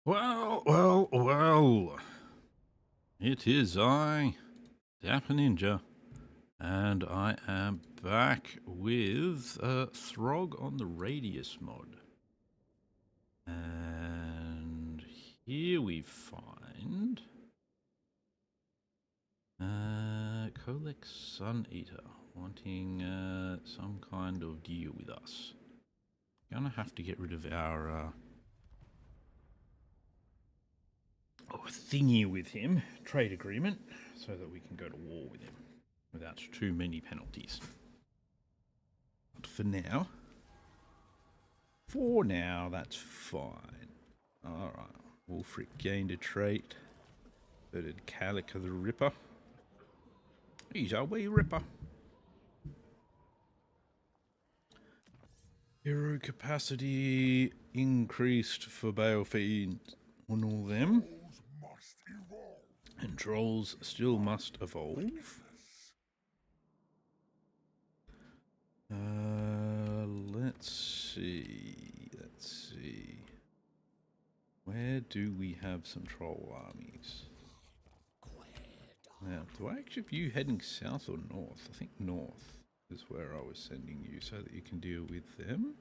Well. It is I, Dapper Ninja, and I am back with Throgg on the Radious Mod. And here we find Colex Sun Eater wanting some kind of deal with us. Gonna have to get rid of our thingy with him, trade agreement, so that we can go to war with him without too many penalties. But for now, that's fine. Alright, Wolfric gained a trait. So did Calica the Ripper. He's our wee Ripper. Hero capacity increased for Balefiend on all them. And trolls still must evolve. Let's see. Where do we have some troll armies? Now, do I actually view heading south or north? I think north is where I was sending you so that you can deal with them.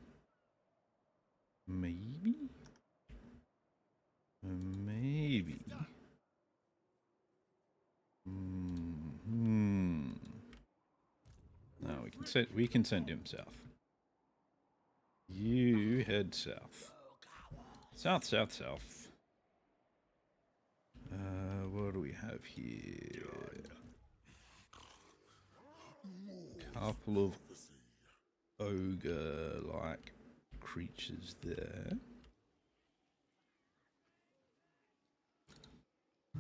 Maybe? Maybe. No, we can send him south. You head south. South. What do we have here? Couple of ogre-like creatures there.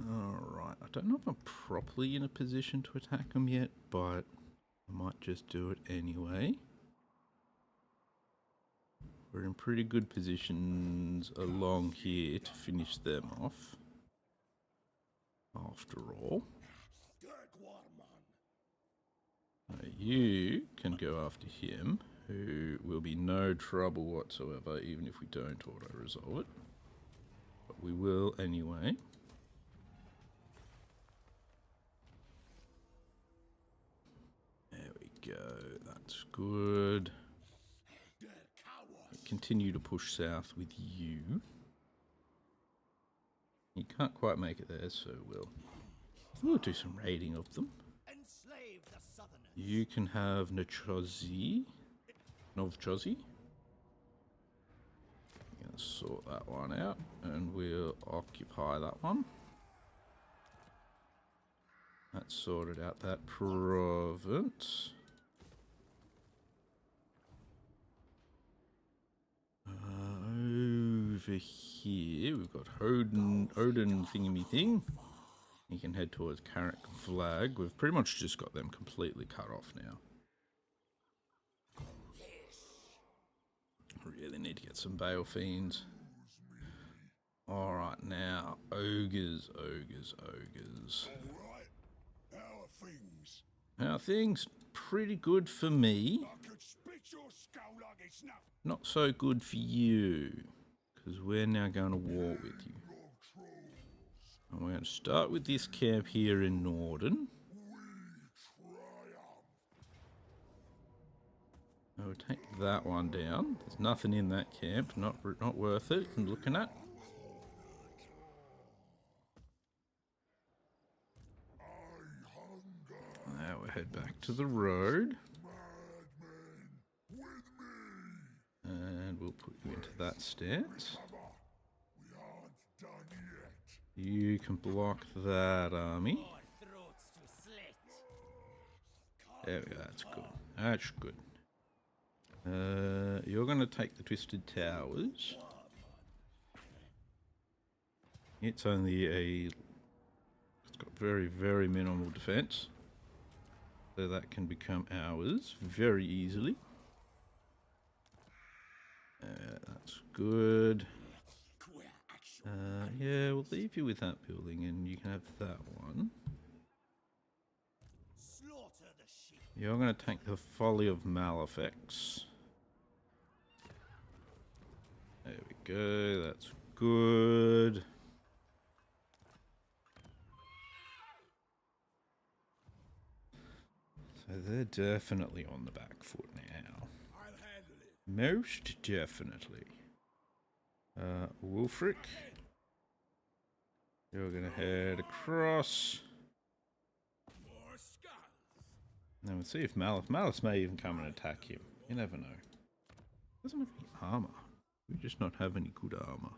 Alright, I don't know if I'm properly in a position to attack them yet, but I might just do it anyway. We're in pretty good positions along here to finish them off. After all. You can go after him, who will be no trouble whatsoever, even if we don't auto-resolve it. But we will anyway. There we go, that's good. Continue to push south with you. You can't quite make it there, so we'll do some raiding of them. You can have Novchozi. I'm gonna sort that one out, and we'll occupy that one. That sorted out that province. Over here, we've got Odin thingy thing. You can head towards Carrick Flag. We've pretty much just got them completely cut off now. Really need to get some Balefiends. Alright, now, ogres. How are things? Pretty good for me. Not so good for you, because we're now going to war with you. And we're going to start with this camp here in Norden. We'll take that one down. There's nothing in that camp, not worth it. I'm looking at. Now we'll head back to the road. And we'll put you into that stance. You can block that army. There we go, that's good. That's good. You're going to take the Twisted Towers. It's only it's got very, very minimal defense. So that can become ours very easily. That's good. Yeah, we'll leave you with that building and you can have that one. You're going to take the Folly of Malefics. There we go, that's good. So they're definitely on the back foot now. Most definitely. Wulfric, you're gonna head across. Now we'll see if Malice may even come and attack him. You never know. Doesn't have any armor. We just not have any good armor.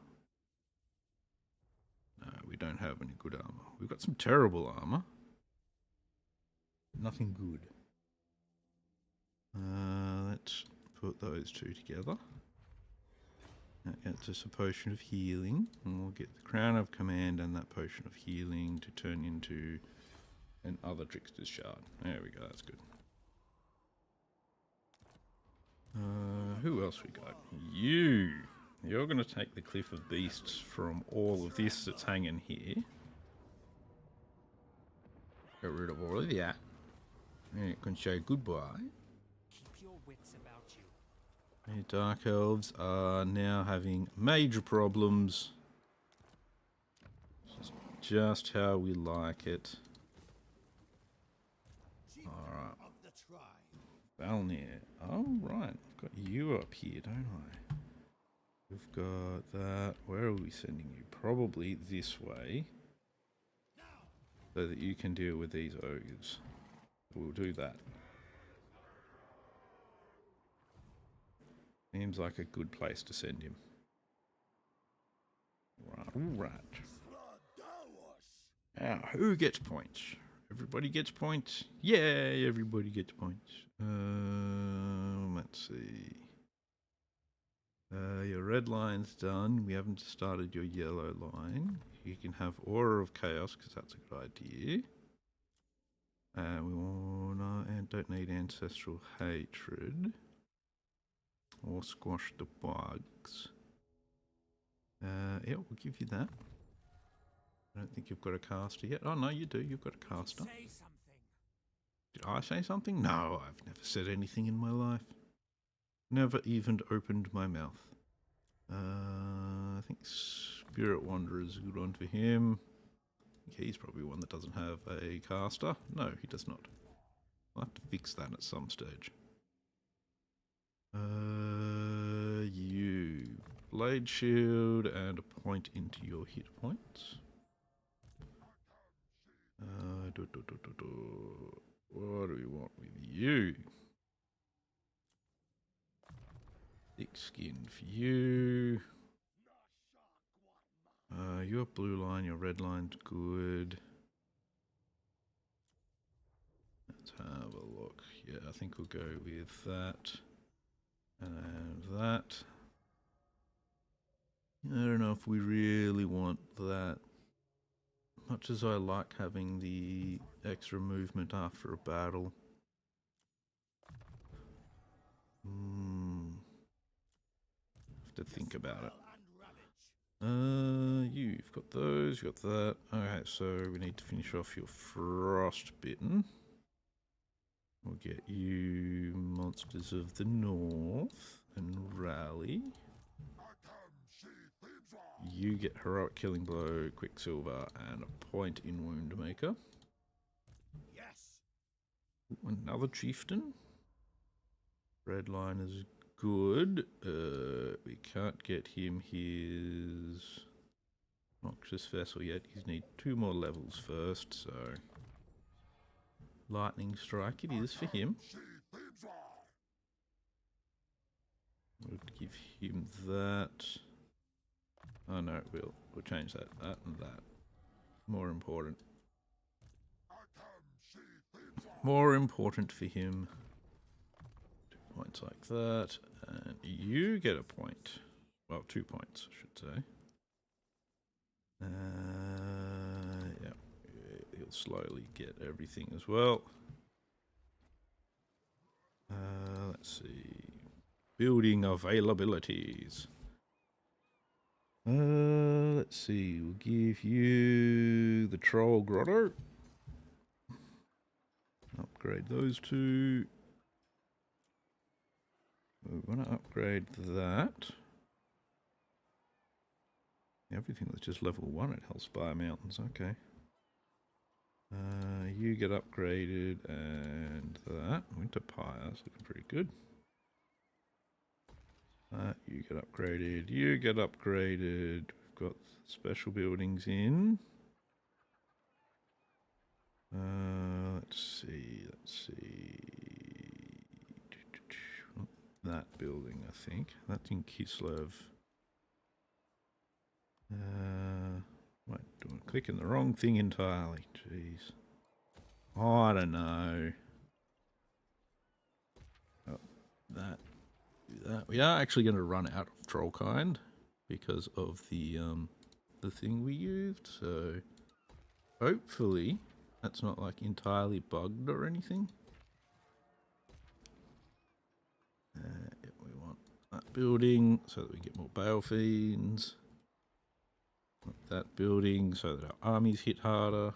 No, we don't have any good armor. We've got some terrible armor. Nothing good. Let's put those two together. That gets us a potion of healing, and we'll get the Crown of Command and that potion of healing to turn into an other Trickster's Shard. There we go, that's good. Who else we got? You're going to take the Cliff of Beasts from all of this that's hanging here. Get rid of all of that. And it can say goodbye. Keep your wits about you. The Dark Elves are now having major problems. This is just how we like it. Alright. Valnir. Oh, right. I've got you up here, don't I? We've got that. Where are we sending you? Probably this way. So that you can deal with these ogres. We'll do that. Seems like a good place to send him. Right. Now, who gets points? Everybody gets points. Yay, everybody gets points. Let's see. Your red line's done. We haven't started your yellow line. You can have Aura of Chaos, because that's a good idea. We don't need Ancestral Hatred. Or Squash the Bugs. Yeah, we'll give you that. I don't think you've got a caster yet. Oh, no, you do. You've got a caster. Say something. Did I say something? No, I've never said anything in my life. Never even opened my mouth. I think Spirit Wanderer is a good one for him. I think he's probably one that doesn't have a caster. No, he does not. I'll have to fix that at some stage. You. Blade Shield and a point into your hit points. What do we want with you? Thick skin for you. Your blue line, your red line's good. Let's have a look. Yeah, I think we'll go with that. And that. I don't know if we really want that. Much as I like having the extra movement after a battle. Have to think about it. You've got those, you've got that. Okay, so we need to finish off your Frostbitten. We'll get you Monsters of the North and Rally. You get Heroic Killing Blow, Quicksilver, and a point in Woundmaker. Yes. Another Chieftain. Red line is good. We can't get him his Noxious Vessel yet. He's need 2 more levels first, so Lightning Strike it is for him. We'll give him that. Oh no, we'll change that and that. More important. More important for him. 2 points like that, and you get a point. Well, 2 points, I should say. Yeah, he'll slowly get everything as well. Let's see. Building availabilities. Let's see. We'll give you the Troll Grotto. Upgrade those 2. We want to upgrade that. Everything was just level 1 at Hellspire Mountains, okay. You get upgraded, and that. Winter Pyre's looking pretty good. You get upgraded, you get upgraded. We've got special buildings in. Let's see. That building, I think. That's in Kislev. Wait, clicking the wrong thing entirely. Jeez. Oh, I don't know. Oh, that. Do that. We are actually going to run out of Trollkind because of the thing we used. So hopefully that's not like entirely bugged or anything. We want that building so that we get more Bale Fiends. That building so that our armies hit harder.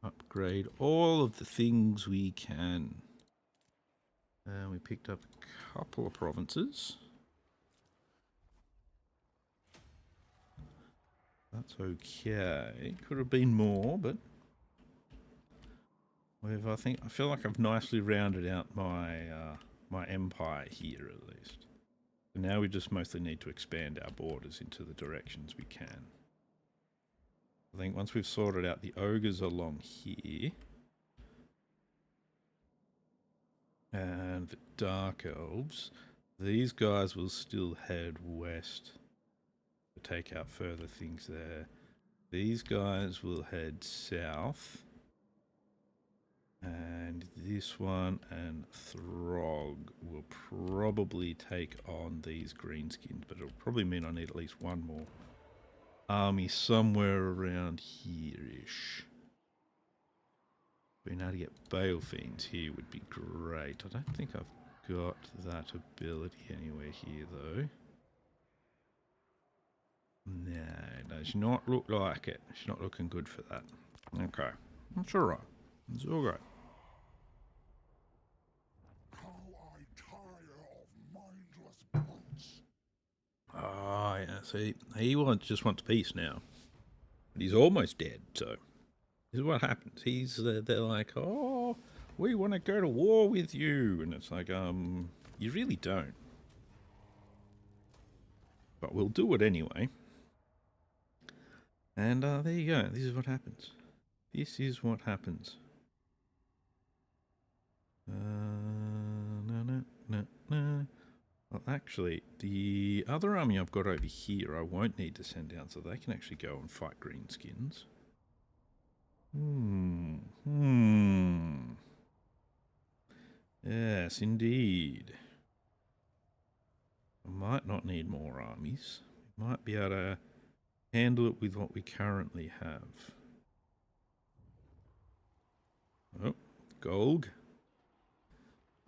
Upgrade all of the things we can. And we picked up a couple of provinces. That's okay. Could have been more, but I feel like I've nicely rounded out my my empire here at least. So now we just mostly need to expand our borders into the directions we can. I think once we've sorted out the ogres along here and the dark elves, these guys will still head west to take out further things there. These guys will head south. And this one and Throgg will probably take on these greenskins, but it'll probably mean I need at least one more army somewhere around here-ish. Being able to get Bale Fiends here would be great. I don't think I've got that ability anywhere here, though. No, does not look like it. It's not looking good for that. Okay, that's alright. It's all right. Oh, yeah, see, he just wants peace now. But he's almost dead, so this is what happens. They're like, oh, we want to go to war with you. And it's like, you really don't. But we'll do it anyway. And there you go. This is what happens. This is what happens. No. Well, actually, the other army I've got over here, I won't need to send down, so they can actually go and fight greenskins. Yes, indeed. I might not need more armies. We might be able to handle it with what we currently have. Oh, Golg.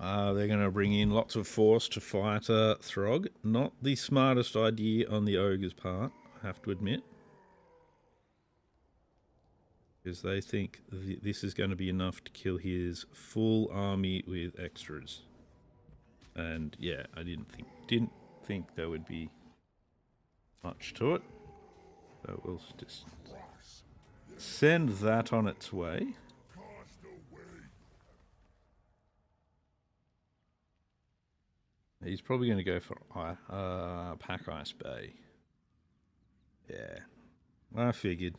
They're going to bring in lots of force to fight Throgg. Not the smartest idea on the ogre's part, I have to admit. Because they think this is going to be enough to kill his full army with extras. And yeah, I didn't think there would be much to it. So we'll just send that on its way. He's probably going to go for Pack Ice Bay. Yeah, I figured.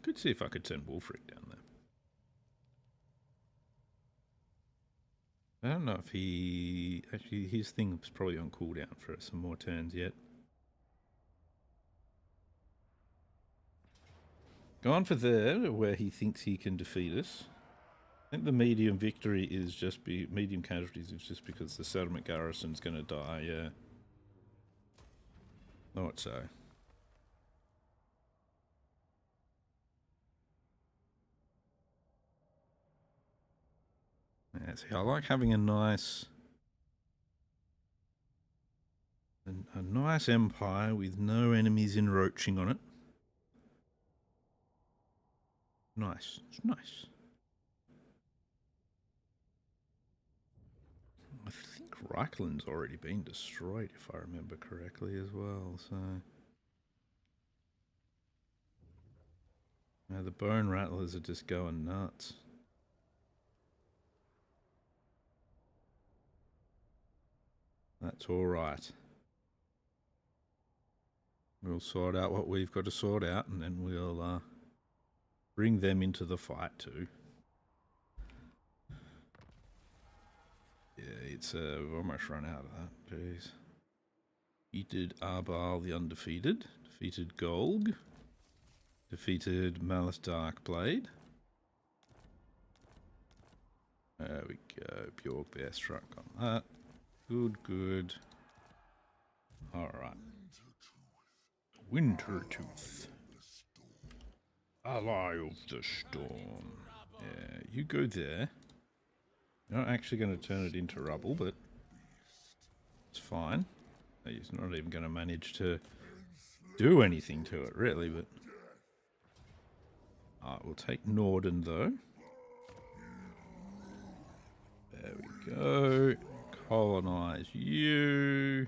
Could see if I could send Wolfric down there. I don't know if actually his thing's probably on cooldown for some more turns yet. Gone for there, where he thinks he can defeat us. I think the medium victory is just medium casualties is just because the settlement garrison's going to die. Yeah. Thought so. Yeah, see, I like having a nice empire with no enemies encroaching on it. Nice. It's nice. I think Reikland's already been destroyed, if I remember correctly, as well. So now the bone rattlers are just going nuts. That's all right. We'll sort out what we've got to sort out, and then we'll bring them into the fight too. Yeah, it's we've almost run out of that. Jeez. Defeated Arbal the Undefeated. Defeated Golg. Defeated Malice Darkblade. There we go. Bjork Bear struck on that. Good, good. Alright. Wintertooth. Ally of the Storm. Yeah, you go there. You're not actually going to turn it into rubble, but it's fine. He's not even going to manage to do anything to it, really, but... Alright, we'll take Norden, though. There we go. Colonise you.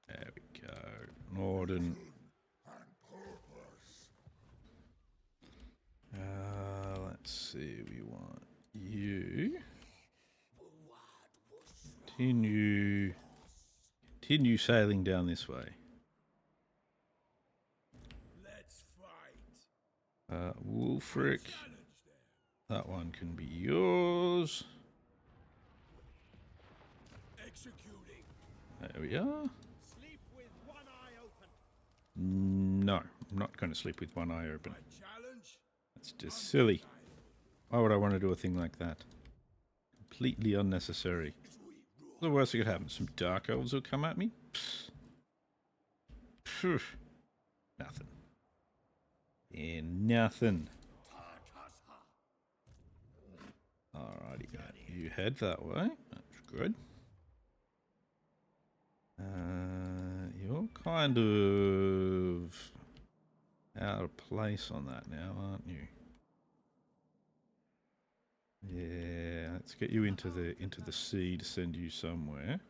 There we go. Norden. Let's see, we want you. Continue sailing down this way. Let's fight. Wolfric. That one can be yours. Executing. There we are. Sleep with one eye open. No, I'm not going to sleep with one eye open. A challenge. That's just silly. Why would I want to do a thing like that? Completely unnecessary. The worst that could happen, some dark elves will come at me. Psst. Phew. Nothing. Yeah, nothing. Alrighty, you head that way. That's good. You're kind of out of place on that now, aren't you? Yeah, let's get you into the sea to send you somewhere.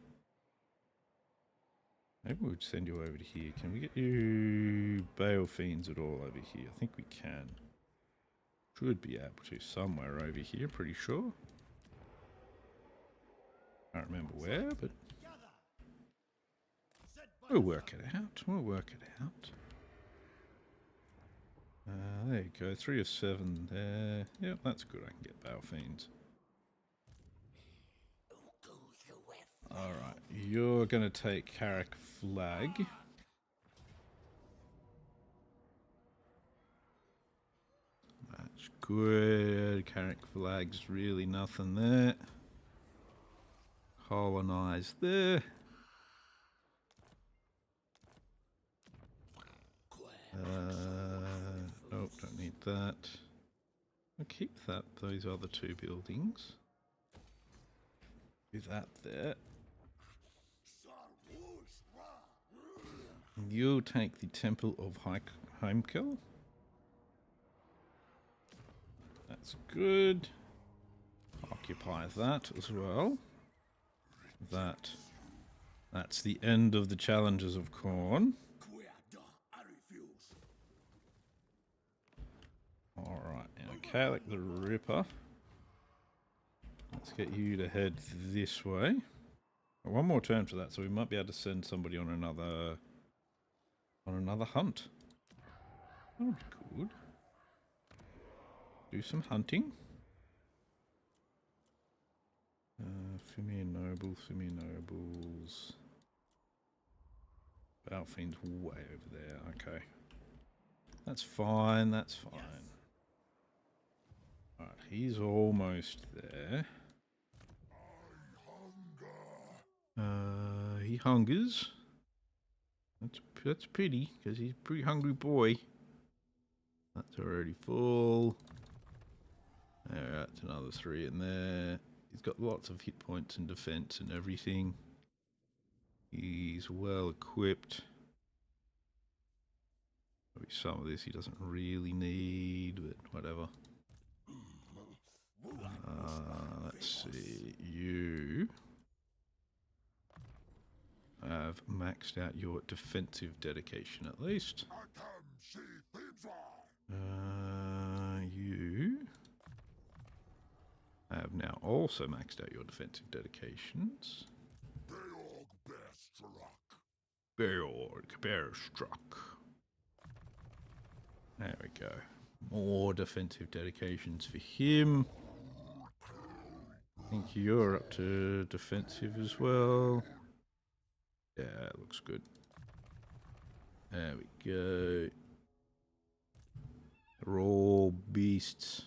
Maybe we'll send you over to here. Can we get you Bale Fiends at all over here? I think we can. Should be able to somewhere over here, pretty sure. I don't remember where, but we'll work it out. We'll work it out. There you go, 3 of 7 there. Yep, that's good. I can get Bale Fiends. Alright, you're going to take Carrick Flag. That's good. Carrick Flag's really nothing there. Colonise there. Nope, don't need that. I'll keep that, those other 2 buildings. Do that there. You'll take the Temple of Heimkel. That's good. Occupy that as well. That's the end of the challenges of Khorne. Alright, now Kalik the Ripper. Let's get you to head this way. One more turn for that, so we might be able to send somebody on another hunt. That would be good. Do some hunting. Fimian Nobles. Balfiend's way over there. Okay. That's fine, that's fine. Yes. Alright, he's almost there. He hungers. That's pity, because he's a pretty hungry boy. That's already full. That's another 3 in there. He's got lots of hit points and defense and everything. He's well equipped. Maybe some of this he doesn't really need, but whatever. Let's see. You have maxed out your defensive dedication at least. You have now also maxed out your defensive dedications. Beorg bear struck. There we go. More defensive dedications for him. I think you're up to defensive as well. Yeah, it looks good. There we go. They're all beasts.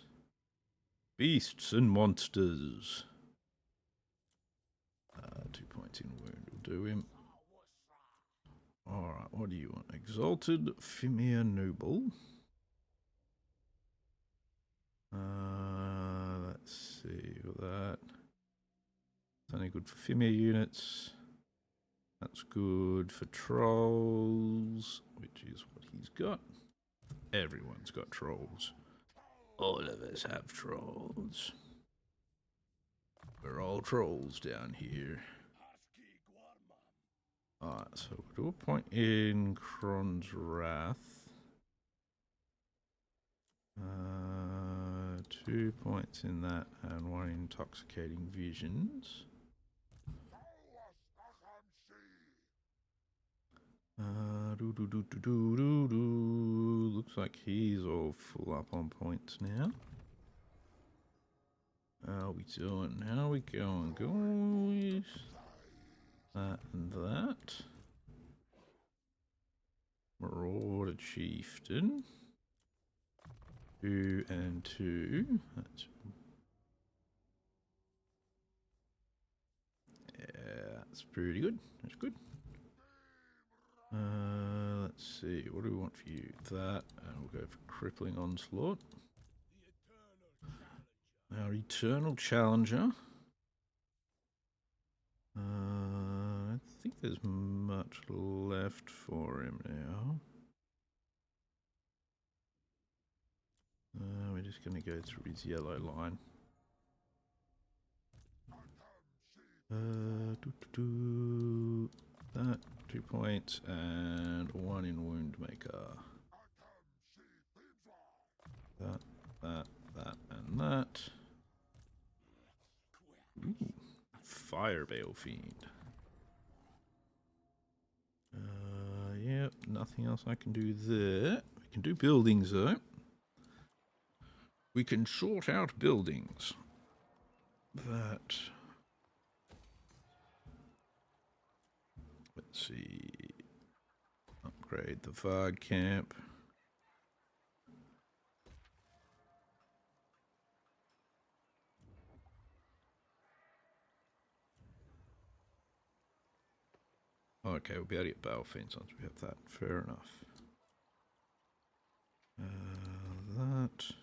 Beasts and monsters. 2 points in wound will do him. Alright, what do you want? Exalted Fimir Noble. Let's see with that. It's only good for Fimir units. That's good for trolls, which is what he's got. Everyone's got trolls. All of us have trolls. We're all trolls down here. Alright, so we'll do a point in Kron's Wrath. 2 points in that and 1 Intoxicating Visions. Looks like he's all full up on points now. How are we doing? How are we going, guys? That and that. Marauder Chieftain. 2 and 2. That's, yeah, that's pretty good. That's good. Let's see. What do we want for you? That, and we'll go for Crippling Onslaught. Our Eternal Challenger. I think there's much left for him now. We're just going to go through his yellow line. That, 2 points, and 1 in Wound Maker. That, and that. Ooh, Fire Bale Fiend. Yep, nothing else I can do there. We can do buildings though. We can sort out buildings. That. Let's see. Upgrade the Throgg camp. Okay, we'll be able to get battle fence once we have that. Fair enough. That.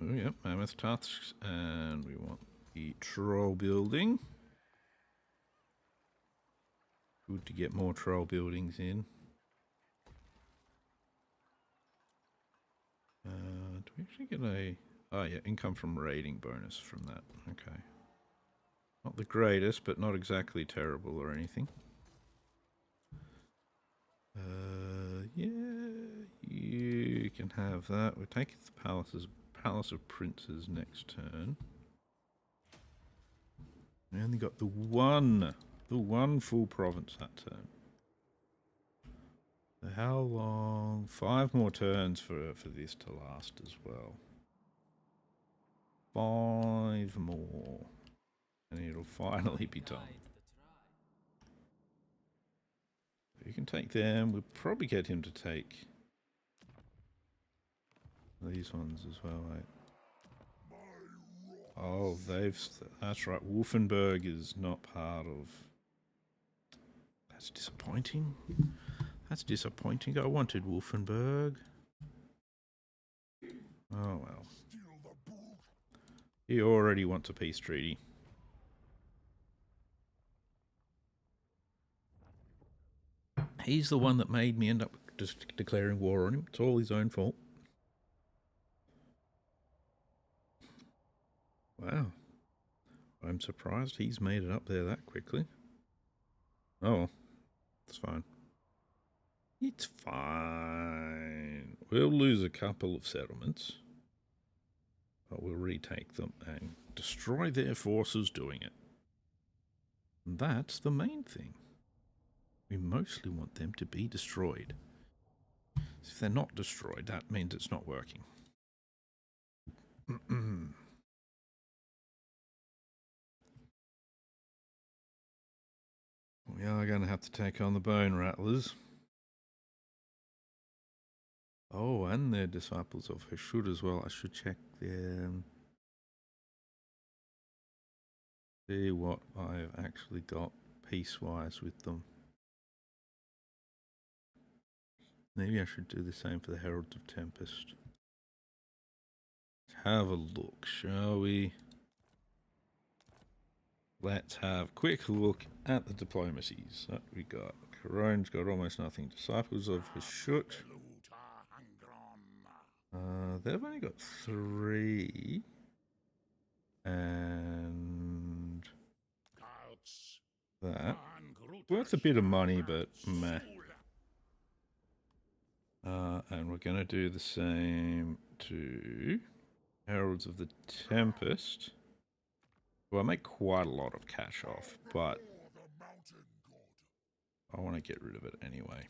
Oh, yep, mammoth tusks, and we want the troll building. Good to get more troll buildings in. Do we actually get a... Oh yeah, income from raiding bonus from that. Okay. Not the greatest, but not exactly terrible or anything. Yeah, you can have that. We'll take the Palace of Princes next turn. We only got the one full province that turn. So how long? 5 more turns for this to last as well. 5 more. And it'll finally be done. You can take them. We'll probably get him to take these ones as well, right? Oh, that's right. Wolfenburg is not part of... That's disappointing. That's disappointing. I wanted Wolfenburg. Oh well. He already wants a peace treaty. He's the one that made me end up just declaring war on him. It's all his own fault. Wow. I'm surprised he's made it up there that quickly. Oh, well, it's fine. It's fine. We'll lose a couple of settlements, but we'll retake them and destroy their forces doing it. And that's the main thing. We mostly want them to be destroyed. If they're not destroyed, that means it's not working. We are going to have to take on the Bone Rattlers. Oh, and they're disciples of Hashud as well. I should check them. See what I've actually got peace-wise with them. Maybe I should do the same for the Heralds of Tempest. Let's have a look, shall we? Let's have a quick look at the diplomacies that we got. Corone's got almost nothing. Disciples of Hashut. They've only got 3. And that. Worth a bit of money, but meh. And we're going to do the same to Heralds of the Tempest. Well, I make quite a lot of cash off, but I want to get rid of it anyway.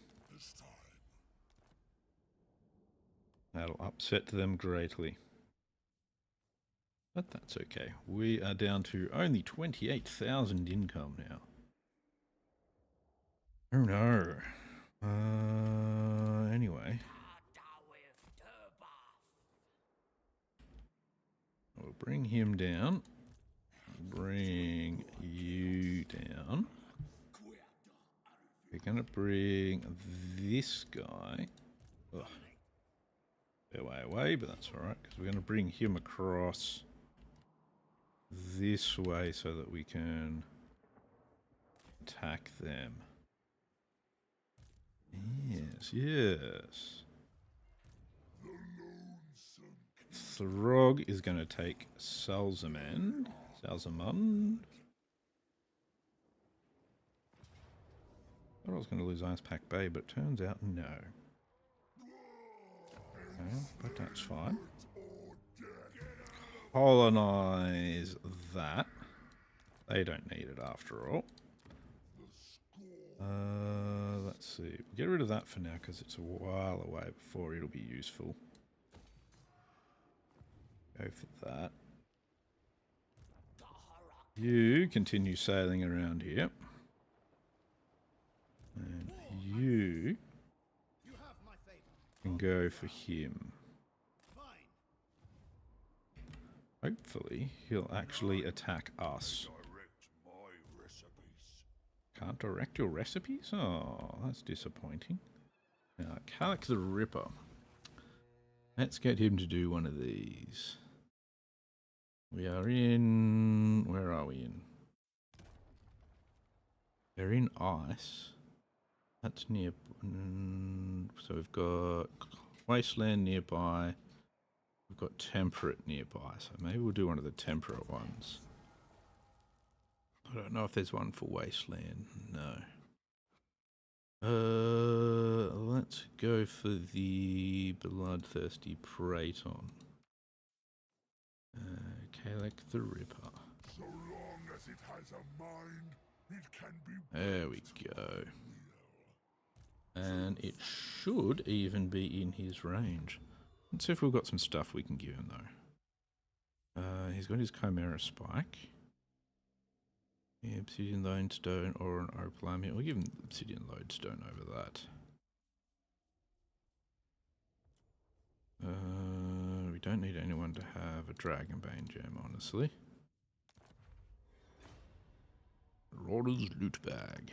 That'll upset them greatly. But that's okay. We are down to only 28,000 income now. Oh no. Anyway. We'll bring him down. Bring you down. We're going to bring this guy. Ugh. They're way away, but that's alright, because we're going to bring him across this way so that we can attack them. Yes, yes. Throgg is going to take Salzamund. Salzamund. I thought I was going to lose Ice Pack Bay, but it turns out no. Okay, but that's fine. Colonize that. They don't need it after all. Let's see. We'll get rid of that for now because it's a while away before it'll be useful. Go for that. You continue sailing around here. And you can go for him. Hopefully, he'll actually attack us. Can't direct your recipes? Oh, that's disappointing. Now, Calic the Ripper. Let's get him to do one of these. We are in... Where are we in? They're in ice. That's near... So we've got Wasteland nearby. We've got Temperate nearby. So maybe we'll do one of the Temperate ones. I don't know if there's one for Wasteland. No. Let's go for the Bloodthirsty Praeton. Calic the Ripper. So long as it has a mind, it can be. There we go. And it should even be in his range. Let's see if we've got some stuff we can give him though. He's got his Chimera Spike. Yeah, Obsidian Lodestone or an Opal Army. We'll give him Obsidian Lodestone over that. We don't need anyone to have a Dragonbane gem, honestly. Ror's Loot Bag.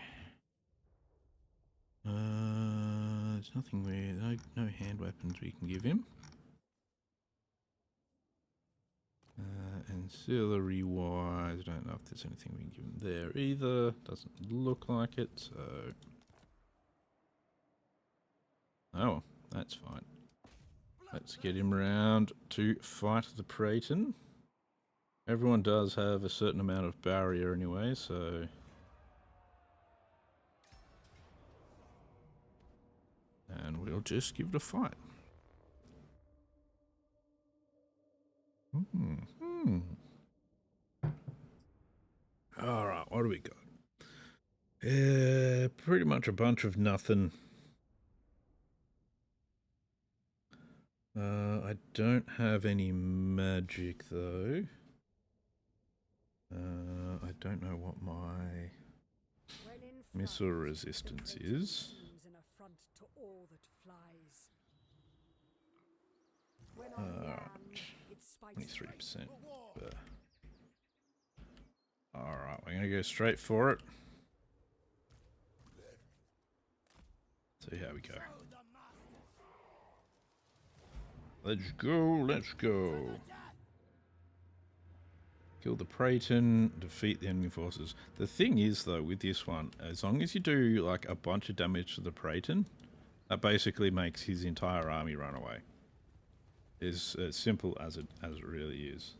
There's nothing weird. No hand weapons we can give him. Ancillary wise, I don't know if there's anything we can give him there either. Doesn't look like it, so Oh, that's fine. Let's get him round to fight the Praeton. Everyone does have a certain amount of barrier anyway, so... And we'll just give it a fight. Alright, what do we got? Pretty much a bunch of nothing. I don't have any magic though. I don't know what my missile resistance is. 23%. Alright, we're gonna go straight for it. See how we go. Let's go, let's go. Kill the Praeton, defeat the enemy forces. The thing is though, with this one, as long as you do like a bunch of damage to the Praeton, that basically makes his entire army run away. It's as simple as it really is.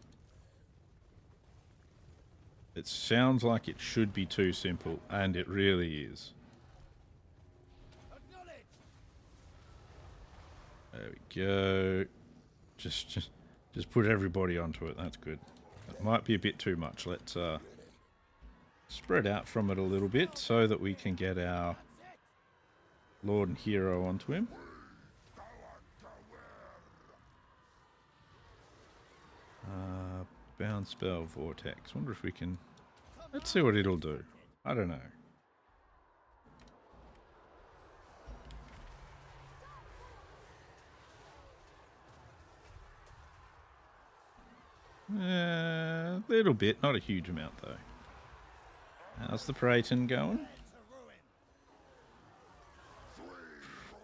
It sounds like it should be too simple, and it really is. There we go. Just put everybody onto it. That's good. It might be a bit too much. Let's spread out from it a little bit so that we can get our Lord and Hero onto him. Bound spell vortex. Wonder if we can. Let's see what it'll do. I don't know. A little bit, not a huge amount though. How's the Praeton going?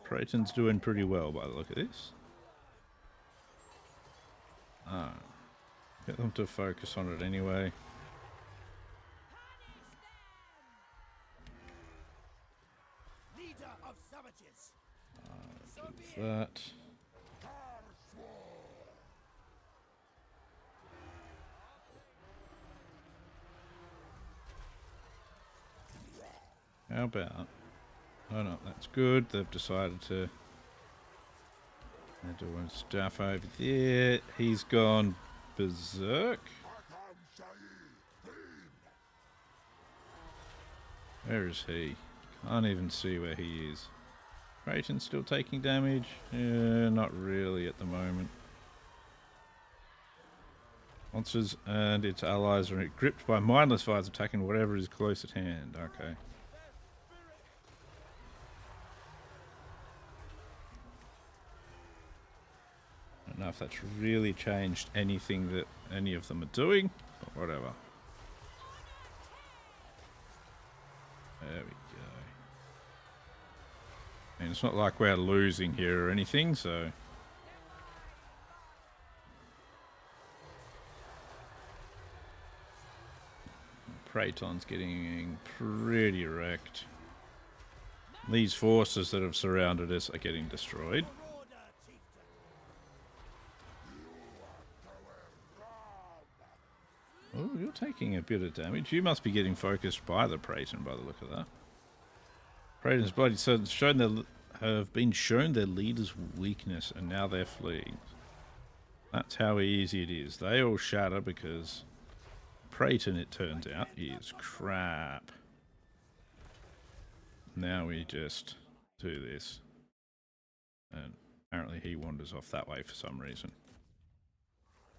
Praeton's doing pretty well by the look of this. Get them to focus on it anyway. Do that. How about... Oh no, that's good. They've decided to... They're doing stuff over there. He's gone berserk. Where is he? Can't even see where he is. Praeton's still taking damage? Yeah, not really at the moment. Monsters and its allies are gripped by mindless fires attacking whatever is close at hand. Okay. I don't know if that's really changed anything that any of them are doing, but whatever. There we go. And it's not like we're losing here or anything, so... Praeton's getting pretty wrecked. These forces that have surrounded us are getting destroyed. Oh, you're taking a bit of damage. You must be getting focused by the Praeton by the look of that. Praeton's bloody sons have been shown their leader's weakness, and now they're fleeing. That's how easy it is. They all shatter because Praeton, it turns out, is crap. Now we just do this. And apparently he wanders off that way for some reason.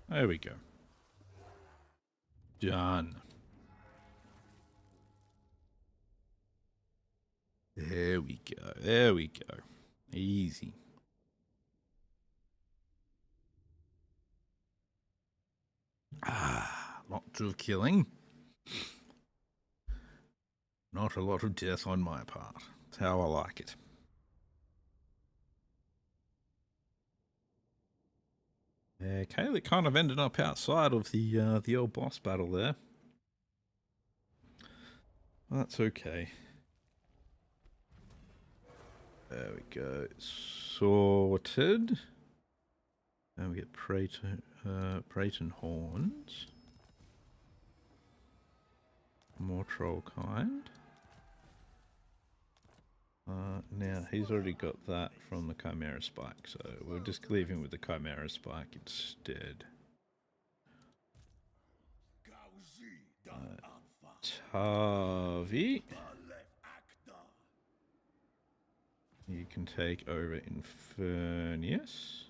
There we go. Done. There we go. There we go. Easy. Lots of killing. Not a lot of death on my part. That's how I like it. Yeah, Kaylee kind of ended up outside of the old boss battle there. That's okay. There we go. Sorted. And we get Praeton horns. More troll kind. Now he's already got that from the Chimera Spike, so we'll just leave him with the Chimera Spike instead. Tavi, you can take over Infernius.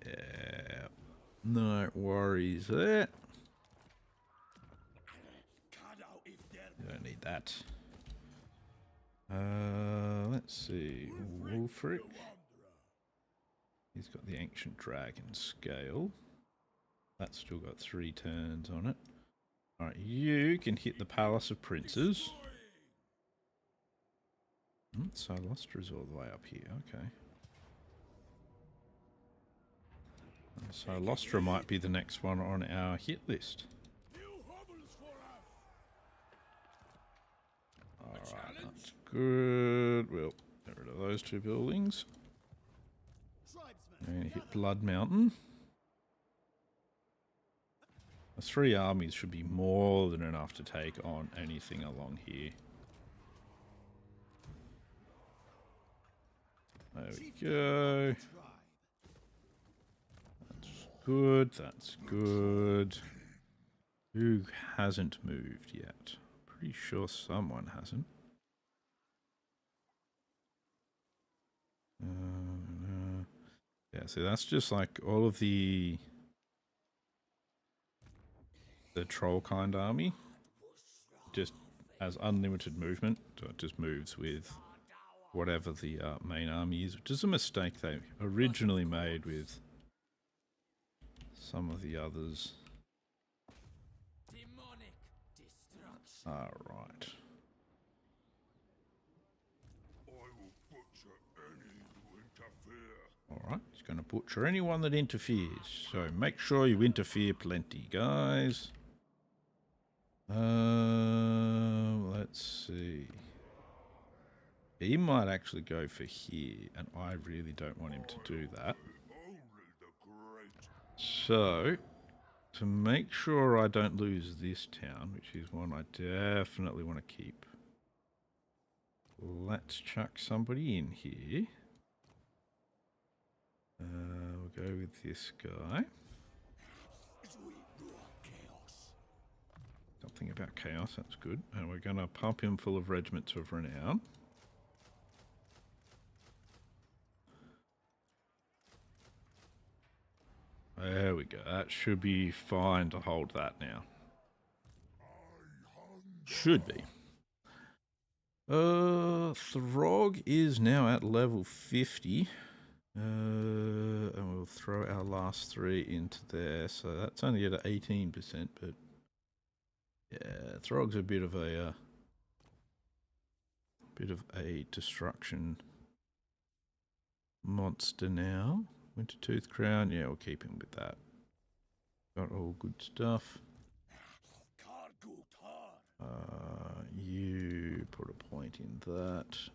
Yeah, no worries there. You don't need that. Let's see. Wulfric. He's got the Ancient Dragon Scale. That's still got 3 turns on it. Alright, you can hit the Palace of Princes. Silostra's all the way up here, okay. Silostra might be the next one on our hit list. Alright, that's good. We'll get rid of those 2 buildings. And hit Blood Mountain. The 3 armies should be more than enough to take on anything along here. There we go. That's good, that's good. Who hasn't moved yet? Pretty sure someone hasn't. Yeah, so that's just like all of the troll kind army just has unlimited movement, so it just moves with whatever the main army is, which is a mistake they originally made with some of the others. Alright. Alright, he's going to butcher anyone that interferes. So make sure you interfere plenty, guys. Let's see. He might actually go for here, and I really don't want him to do that. So, to make sure I don't lose this town, which is one I definitely want to keep, let's chuck somebody in here. We'll go with this guy. Something about chaos, that's good. And we're going to pump him full of regiments of renown. There we go. That should be fine to hold that now. Should be. Throgg is now at level 50. And we'll throw our last 3 into there. So that's only at 18%, but yeah, Throgg's a bit of a destruction monster now. Wintertooth Crown, yeah, we'll keep him with that. Got all good stuff. You put a point in that.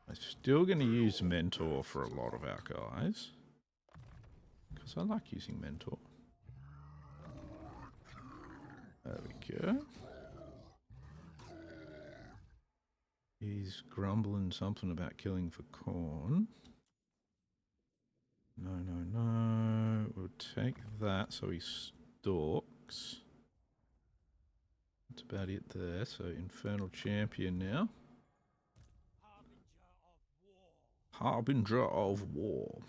I'm still going to use Mentor for a lot of our guys, because I like using Mentor. There we go. He's grumbling something about killing for corn. No, no, no. We'll take that so he stalks. That's about it there. So Infernal Champion now. Harbinger of War.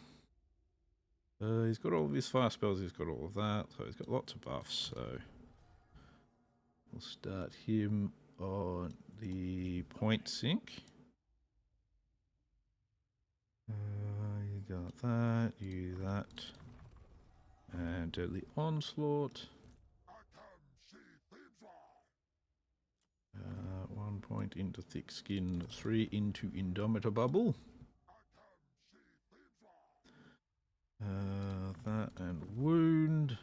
He's got all of his fire spells, he's got all of that, so he's got lots of buffs, so we'll start him on the point sync. You got that, you that, and Deadly Onslaught. 1 point into Thick Skin, 3 into Indomitable. That and Wound.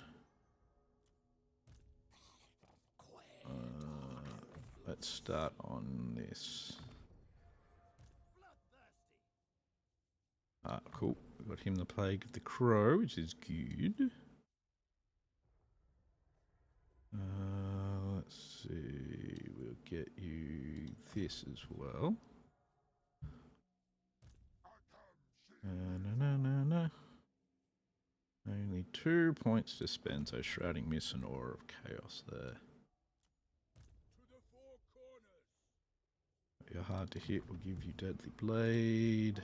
let's start on this. Ah, cool. We got him the Plague of the Crow, which is good. Let's see. We'll get you this as well. No. Only 2 points to spend, so Shrouding Mist and Aura of Chaos there. You're hard to hit, we'll give you Deadly Blade.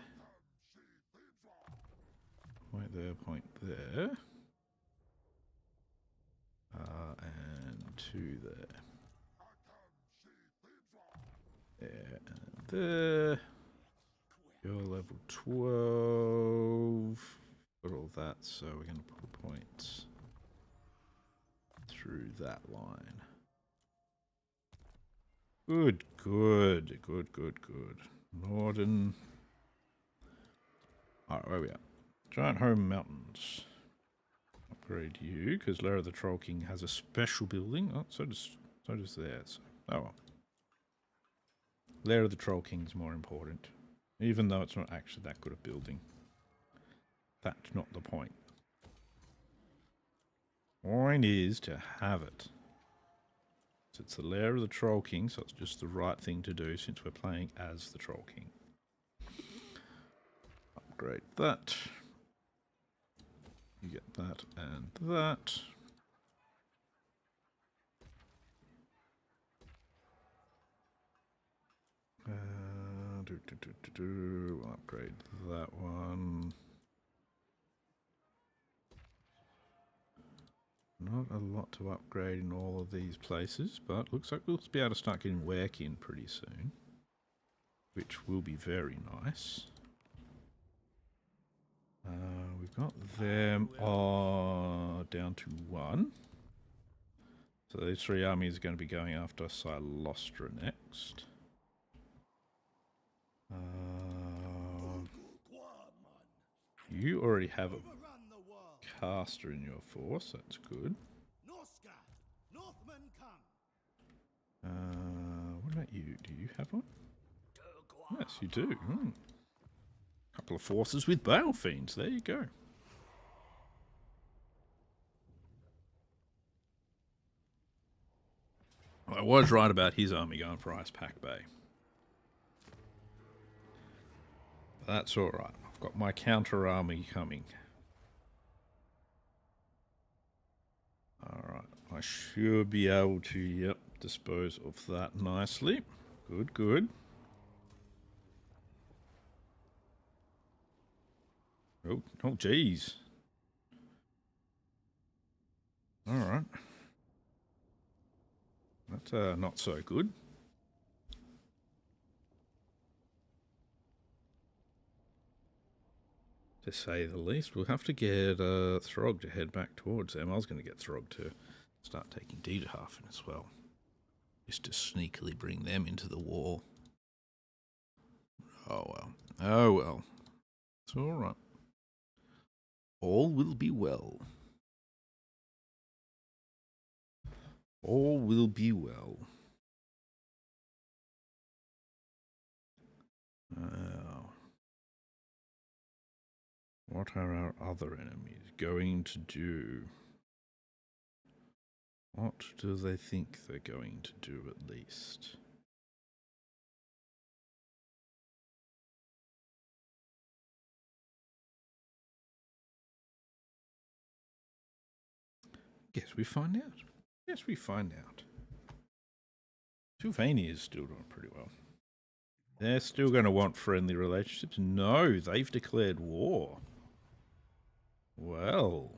Point there. And 2 there. There and there. You're level 12. Got all that, so we're going to put points through that line. Good. Norden. Alright, where are we at? Giant Home Mountains. Upgrade you, because Lair of the Troll King has a special building. Oh, so does theirs. Oh well. Lair of the Troll King is more important. Even though it's not actually that good a building. That's not the point. Point is to have it. So it's the Lair of the Troll King, so it's just the right thing to do since we're playing as the Troll King. Upgrade that. You get that and that. Upgrade that one. Not a lot to upgrade in all of these places, but looks like we'll be able to start getting work in pretty soon, which will be very nice. We've got them down to 1. So these 3 armies are going to be going after Silostra next. You already have a caster in your force, that's good. What about you? Do you have one? Yes, you do. Couple of forces with Bale Fiends, there you go. I was right about his army going for Ice Pack Bay. But that's alright. I've got my counter army coming. Alright, I should be able to, yep, dispose of that nicely. Good. Oh, geez. Alright. That's not so good. To say the least. We'll have to get Throgg to head back towards them. I was going to get Throgg to start taking Dieterhafen as well. Just to sneakily bring them into the war. Oh well. It's alright. All will be well. All will be well. What are our other enemies going to do? What do they think they're going to do at least? Guess we find out. Yes, we find out. Sylvania is still doing pretty well. They're still going to want friendly relationships. No, they've declared war. Well.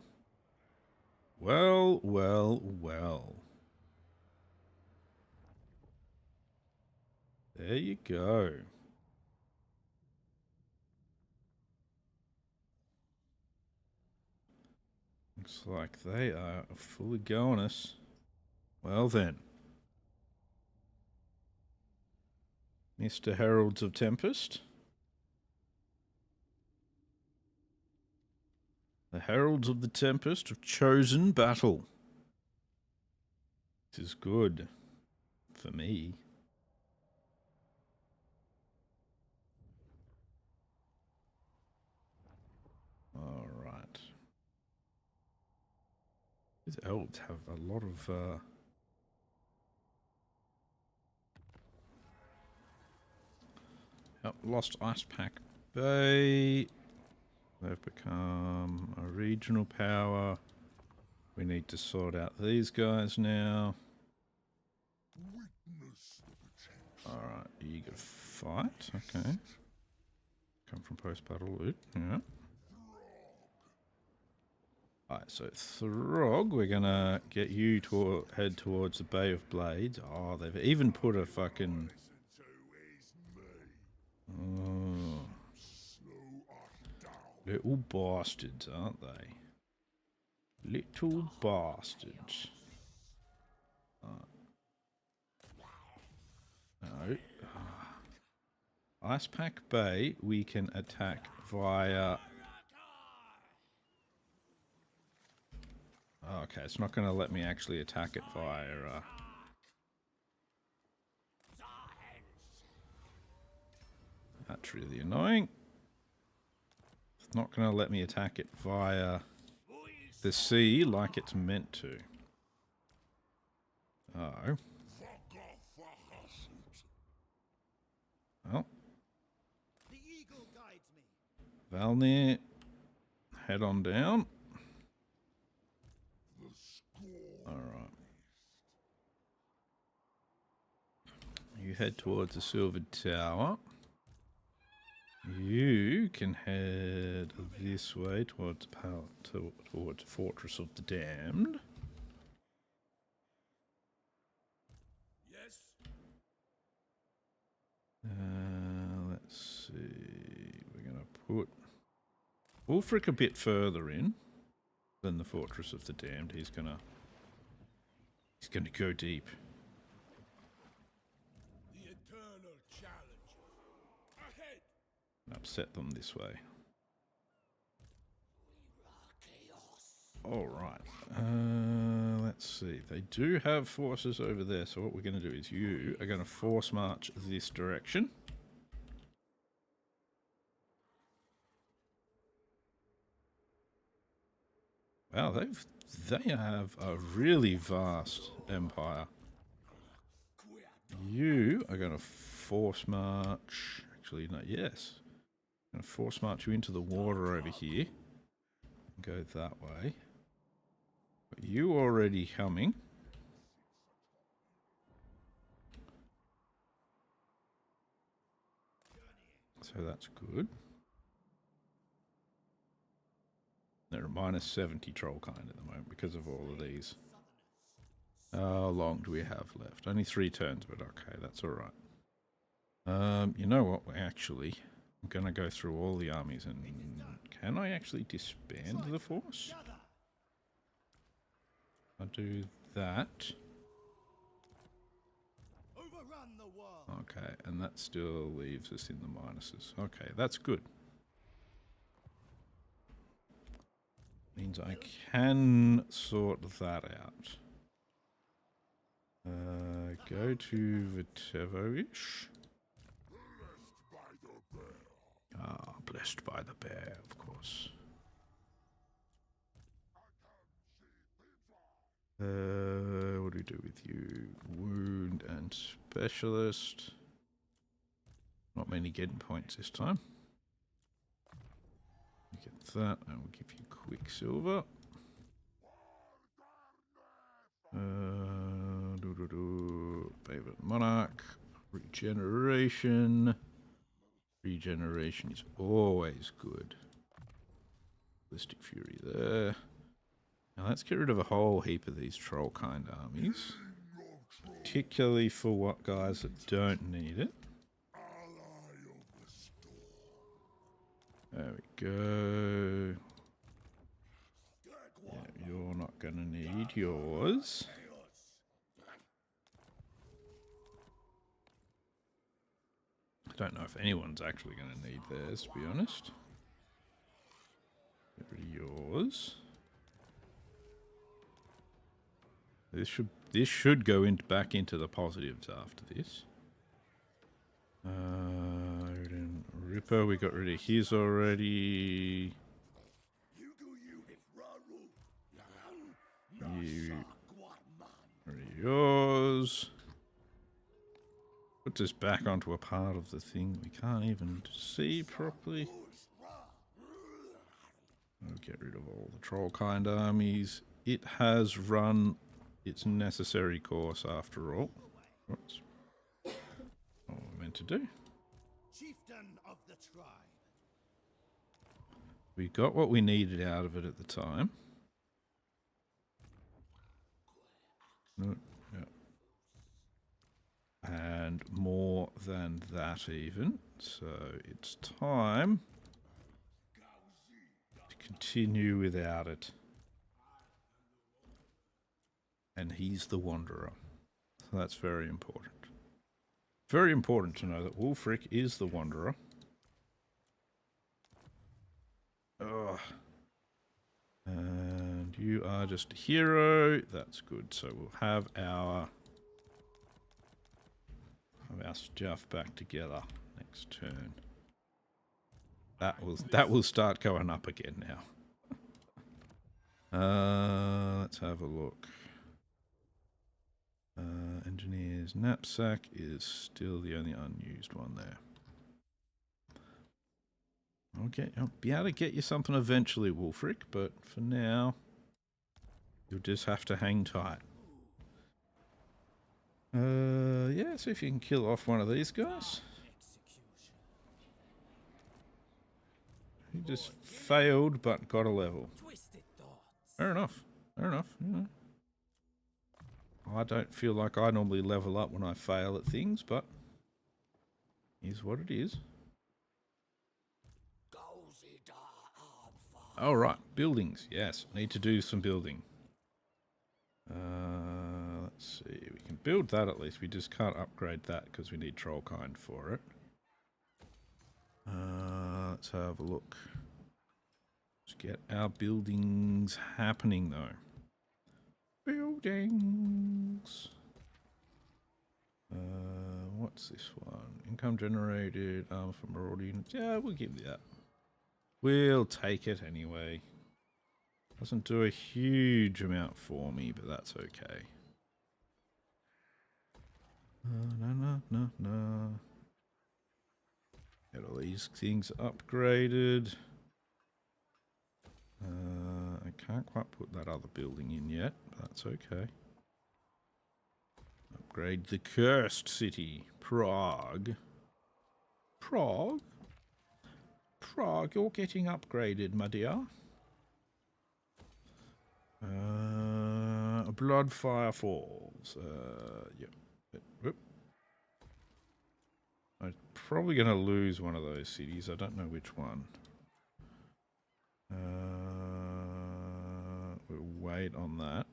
There you go. Looks like they are fully going us. Well then. Mr. Heralds of Tempest. The Heralds of the Tempest have chosen battle. This is good. For me. These elves have a lot of yep, lost Ice Pack Bay. They've become a regional power. We need to sort out these guys now. Alright, eager fight. Okay. Come from post-battle loot. Yeah. Alright, so Throgg, we're gonna get you to head towards the Bay of Blades. Oh, they've even put a fucking... Oh. Little bastards, aren't they? Little bastards. No. Ice Pack Bay, we can attack via... Oh, okay, it's not going to let me actually attack it via... That's really annoying. It's not going to let me attack it via the sea like it's meant to. Oh. Well. The eagle guides me. Valnir, head on down. Alright. You head towards the Silvered Tower. You can head this way towards towards Fortress of the Damned. Yes. Let's see. We're gonna put Ulfric a bit further in than the Fortress of the Damned. He's gonna go deep. The eternal challenge. Ahead. Upset them this way. Alright. Let's see. They do have forces over there, so what we're going to do is you are going to force march this direction. Wow, they have a really vast empire. You are going to force march... Actually, no, yes. I'm going to force march you into the water over here. Go that way. But you already coming. So that's good. They're a minus 70 troll kind at the moment because of all of these. How long do we have left? Only 3 turns, but okay, that's alright. You know what? Actually, I'm going to go through all the armies and... Can I actually disband the force? I'll do that. Overrun the world. Okay, and that still leaves us in the minuses. Okay, that's good. Means I can sort that out. Go to Vitevo-ish. Ah, blessed by the bear, of course. What do we do with you? Wound and specialist. Not many getting points this time. You get that, and we'll give you Quicksilver. Favorite Monarch. Regeneration. Regeneration is always good. Ballistic Fury there. Now let's get rid of a whole heap of these troll kind armies. Particularly for what guys that don't need it. There we go. Yeah, you're not going to need yours. I don't know if anyone's actually going to need theirs, to be honest. Get rid of yours. This should go back into the positives after this. Ripper, we got rid of his already. You are yours. Put this back onto a part of the thing we can't even see properly. I'll get rid of all the troll-kind armies. It has run its necessary course after all. What's what we're meant to do. Chieftain of the tribe. We got what we needed out of it at the time. No, yeah. And more than that even. So it's time to continue without it. And he's the Wanderer. So that's very important. Very important to know that Wulfric is the Wanderer. Ugh. And you are just a hero. That's good. So we'll have our stuff back together next turn. That will start going up again now. Let's have a look. Engineer's knapsack is still the only unused one there. I'll be able to get you something eventually, Wulfric, but for now, you'll just have to hang tight. Yeah, see if you can kill off one of these guys. He just failed, but got a level. Fair enough. Fair enough. You know. I don't feel like I normally level up when I fail at things, but here's what it is. All right, buildings. Yes, need to do some building. Let's see. We can build that at least. We just can't upgrade that because we need Trollkind for it. Let's have a look. Let's get our buildings happening though. Buildings. What's this one? Income generated from marauder units. Yeah, we'll give you that. We'll take it anyway. Doesn't do a huge amount for me, but that's okay. No. Get all these things upgraded. I can't quite put that other building in yet, but that's okay. Upgrade the cursed city, Prague. Prague? Prague, you're getting upgraded, my dear. Bloodfire Falls. Yep. Whoop. I'm probably going to lose one of those cities. I don't know which one. We'll wait on that.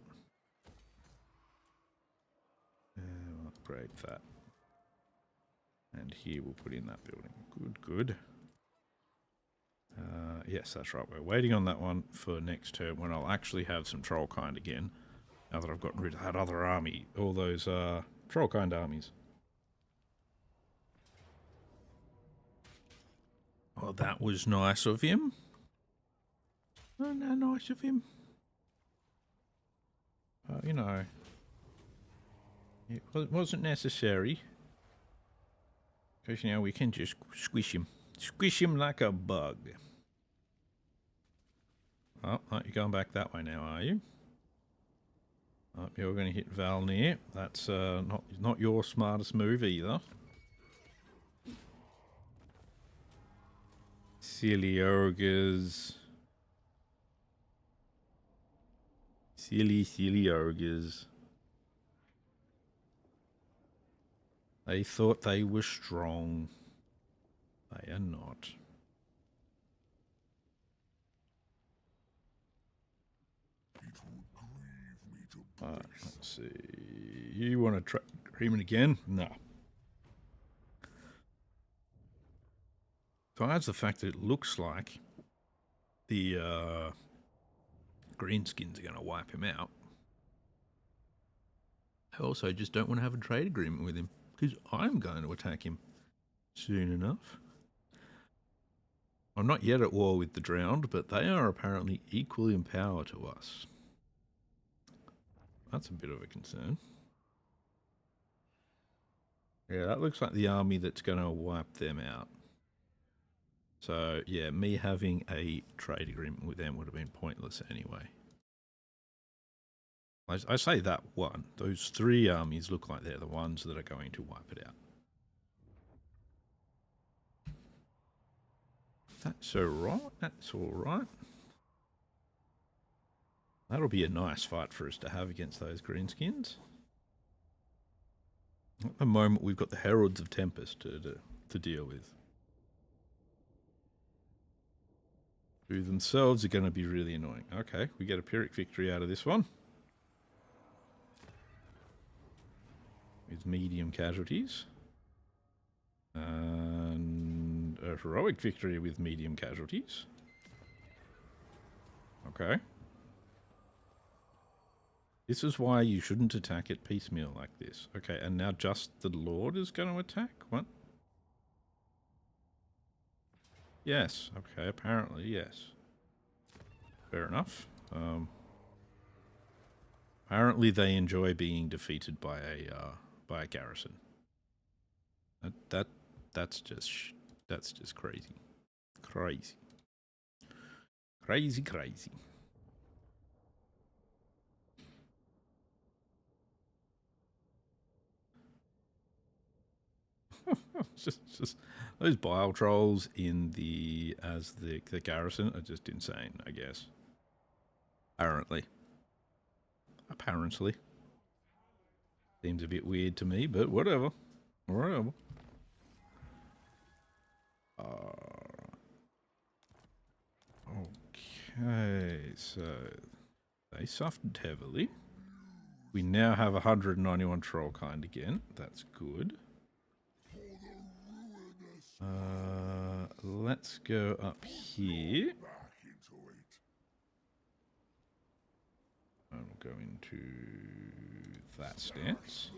We'll upgrade that. And here we'll put in that building. Good. Yes, that's right. We're waiting on that one for next turn when I'll actually have some Trollkind again. Now that I've gotten rid of that other army. All those Trollkind armies. Oh, that was nice of him. Oh, no, nice of him. You know, it wasn't necessary. Because, you know, we can just squish him. Squish him like a bug. Oh, you're going back that way now, are you? Oh, you're going to hit Valnir. That's not your smartest move either. Silly ogres. Silly ogres. They thought they were strong. They are not. Alright, let's see. You want to try agreement again? No. Besides the fact that it looks like the greenskins are going to wipe him out, I also just don't want to have a trade agreement with him because I'm going to attack him soon enough. I'm not yet at war with the Drowned, but they are apparently equal in power to us. That's a bit of a concern. Yeah, that looks like the army that's going to wipe them out. So, yeah, me having a trade agreement with them would have been pointless anyway. I say that one. Those 3 armies look like they're the ones that are going to wipe it out. That's alright. That's alright. That'll be a nice fight for us to have against those greenskins. At the moment, we've got the Heralds of Tempest to deal with. Who themselves are going to be really annoying. Okay, we get a Pyrrhic victory out of this one. With medium casualties. And a heroic victory with medium casualties. Okay. This is why you shouldn't attack it piecemeal like this. Okay, and now just the Lord is going to attack? What? Yes. Okay, apparently, yes. Fair enough. Apparently they enjoy being defeated by a garrison. That's just crazy. Crazy. Crazy, crazy. just those bile trolls in the garrison are just insane, I guess. Apparently. Seems a bit weird to me, but whatever. Whatever. Okay, so they suffered heavily. We now have 191 troll kind again. That's good. Let's go up here. And we'll go into that stance.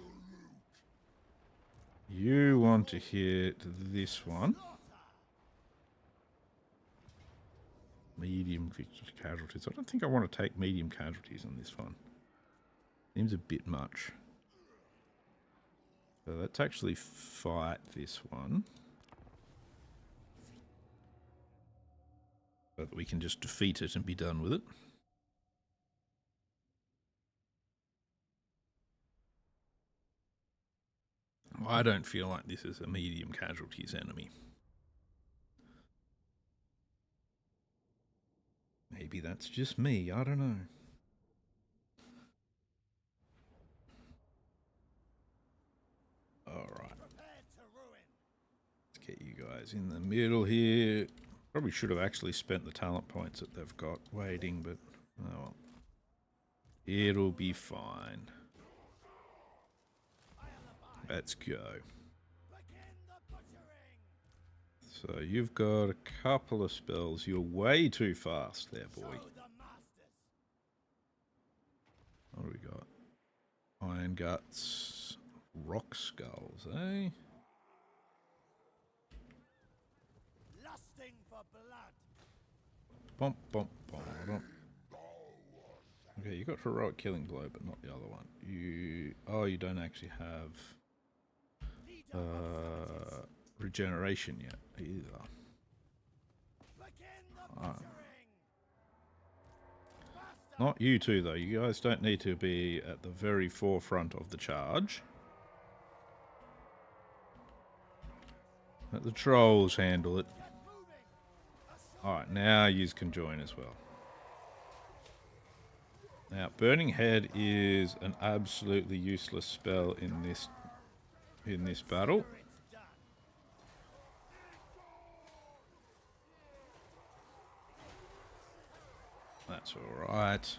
You want to hit this one. Medium casualties. I don't think I want to take medium casualties on this one. Seems a bit much. So let's actually fight this one. So that we can just defeat it and be done with it. I don't feel like this is a medium casualties enemy. Maybe that's just me, I don't know. Alright. Let's get you guys in the middle here. Probably should have actually spent the talent points that they've got waiting, but oh well. It'll be fine. Let's go. So you've got a couple of spells. You're way too fast there, boy. What do we got? Iron Guts, Rock Skulls, eh? Lusting for blood. Bump, bump, bump, bump. Okay, you got Heroic Killing Blow, but not the other one. You don't actually have regeneration yet either. Not you two though. You guys don't need to be at the very forefront of the charge. Let the trolls handle it. Alright, now yous can join as well. Now, Burning Head is an absolutely useless spell in this battle. That's alright.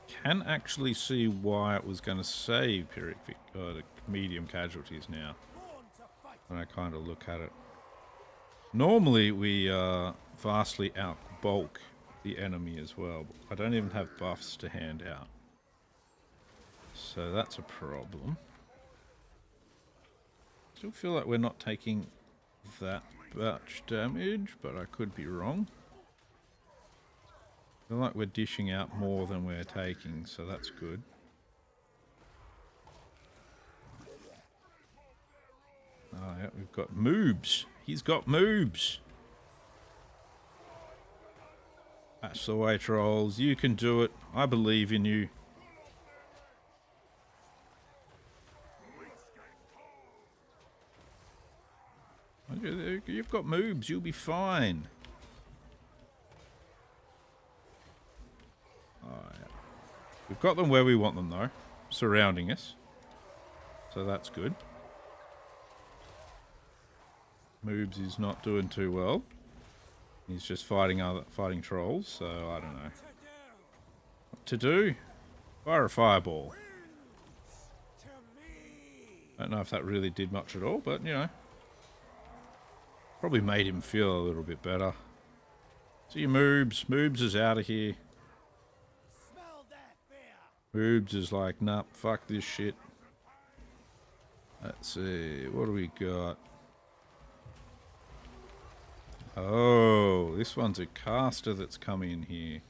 Can actually see why it was going to save Pyrrhic the medium casualties now. When I kind of look at it. Normally we vastly outbulk the enemy as well. I don't even have buffs to hand out. So that's a problem. Still feel like we're not taking that much damage, but I could be wrong. I feel like we're dishing out more than we're taking, so that's good. Oh yeah, we've got moobs. He's got moobs. That's the way, trolls. You can do it. I believe in you. You've got moobs. You'll be fine. Oh, yeah. We've got them where we want them, though. Surrounding us. So that's good. Moobs is not doing too well. He's just fighting trolls, so I don't know. What to do? Fire a fireball. I don't know if that really did much at all, but you know. Probably made him feel a little bit better. See you, Moobs. Moobs is out of here. Moobs is like, nah, fuck this shit. Let's see, what do we got? Oh, this one's a caster that's come in here.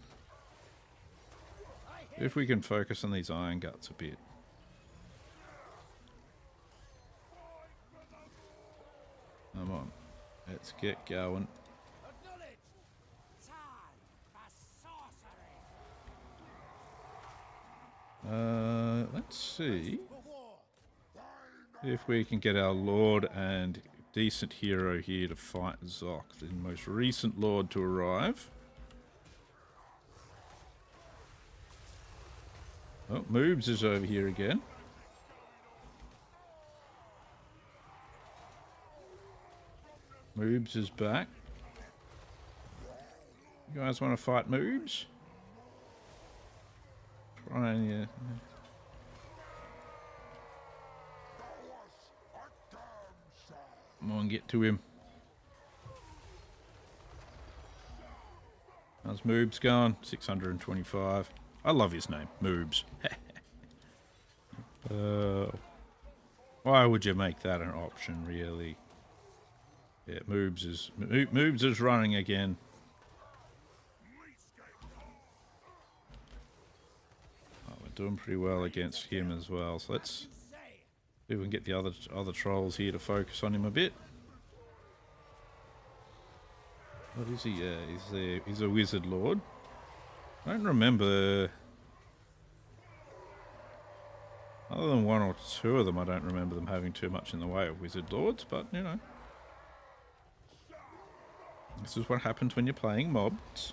If we can focus on these iron guts a bit. Come on, let's get going. Let's see if we can get our Lord and decent hero here to fight Zoc, the most recent Lord to arrive. Oh, Moobs is over here again. Moobs is back. You guys want to fight Moobs? Try and, yeah. Come on, get to him. How's Moobs going? 625. I love his name, Moobs. Why would you make that an option, really? Yeah, Moobs is running again. Oh, we're doing pretty well against him as well. So let's see if we can get the other trolls here to focus on him a bit. What is he? He's a wizard lord. I don't remember. Other than one or two of them, I don't remember them having too much in the way of wizard lords, but you know. This is what happens when you're playing mobs.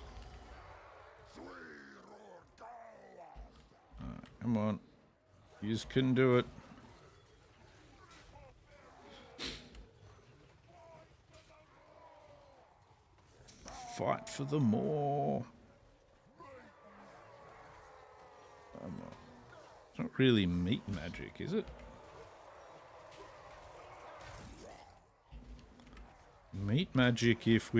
Alright, come on. You can do it. Fight for the more. It's not really meat magic, is it? Meat magic if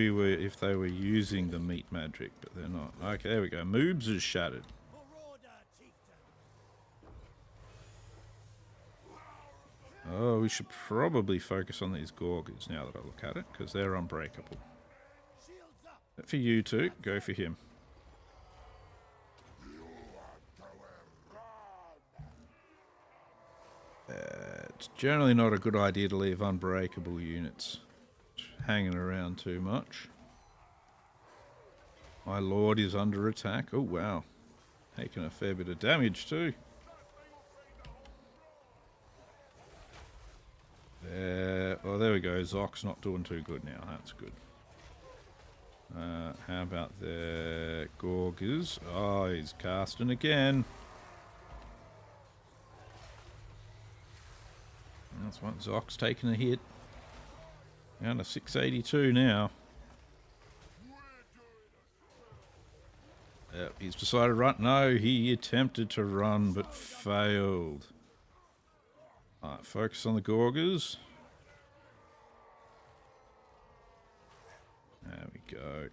they were using the meat magic, but they're not. Okay, there we go. Moobs is shattered. Oh, we should probably focus on these Gorgers now that I look at it, because they're unbreakable. But for you two, go for him. It's generally not a good idea to leave unbreakable units hanging around too much. My lord is under attack. Oh wow, taking a fair bit of damage too. Oh, there we go. Zoc's not doing too good now. That's good. How about the Gorgers? Oh, he's casting again. That's one. Zoc's taking a hit. Down to 682 now. Yep, he's decided to run. No, he attempted to run but failed. Alright, focus on the Gorgers. There we go.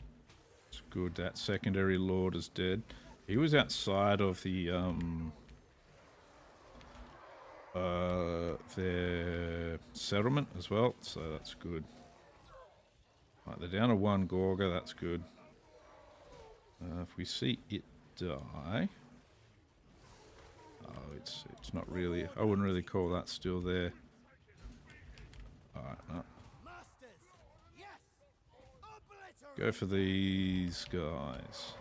It's good that secondary lord is dead. He was outside of their settlement as well, so that's good. Right, they're down to one Gorger, that's good. If we see it die... Oh, it's not really... I wouldn't really call that still there. Alright, no. Go for these guys.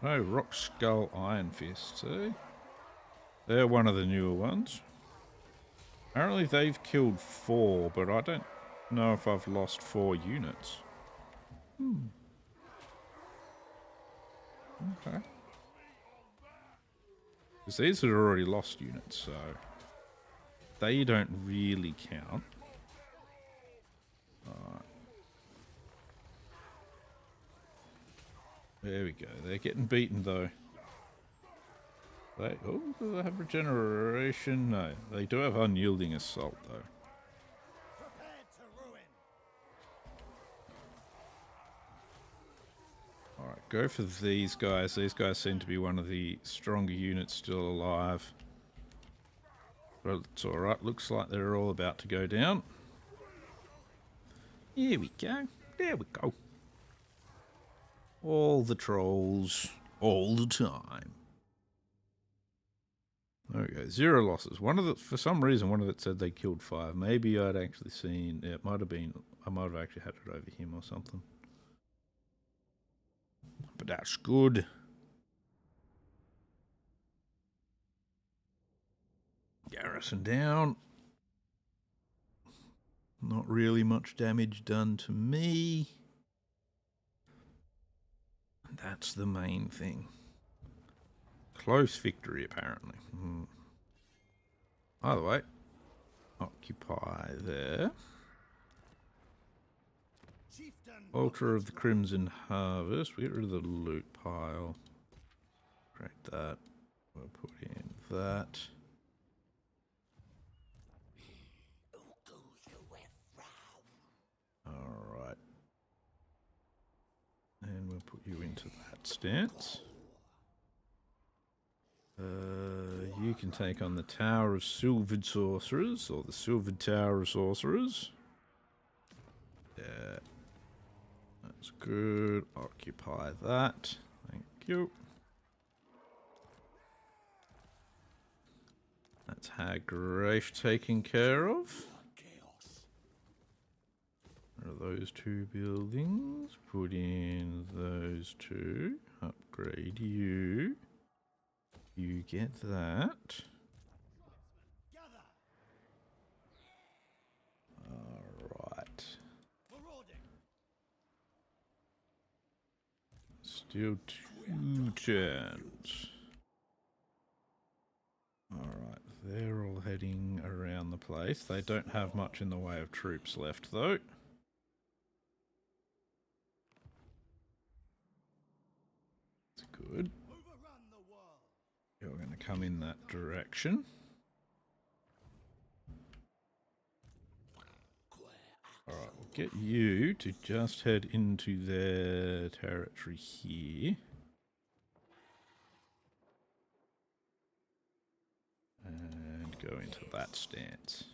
No, Rock Skull Iron Fist, eh? They're one of the newer ones. Apparently they've killed 4, but I don't know if I've lost 4 units. Okay. Because these are already lost units, so they don't really count. Alright. There we go. They're getting beaten though. Do they have regeneration? No, they do have unyielding assault though. Alright, go for these guys. These guys seem to be one of the stronger units still alive. But it's alright, looks like they're all about to go down. Here we go. There we go. All the trolls, all the time. There we go, 0 losses. For some reason, one of it said they killed 5. Maybe I'd actually seen, yeah, it might have been, I might have actually had it over him or something. But that's good. Garrison down. Not really much damage done to me. And that's the main thing. Close victory, apparently. Either way, occupy there. Altar of the Crimson Harvest. We get rid of the loot pile. Break that. We'll put in that. Alright. And we'll put you into that stance. You can take on the Tower of Silvered Sorcerers, or the Silvered Tower of Sorcerers. Yeah. That's good. Occupy that. Thank you. That's Hagrafe taken care of. There are those 2 buildings. Put in those 2. Upgrade you. You get that. Alright. Still 2 turns. Alright, they're all heading around the place. They don't have much in the way of troops left though. That's good. You're going to come in that direction. Alright, we'll get you to just head into their territory here. And go into that stance.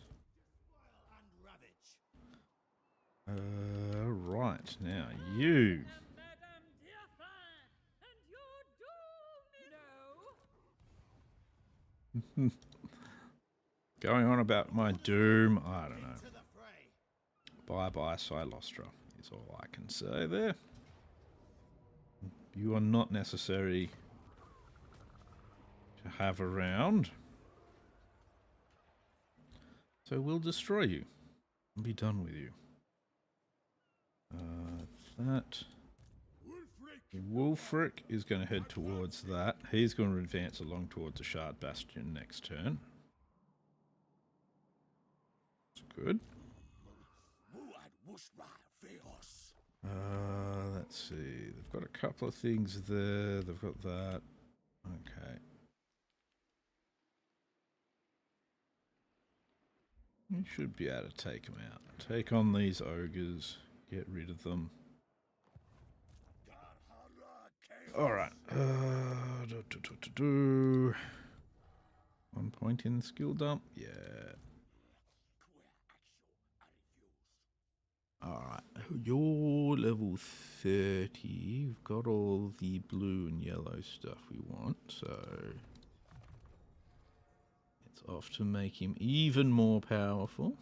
Right, now you. Going on about my doom, I don't know. Bye-bye, Silostra, is all I can say there. You are not necessary to have around. So we'll destroy you and be done with you. That... Wulfric is going to head towards that. He's going to advance along towards the Shard Bastion next turn. That's good. Let's see. They've got a couple of things there. They've got that. Okay. You should be able to take them out. Take on these ogres. Get rid of them. Alright. 1 point in the skill dump. Yeah. Alright, you're level 30. You've got all the blue and yellow stuff we want, so it's off to make him even more powerful.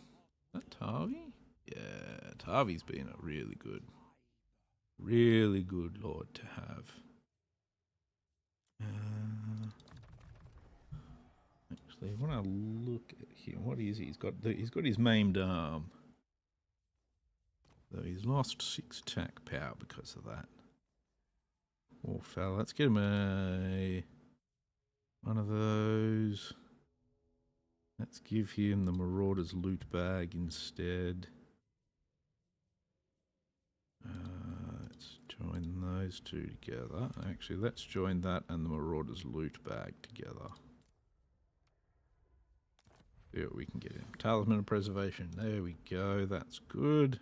Is that Tarvi? Yeah, Tarvi's been a really good lord to have. Actually, when I look at him, what is he? He's got his maimed arm. Though he's lost 6 attack power because of that. Poor fella. Let's get him one of those. Let's give him the Marauder's loot bag instead. Let's join those two together. Actually, let's join that and the Marauder's loot bag together. See what we can get him. Talisman of Preservation. There we go. That's good.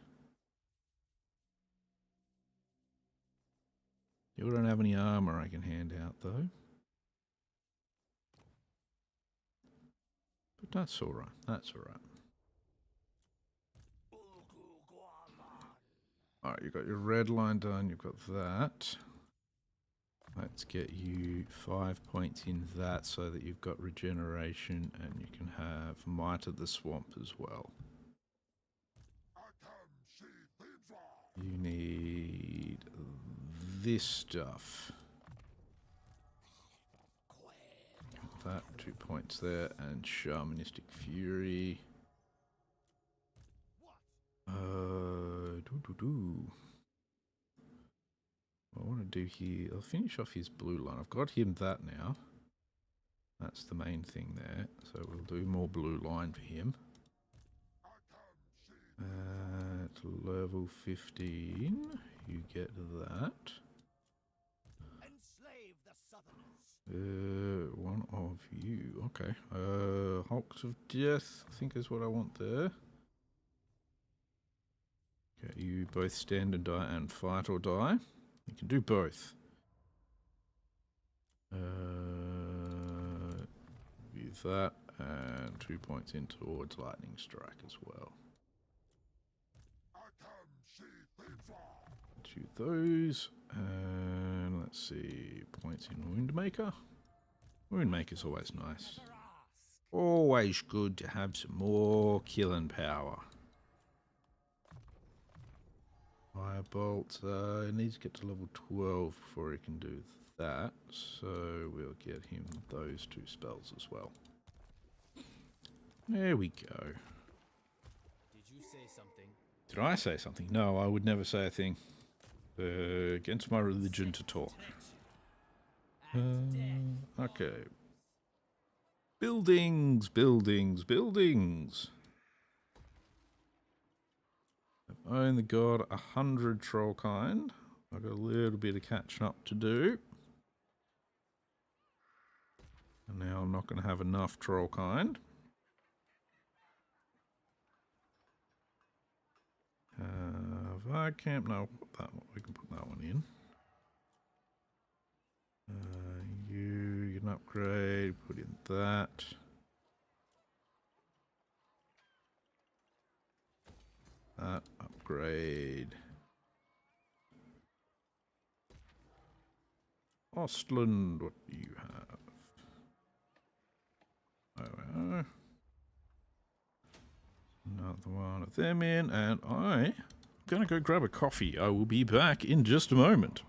You don't have any armor I can hand out though. But that's alright. That's alright. Alright, you've got your red line done. You've got that. Let's get you 5 points in that so that you've got regeneration and you can have Might of the Swamp as well. You need this stuff. That 2 points there, and Shamanistic Fury. What I want to do here, I'll finish off his blue line. I've got him that now. That's the main thing there. So we'll do more blue line for him. At level 15, you get that. Enslave the Southerners. One of you. Okay. Hulks of Death, I think is what I want there. Okay, you both stand and die and fight or die. You can do both. Use that and 2 points in towards Lightning Strike as well. Shoot those, and let's see, points in Woundmaker. Woundmaker's always nice. Always good to have some more killing power. Firebolt, he needs to get to level 12 before he can do that, so we'll get him those 2 spells as well. There we go. Did you say something? Did I say something? No, I would never say a thing. Against my religion to talk. Okay. Buildings, buildings, buildings. I've only got 100 Trollkind. I've got a little bit of catching up to do. And now I'm not going to have enough Trollkind. Camp, no, we can put that one in. You can upgrade, put in that. That upgrade. Ostland, what do you have? Oh, another one of them in, and I'm gonna go grab a coffee. I will be back in just a moment.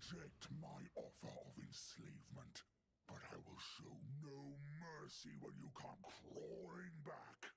reject my offer of enslavement, but I will show no mercy when you come crawling back.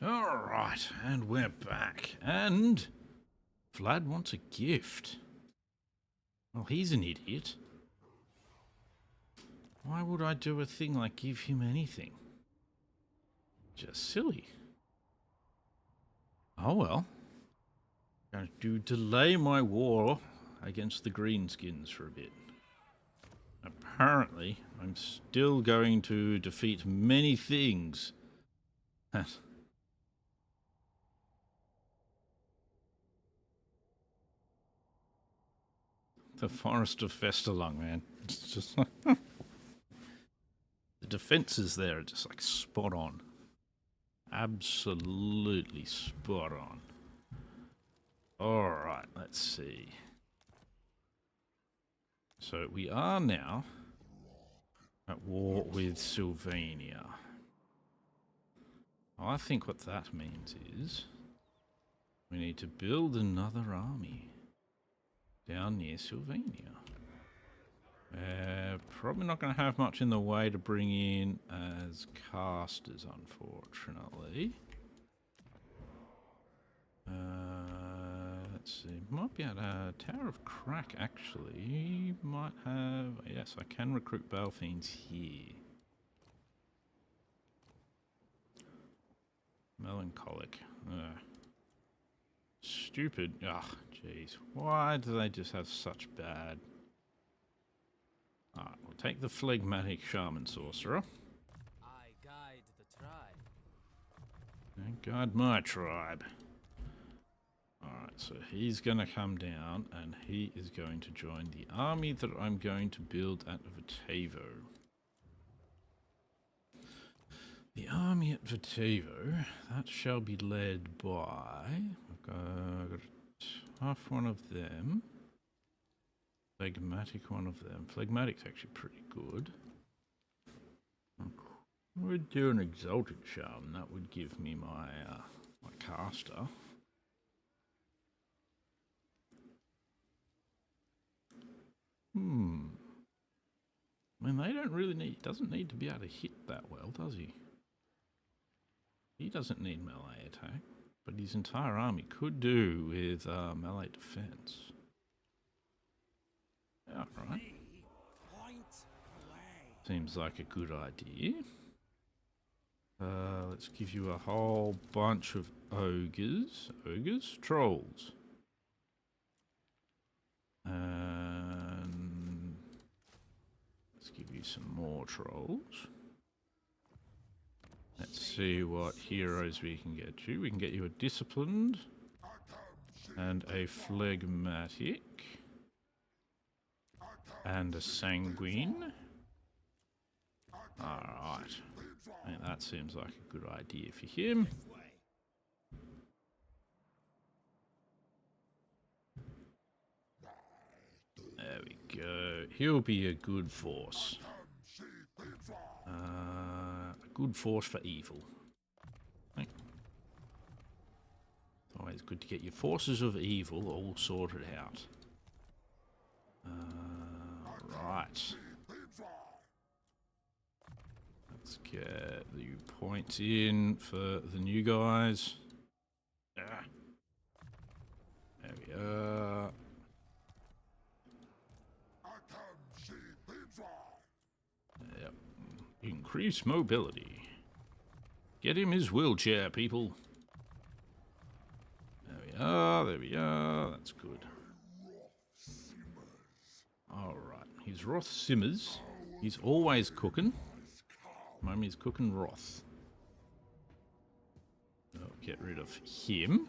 Alright, and we're back. And Vlad wants a gift. Well, he's an idiot. Why would I do a thing like give him anything? Just silly. Oh well. Going to delay my war against the greenskins for a bit. Apparently, I'm still going to defeat many things. The Forest of Festalung, man. It's just like the defenses there are just like spot on. Absolutely spot on. Alright, let's see. So we are now at war with Sylvania. I think what that means is we need to build another army down near Sylvania. Probably not going to have much in the way to bring in as casters, unfortunately. Let's see. Might be at a Tower of Crack, actually. Might have... Yes, I can recruit Balfiends here. Melancholic. Stupid. Ugh, jeez. Why do they just have such bad... Alright, we'll take the Phlegmatic Shaman Sorcerer. I guide the tribe. And guide my tribe. Alright, so he's going to come down and he is going to join the army that I'm going to build at Vitevo. The army at Vitevo, that shall be led by... I've got half one of them. Phlegmatic one of them. Phlegmatic's actually pretty good. I would do an Exalted Charm. That would give me my my caster. I mean, they don't really need... Doesn't need to be able to hit that well, does he? He doesn't need melee attack, but his entire army could do with melee defense. Yeah, right. Seems like a good idea. Let's give you a whole bunch of ogres. Ogres? Trolls. And let's give you some more trolls. Let's see what heroes we can get you. We can get you a Disciplined and a Phlegmatic and a Sanguine. Alright. I think that seems like a good idea for him. There we go. He'll be a good force. A good force for evil. Right. Always good to get your forces of evil all sorted out. Right. Let's get the points in for the new guys. Ah. There we are. Yep. Increase mobility. Get him his wheelchair, people. There we are, there we are. That's good. Alright, his Roth simmers. He's always cooking. Mummy's cooking Roth. I'll get rid of him.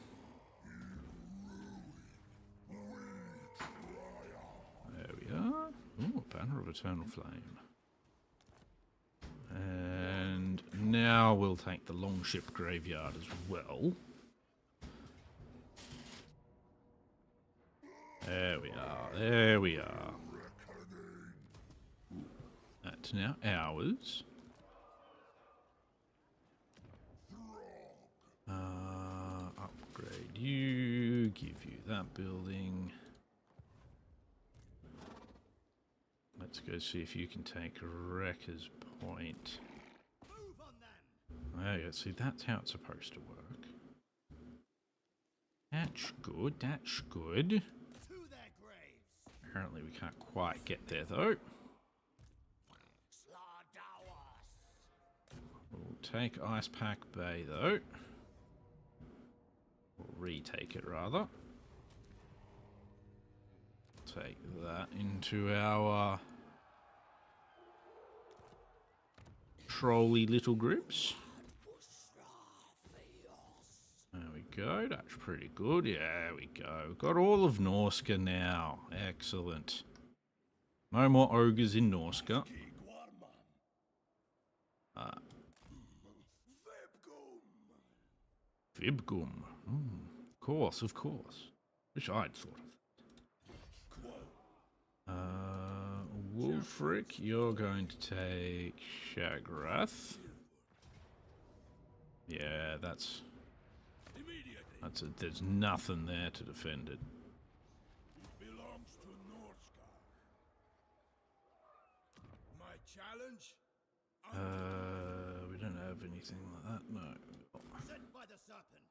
There we are. Ooh, Banner of Eternal Flame. And now we'll take the Longship Graveyard as well. There we are, there we are. That's now ours. Upgrade you, give you that building. Let's go see if you can take Wrecker's Point. There you go, see that's how it's supposed to work. That's good, that's good. Apparently we can't quite get there though. We'll take Ice Pack Bay though. We'll retake it rather. Take that into our trolley little groups. There we go, that's pretty good. Yeah, there we go. Got all of Norska now. Excellent. No more ogres in Norska. Vibgum. Of course, of course. Wish I'd thought of that. Wolfric, you're going to take Shagrath. Yeah, that's there's nothing there to defend it. It belongs to Norska. My challenge? We don't have anything like that, no. Sent by the serpent.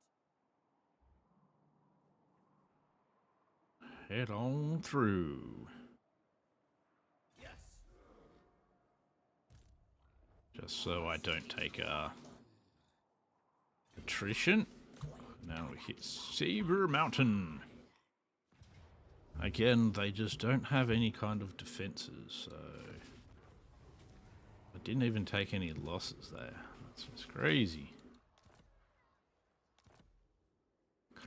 Head on through. Yes. Just so I don't take attrition. Now we hit Saber Mountain. Again, they just don't have any kind of defenses, so I didn't even take any losses there. That's just crazy.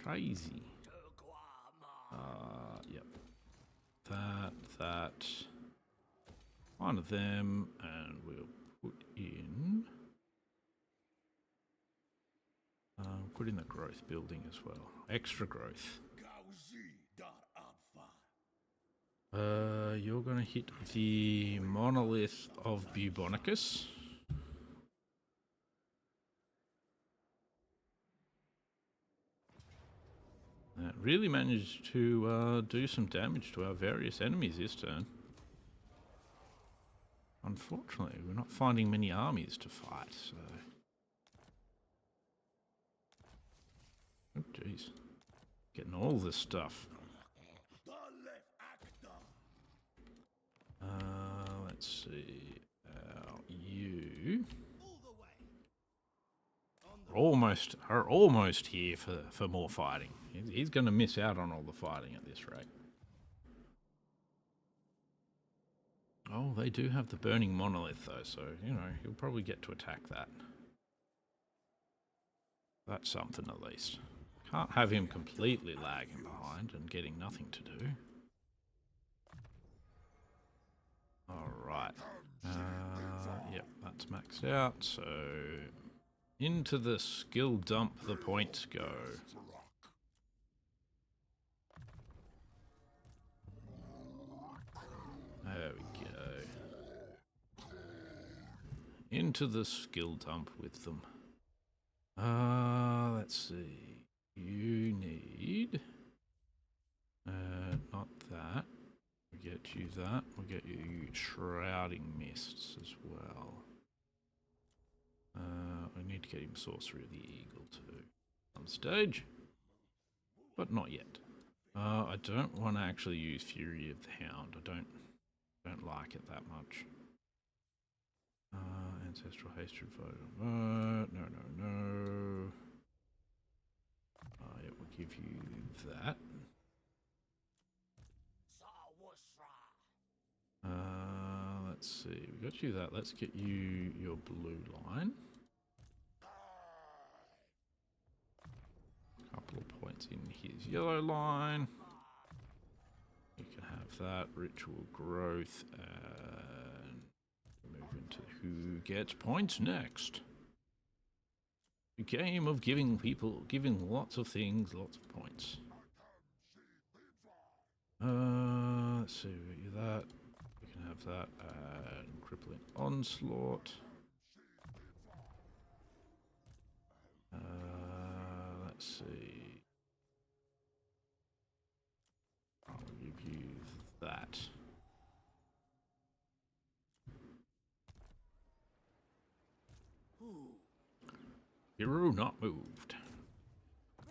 Crazy. Yep. That. One of them, and we'll put in... put in the growth building as well. Extra growth. You're gonna hit the monolith of Bubonicus. That really managed to do some damage to our various enemies this turn. Unfortunately, we're not finding many armies to fight, so... Oh, jeez. Getting all this stuff. Let's see. You are almost here for more fighting. He's going to miss out on all the fighting at this rate. Oh, they do have the burning monolith though, so you know he'll probably get to attack that. That's something at least. Can't have him completely lagging behind and getting nothing to do. Alright. Yep, that's maxed out, so... Into the skill dump the points go. There we go. Into the skill dump with them. Let's see. You need... not that. We'll get you that. We'll get you Shrouding Mists as well. I need to get him Sorcery of the Eagle too. On stage. But not yet. I don't want to actually use Fury of the Hound. I don't like it that much. Ancestral Hatred vote. No. Yeah, we'll give you that. Let's see. We got you that. Let's get you your blue line. Couple of points in his yellow line. You can have that. Ritual growth and move into who gets points next. A game of giving lots of things, lots of points. Let's see, we get you that. We can have that and crippling onslaught. Let's see. I'll give you that. Hero not moved.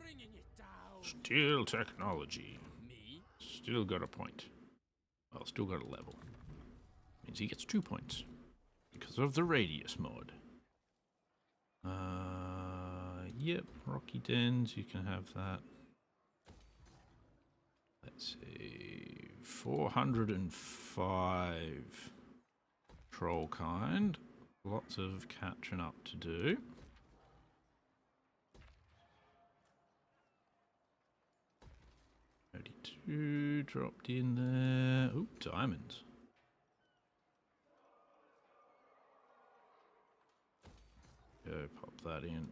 Bringing it down. Still technology. Me? Still got a point. Well, still got a level. Means he gets 2 points. Because of the Radious Mod. Yep, Rocky Dens, you can have that. Let's see. 405 troll kind. Lots of catching up to do. $32 dropped in there. Ooh, diamonds. Go pop that in.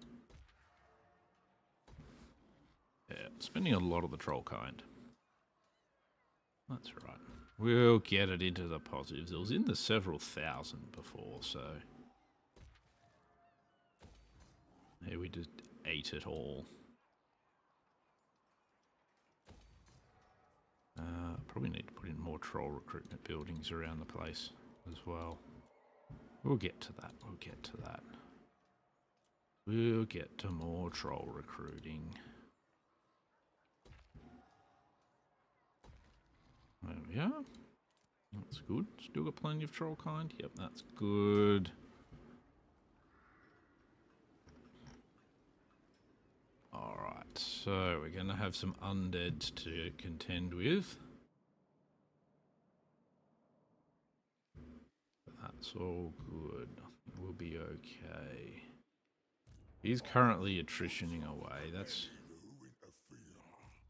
Yeah, spending a lot of the troll kind. That's right. We'll get it into the positives. It was in the several thousand before, so... Here we just ate it all. Probably need to put in more troll recruitment buildings around the place as well. We'll get to that. We'll get to that. We'll get to more troll recruiting. There we are. That's good. Still got plenty of troll kind. Yep, that's good. Alright, so we're going to have some undeads to contend with. But that's all good. I think we'll be okay. He's currently attritioning away. That's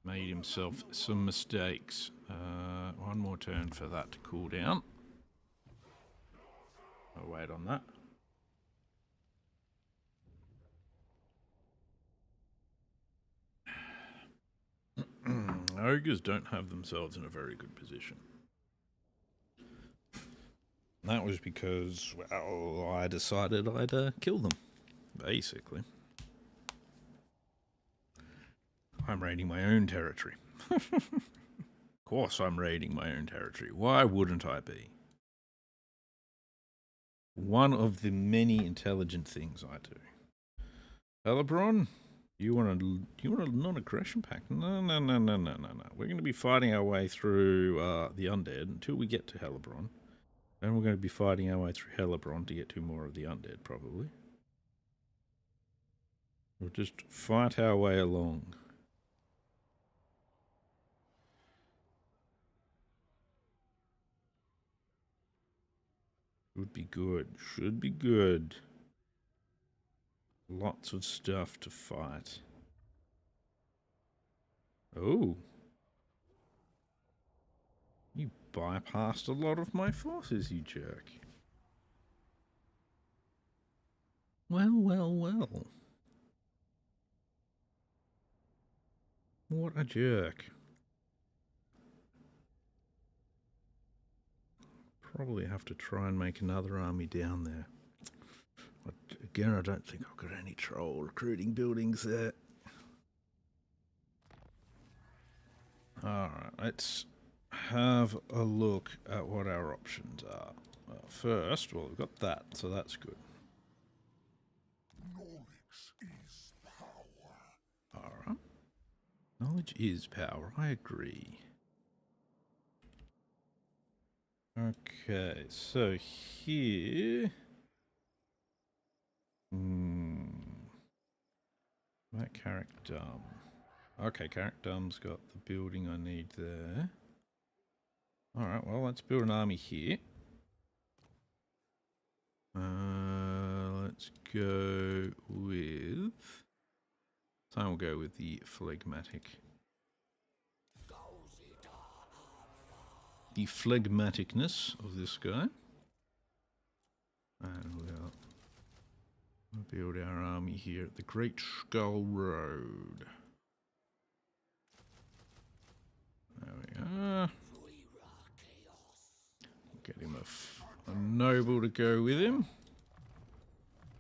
made himself some mistakes. One more turn for that to cool down. I'll wait on that. Ogres don't have themselves in a very good position. That was because, well, I decided I'd kill them, basically. I'm raiding my own territory. Of course I'm raiding my own territory. Why wouldn't I be? One of the many intelligent things I do. Elebron, you want a non-aggression pact? No. We're going to be fighting our way through the undead until we get to Hellebrand. And we're going to be fighting our way through Hellebrand to get to more of the undead, probably. We'll just fight our way along. Should be good. Should be good. Lots of stuff to fight. Oh. You bypassed a lot of my forces, you jerk. Well. What a jerk. Probably have to try and make another army down there. But again, I don't think I've got any troll recruiting buildings there. Alright, let's have a look at what our options are. Well, first, we've got that, so that's good. Knowledge is power, I agree. Okay, so here... That Carrick Dam. Okay, Carrick Dam's got the building I need there. Alright, well, let's build an army here. Let's go with... So we'll go with the phlegmatic. The phlegmaticness of this guy. And we'll build our army here at the Great Skull Road. There we are. Get him a noble to go with him.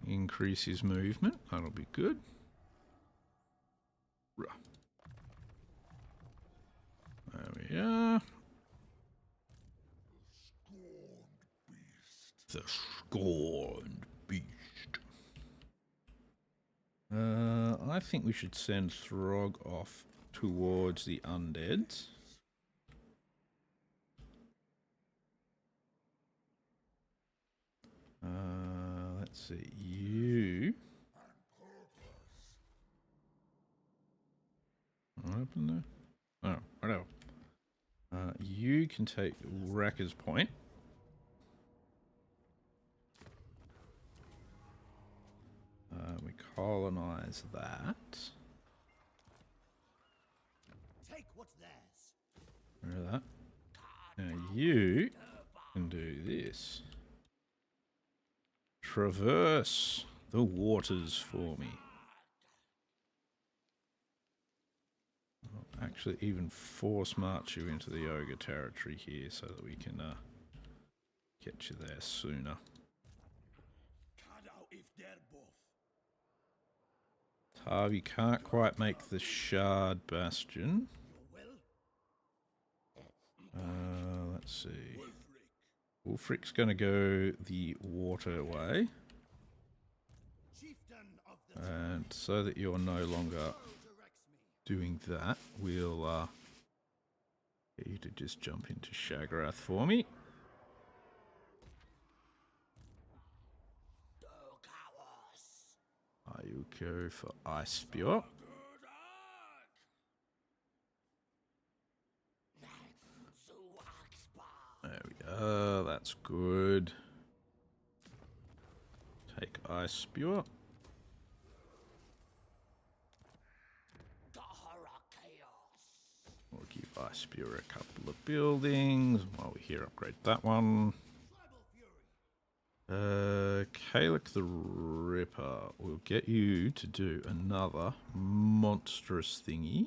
Increase his movement. That'll be good. There we are. The scorned beast. I think we should send Throgg off towards the undeads. Let's see, you... What happened there? Oh, whatever. You can take Wrecker's Point. We colonize that. Take what's theirs. Remember that? Now you can do this. Traverse the waters for me. I'll actually even force march you into the ogre territory here so that we can get you there sooner. Tav, you can't quite make the Shard Bastion. Let's see. Wulfric's going to go the waterway. And so that you're no longer doing that, we'll get you to just jump into Shagrath for me. You go for Ice Spear. There we go, that's good. Take Ice Spear. We'll give Ice Spear a couple of buildings. While we're here, upgrade that one. Kalek the Ripper will get you to do another monstrous thingy.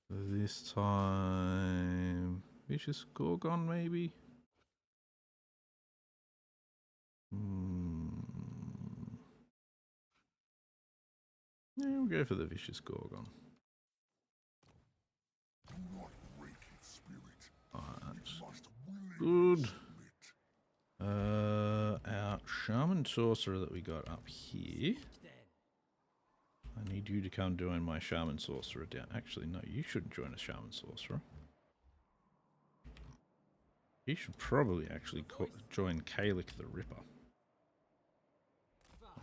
This time, Vicious Gorgon maybe? Yeah, we'll go for the Vicious Gorgon. Good. Our Shaman Sorcerer that we got up here. I need you to come join my Shaman Sorcerer down. Actually, no, you shouldn't join a Shaman Sorcerer. You should probably actually join Kalek the Ripper.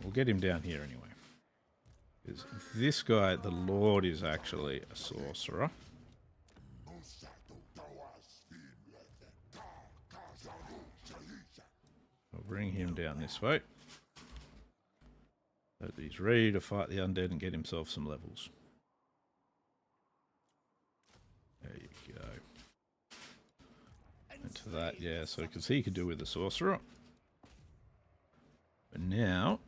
We'll get him down here anyway. Because this guy, the Lord, is actually a sorcerer. I'll bring him down this way. So he's ready to fight the undead and get himself some levels. There you go. Into that, yeah, so because he could do with the sorcerer. But now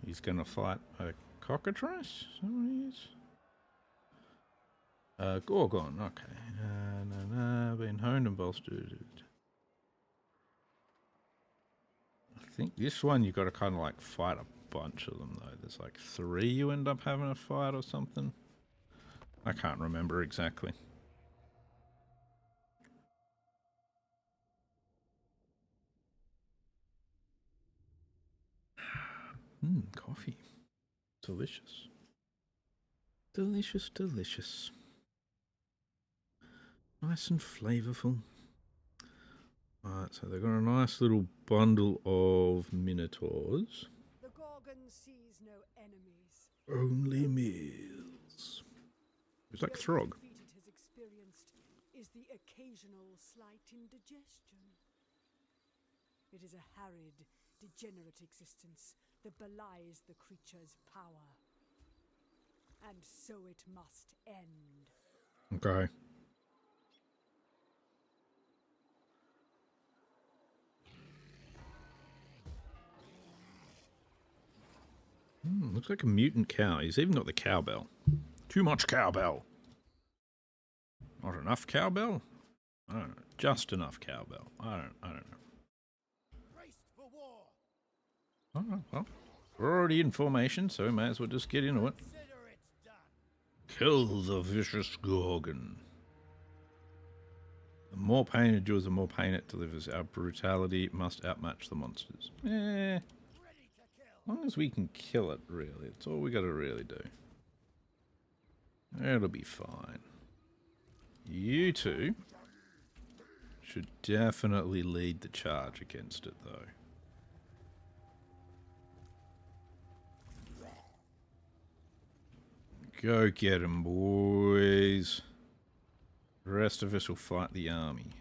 he's going to fight a cockatrice? Is that what he is? Gorgon, okay. Been honed and bolstered. I think this one you've got to kind of like fight a bunch of them though. There's like 3 you end up having a fight or something. I can't remember exactly. Coffee. Delicious. Delicious, delicious. Nice and flavourful. Alright, so they've got a nice little bundle of minotaurs. The Gorgon sees no enemies. Only meals. It's like Throgg. The defeat it has experienced is the occasional slight indigestion. It is a harried, degenerate existence that belies the creature's power. And so it must end. Okay. Looks like a mutant cow. He's even got the cowbell. Too much cowbell. Not enough cowbell? I don't know. Just enough cowbell. I don't know. Braced for war. Oh, well. We're already in formation, so we may as well just get into it. Consider it's done. Kill the vicious Gorgon. The more pain it does, the more pain it delivers. Our brutality must outmatch the monsters. Ready to As long as we can kill it, really. It's all we gotta really do. It'll be fine. You two should definitely lead the charge against it, though. Go get 'em, boys. The rest of us will fight the army.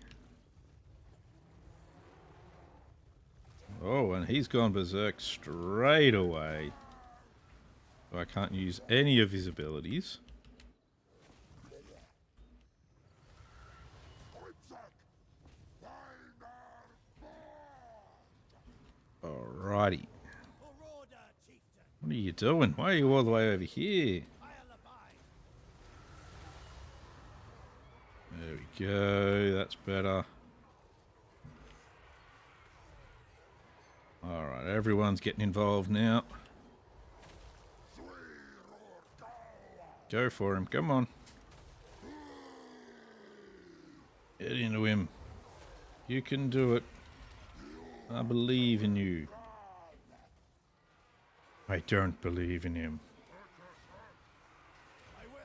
Oh, and he's gone berserk straight away. So I can't use any of his abilities. Alrighty. For order, chieftain. What are you doing? Why are you all the way over here? I'll abide. There we go. That's better. Alright, everyone's getting involved now. Go for him. Come on. Get into him. You can do it. I believe in you. I don't believe in him. I will.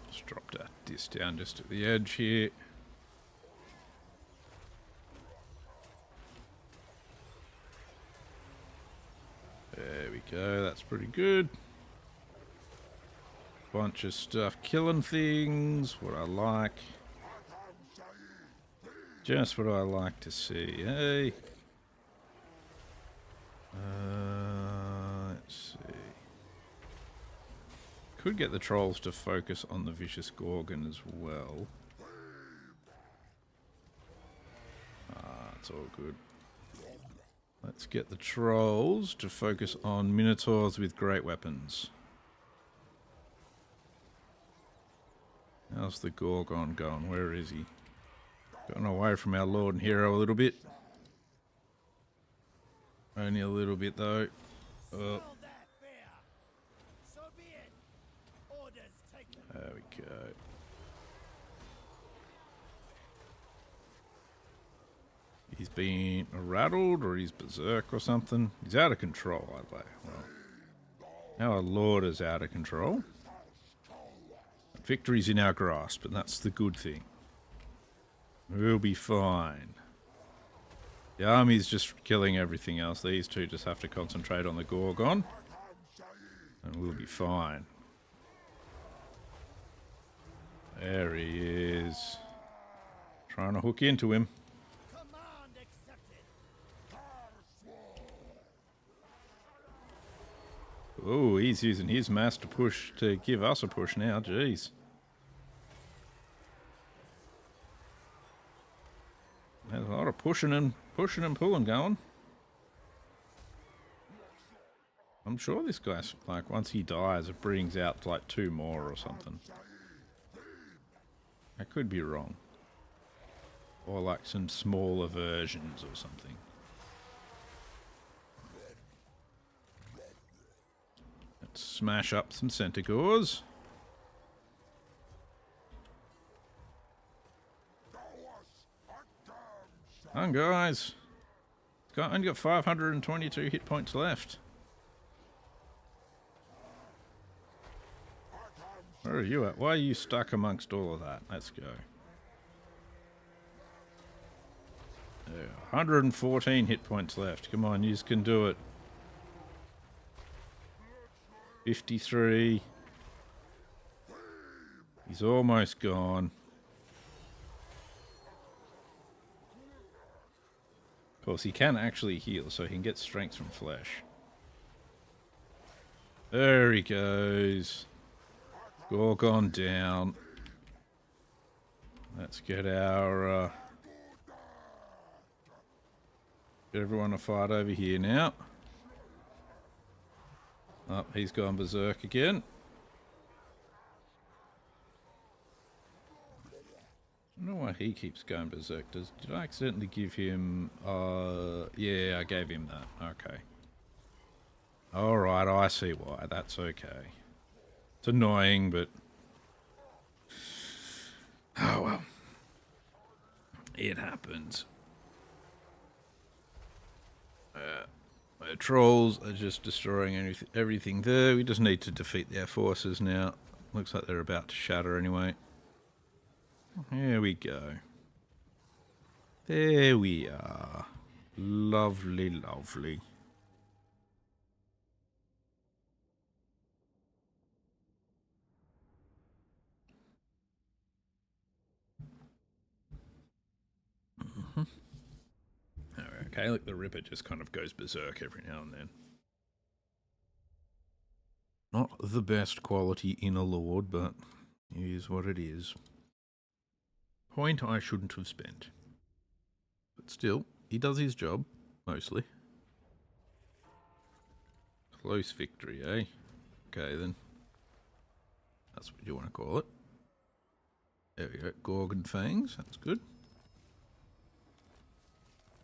Let's drop this down just at the edge here. There we go, that's pretty good. Bunch of stuff killing things, what I like. Just what I like to see, hey? Let's see. Could get the trolls to focus on the vicious Gorgon as well. It's all good. Let's get the trolls to focus on minotaurs with great weapons. How's the Gorgon going? Where is he? Gotten away from our lord and hero a little bit. Only a little bit though. Oh, Smell that fear. So be it. Orders taken. there we go. He's been rattled or he's berserk or something. He's out of control, I'd say. Well, our lord is out of control. Victory's in our grasp, and that's the good thing. We'll be fine. The army's just killing everything else. These two just have to concentrate on the Gorgon, and we'll be fine. There he is. Trying to hook into him. Command accepted. Oh, he's using his mass to push, to give us a push now. Jeez. There's a lot of pushing and pulling going. I'm sure this guy's, like, once he dies, it brings out, like, 2 more or something. I could be wrong. Or, like, some smaller versions or something. Let's smash up some centaurs. Come on, guys. Only got 522 hit points left. Where are you at? Why are you stuck amongst all of that? Let's go. 114 hit points left. Come on, you can do it. 53. He's almost gone. Of course, he can actually heal, so he can get strength from flesh. There he goes. Gorgon down. Let's get our... get everyone to fight over here now. Oh, he's gone berserk again. I don't know why he keeps going berserk. Did I accidentally give him... yeah, I gave him that. Okay. Alright, I see why. That's okay. It's annoying, but... oh well. It happens. The trolls are just destroying everything there. We just need to defeat their forces now. Looks like they're about to shatter anyway. Here we go. There we are. Lovely, lovely. Okay, look, the Ripper just kind of goes berserk every now and then. Not the best quality in a lord, but it is what it is. Point I shouldn't have spent. But still, he does his job, mostly. Close victory, eh? Okay, then. That's what you want to call it. There we go, Gorgon Fangs, that's good.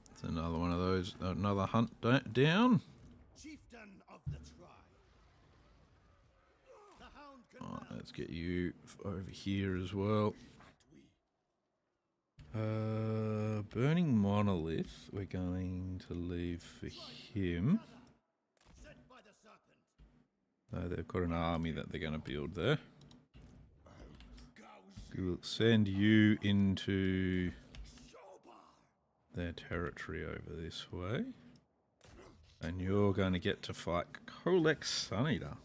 That's another one of those, another hunt down. Chieftain of the tribe. The hound can Alright, let's get you over here as well. Burning Monolith, we're going to leave for him. sent by the serpent. They've got an army that they're going to build there. We'll send you into their territory over this way. And you're going to get to fight Kolek Suneater.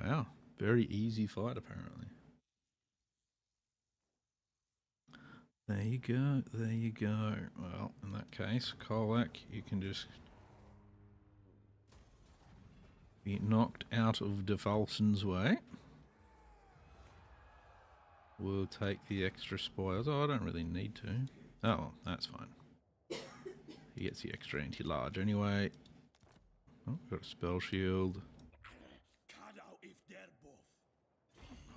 Wow, very easy fight apparently. There you go, there you go. Well, in that case, Kolek, you can just be knocked out of Devalson's way. We'll take the extra spoils. Oh, I don't really need to. Oh, well, that's fine. He gets the extra anti-large anyway. Oh, got a spell shield.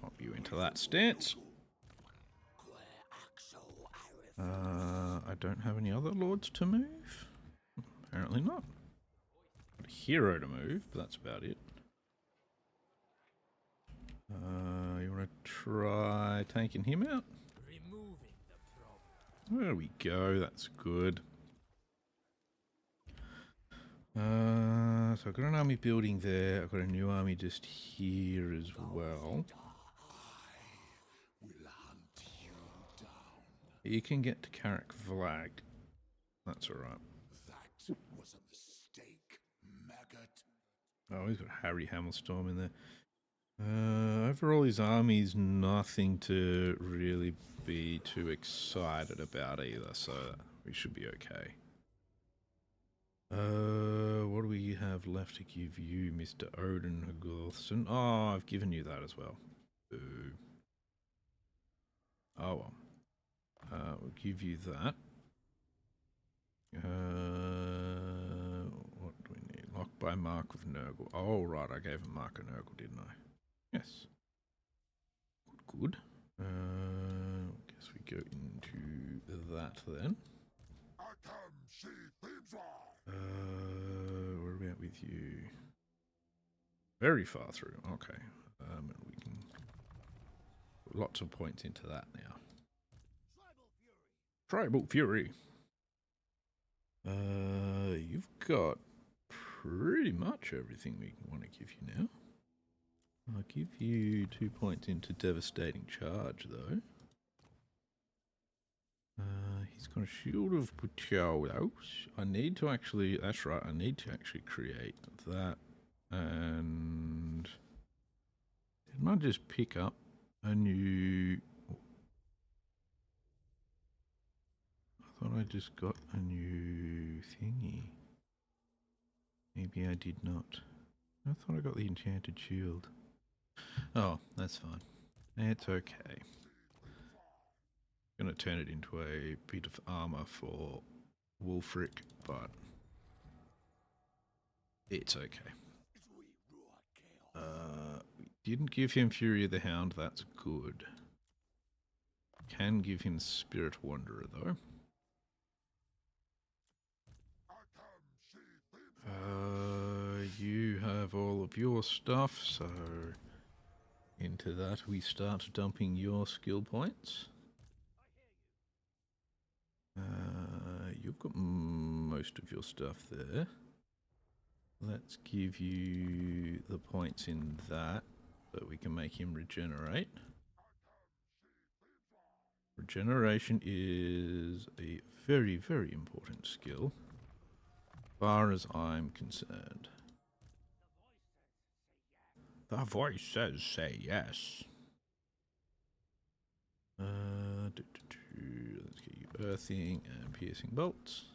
Pop you into that stance. I don't have any other lords to move. Apparently not. Got a hero to move, but that's about it. You want to try taking him out? Removing the problem. There we go, that's good. So I've got an army building there. I've got a new army just here as well. You can get to Carrick Vlag. That's alright. That was a mistake, maggot. Oh, he's got Harry Hamelstorm in there. Overall, his army's nothing to really be too excited about either, so we should be okay. What do we have left to give you, Mr. Odin Hagorthson? Oh, I've given you that as well. Boo. Oh well. We'll give you that. What do we need? Lock by Mark with Nurgle. Oh, right, I gave him Mark and Nurgle, didn't I? Yes. Good, good. Guess we go into that then. Where are we at with you? Very far through. Okay. And we can put lots of points into that now. Tribal Fury. You've got pretty much everything we want to give you now. I'll give you 2 points into Devastating Charge, though. He's got a Shield of Puchalos. I need to actually... That's right, I need to actually create that. And... Didn't I just pick up a new... I thought I just got a new thingy. Maybe I did not. I thought I got the Enchanted Shield. Oh, that's fine. It's okay. Gonna turn it into a bit of armor for Wulfric, but it's okay. We didn't give him Fury of the Hound, that's good. Can give him Spirit Wanderer though. You have all of your stuff, so into that we start dumping your skill points. You've got most of your stuff there. Let's give you the points in that, so we can make him regenerate. Regeneration is a very, very important skill, as far as I'm concerned. The voice says say yes. Let's get you earthing and piercing bolts.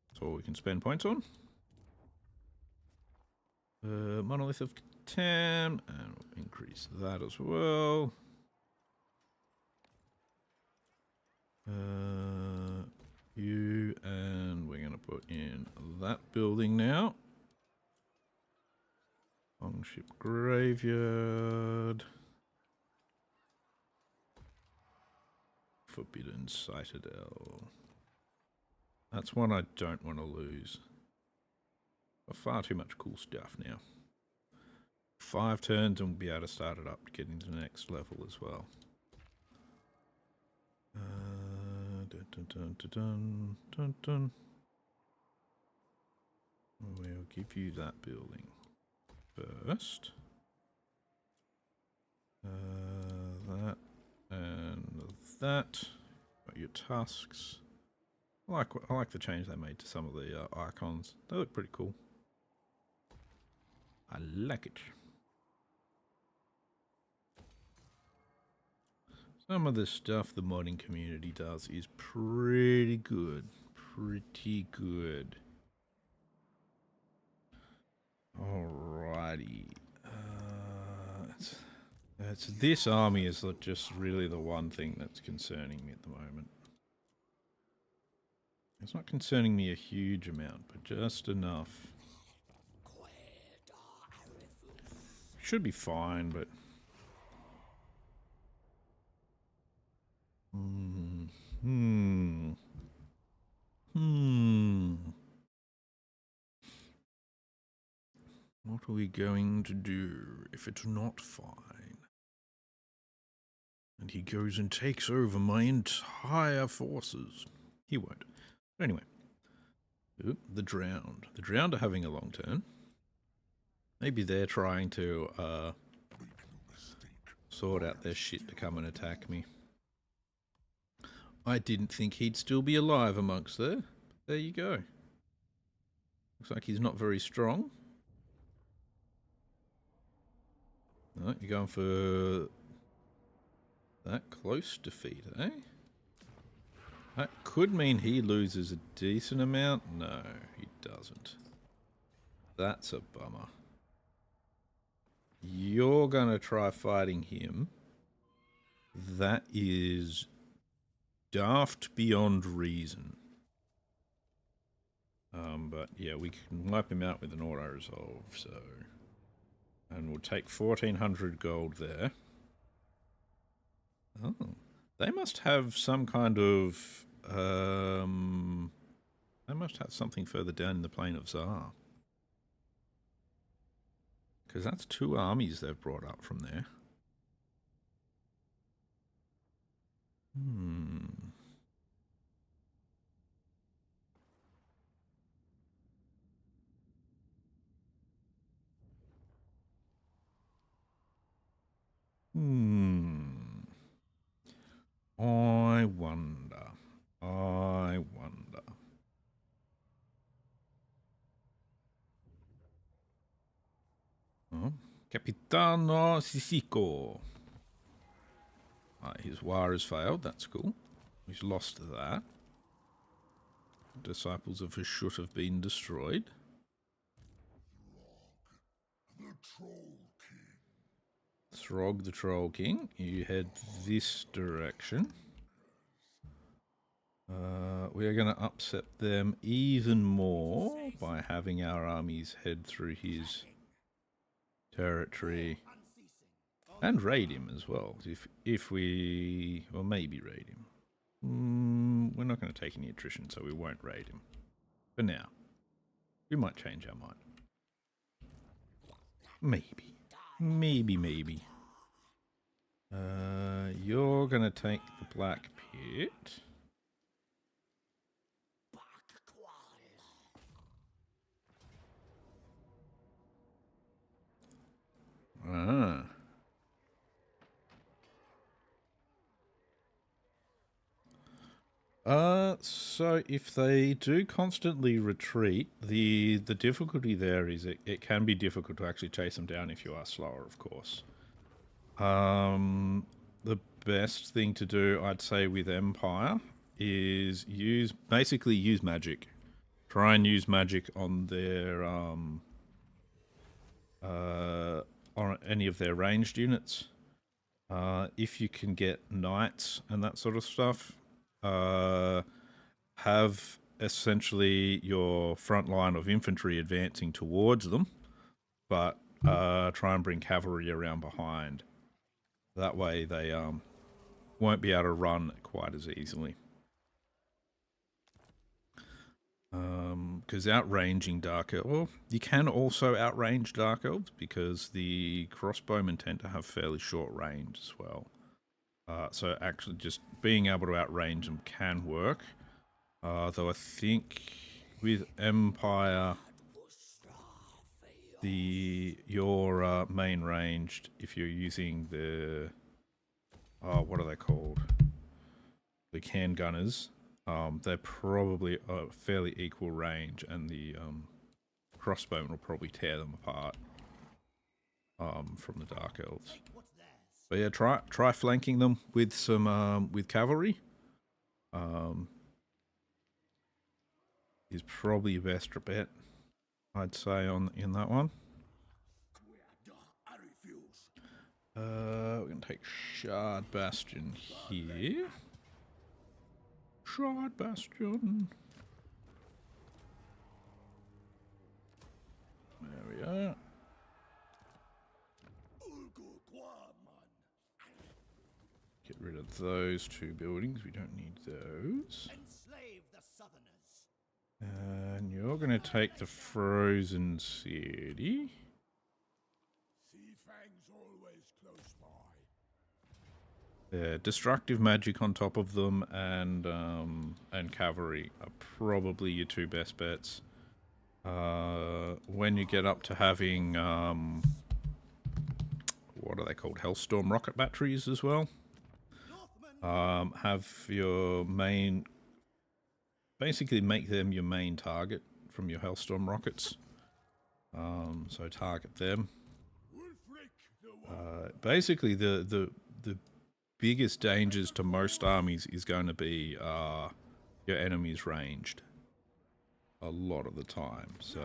That's all we can spend points on. Monolith of Catan, and we'll increase that as well. You, and we're going to put in that building now. Longship Graveyard. Forbidden Citadel. That's one I don't want to lose. Far too much cool stuff now. 5 turns and we'll be able to start it up to get into the next level as well. We'll give you that building first. That and that. Got your tusks. I like the change they made to some of the icons. They look pretty cool. I like it. Some of the stuff the modding community does is pretty good. Pretty good. Alrighty. It's this army is just really the one thing that's concerning me at the moment. It's not concerning me a huge amount, but just enough. Should be fine, but... What are we going to do if it's not fine? And he goes and takes over my entire forces. He won't. But anyway. Oop, the Drowned. The Drowned are having a long turn. Maybe they're trying to sort out their shit to come and attack me. I didn't think he'd still be alive amongst there. There you go. Looks like he's not very strong. No, you're going for that close defeat, eh? That could mean he loses a decent amount. No, he doesn't. That's a bummer. You're gonna try fighting him. That is daft beyond reason. But yeah, we can wipe him out with an auto resolve, so... And we'll take 1400 gold there. Oh, they must have some kind of... they must have something further down in the Plain of Zar. Because that's 2 armies they've brought up from there. Tano Sisiko. His war has failed, that's cool. He's lost that. Disciples of Hashut have been destroyed. The Troll King. Throgg the Troll King, you head this direction. We are going to upset them even more by having our armies head through his territory and raid him as well. If we, or maybe raid him. We're not going to take any attrition, so we won't raid him. For now. We might change our mind. Maybe. Maybe. You're going to take the Black Pit. So if they do constantly retreat, the difficulty there is it can be difficult to actually chase them down if you are slower, of course. The best thing to do, I'd say, with Empire is basically use magic. Try and use magic on their on any of their ranged units. If you can get knights and that sort of stuff, have essentially your front line of infantry advancing towards them, but try and bring cavalry around behind. That way they won't be able to run quite as easily. Because outranging Dark Elves, well, you can also outrange Dark Elves because the crossbowmen tend to have fairly short range as well. So actually just being able to outrange them can work. Though I think with Empire, your main ranged, if you're using the, what are they called? The handgunners. They're probably a fairly equal range, and the crossbowmen will probably tear them apart from the Dark Elves. But yeah, try flanking them with some with cavalry. Is probably your best bet, I'd say, in that one. We're gonna take Shard Bastion here. Shard Bastion. There we are. Get rid of those two buildings. We don't need those. Enslave the Southerners. And you're going to take the Frozen City. Sea Fang's always close by. Yeah, destructive magic on top of them, and cavalry are probably your two best bets. When you get up to having what are they called? Hellstorm rocket batteries as well. Have your main, basically make them your main target from your Hellstorm rockets. So target them. Basically, the biggest dangers to most armies is going to be your enemies ranged a lot of the time. So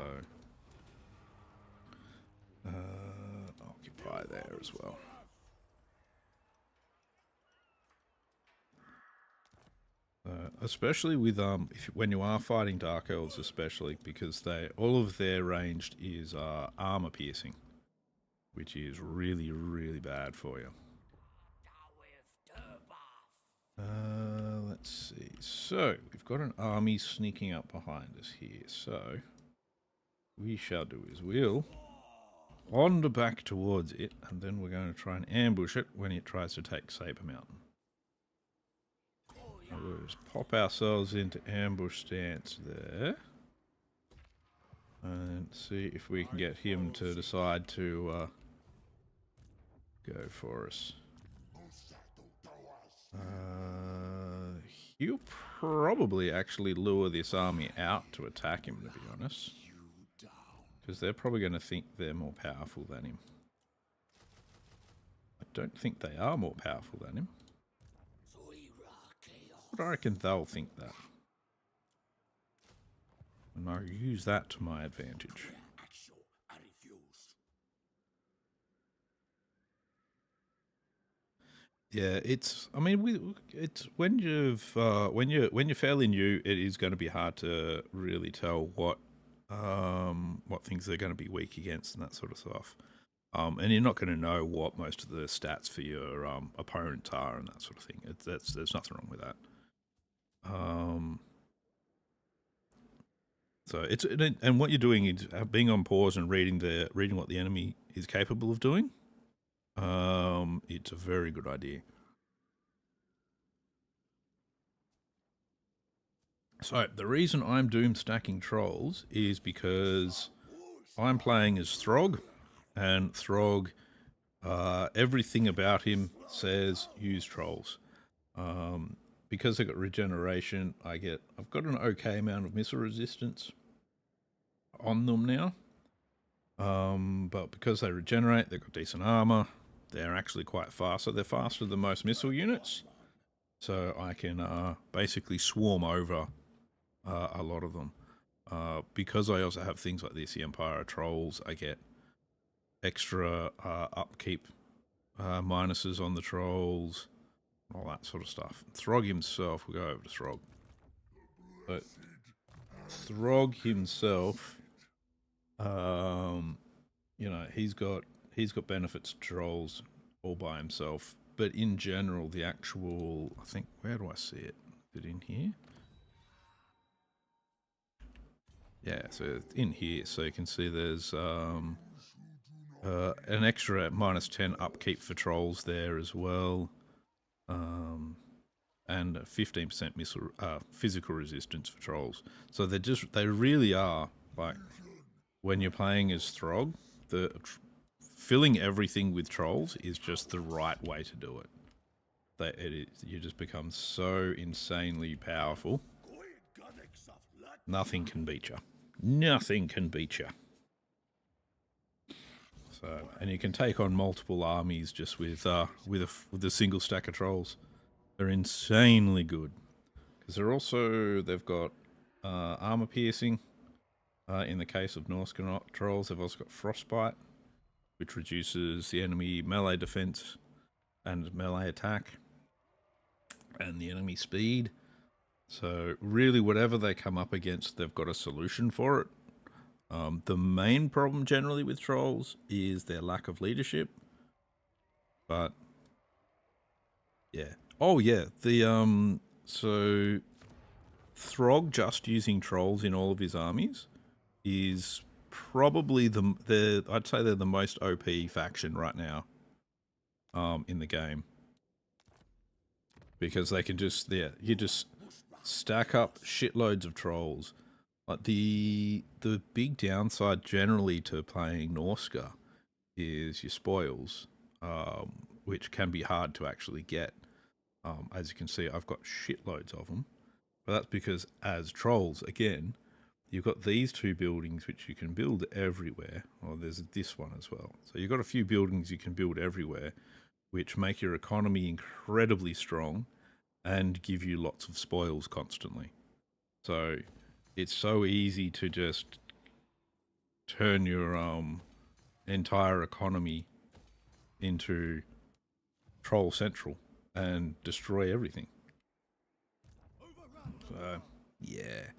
occupy there as well. Especially with when you are fighting Dark Elves, especially because all of their ranged is armor piercing, which is really, really bad for you. Let's see. So we've got an army sneaking up behind us here. So we shall do is we'll wander back towards it, and then we're going to try and ambush it when it tries to take Saber Mountain. We'll just pop ourselves into ambush stance there and see if we can get him to decide to go for us. He'll probably actually lure this army out to attack him, to be honest, because they're probably going to think they're more powerful than him. don't think they are more powerful than him. But I reckon they'll think that. And I use that to my advantage. Yeah, it's. I mean, it's when you're fairly new, it is going to be hard to really tell what things they're going to be weak against and that sort of stuff. And you're not going to know what most of the stats for your opponents are and that sort of thing. There's nothing wrong with that. So it's and what you're doing is being on pause and reading what the enemy is capable of doing. It's a very good idea. So the reason I'm doom stacking trolls is because I'm playing as Throgg, and Throgg, everything about him says use trolls. Because I got regeneration, I've got an okay amount of missile resistance on them now. But because they regenerate, they've got decent armor. They're actually quite fast, so they're faster than most missile units. So I can basically swarm over a lot of them. Because I also have things like this, the Empire Trolls, I get extra upkeep minuses on the trolls, all that sort of stuff. Throgg himself, we'll go over to Throgg. But Throgg himself, you know, he's got benefits to trolls all by himself. But in general, the actual, I think, where do I see it? Is it in here? Yeah, so in here, so you can see there's an extra -10 upkeep for trolls there as well, and 15% physical resistance for trolls. So they really are, like, when you're playing as Throgg, filling everything with trolls is just the right way to do it. You just become so insanely powerful. Nothing can beat you. Nothing can beat you. So, and you can take on multiple armies just with a single stack of trolls. They're insanely good because they've got armor piercing. In the case of Norse trolls, they've also got frostbite, which reduces the enemy melee defense and melee attack, and the enemy speed. So really, whatever they come up against, they've got a solution for it. The main problem generally with trolls is their lack of leadership. But yeah. Oh yeah, so Throgg just using trolls in all of his armies is probably I'd say they're the most OP faction right now in the game. Because they can you just stack up shitloads of trolls. Like the big downside generally to playing Norska is your spoils, which can be hard to actually get. As you can see, I've got shitloads of them. But that's because as trolls, again, you've got these two buildings which you can build everywhere. Oh, there's this one as well. So you've got a few buildings you can build everywhere, which make your economy incredibly strong and give you lots of spoils constantly. So it's so easy to just turn your entire economy into Troll Central and destroy everything. So yeah,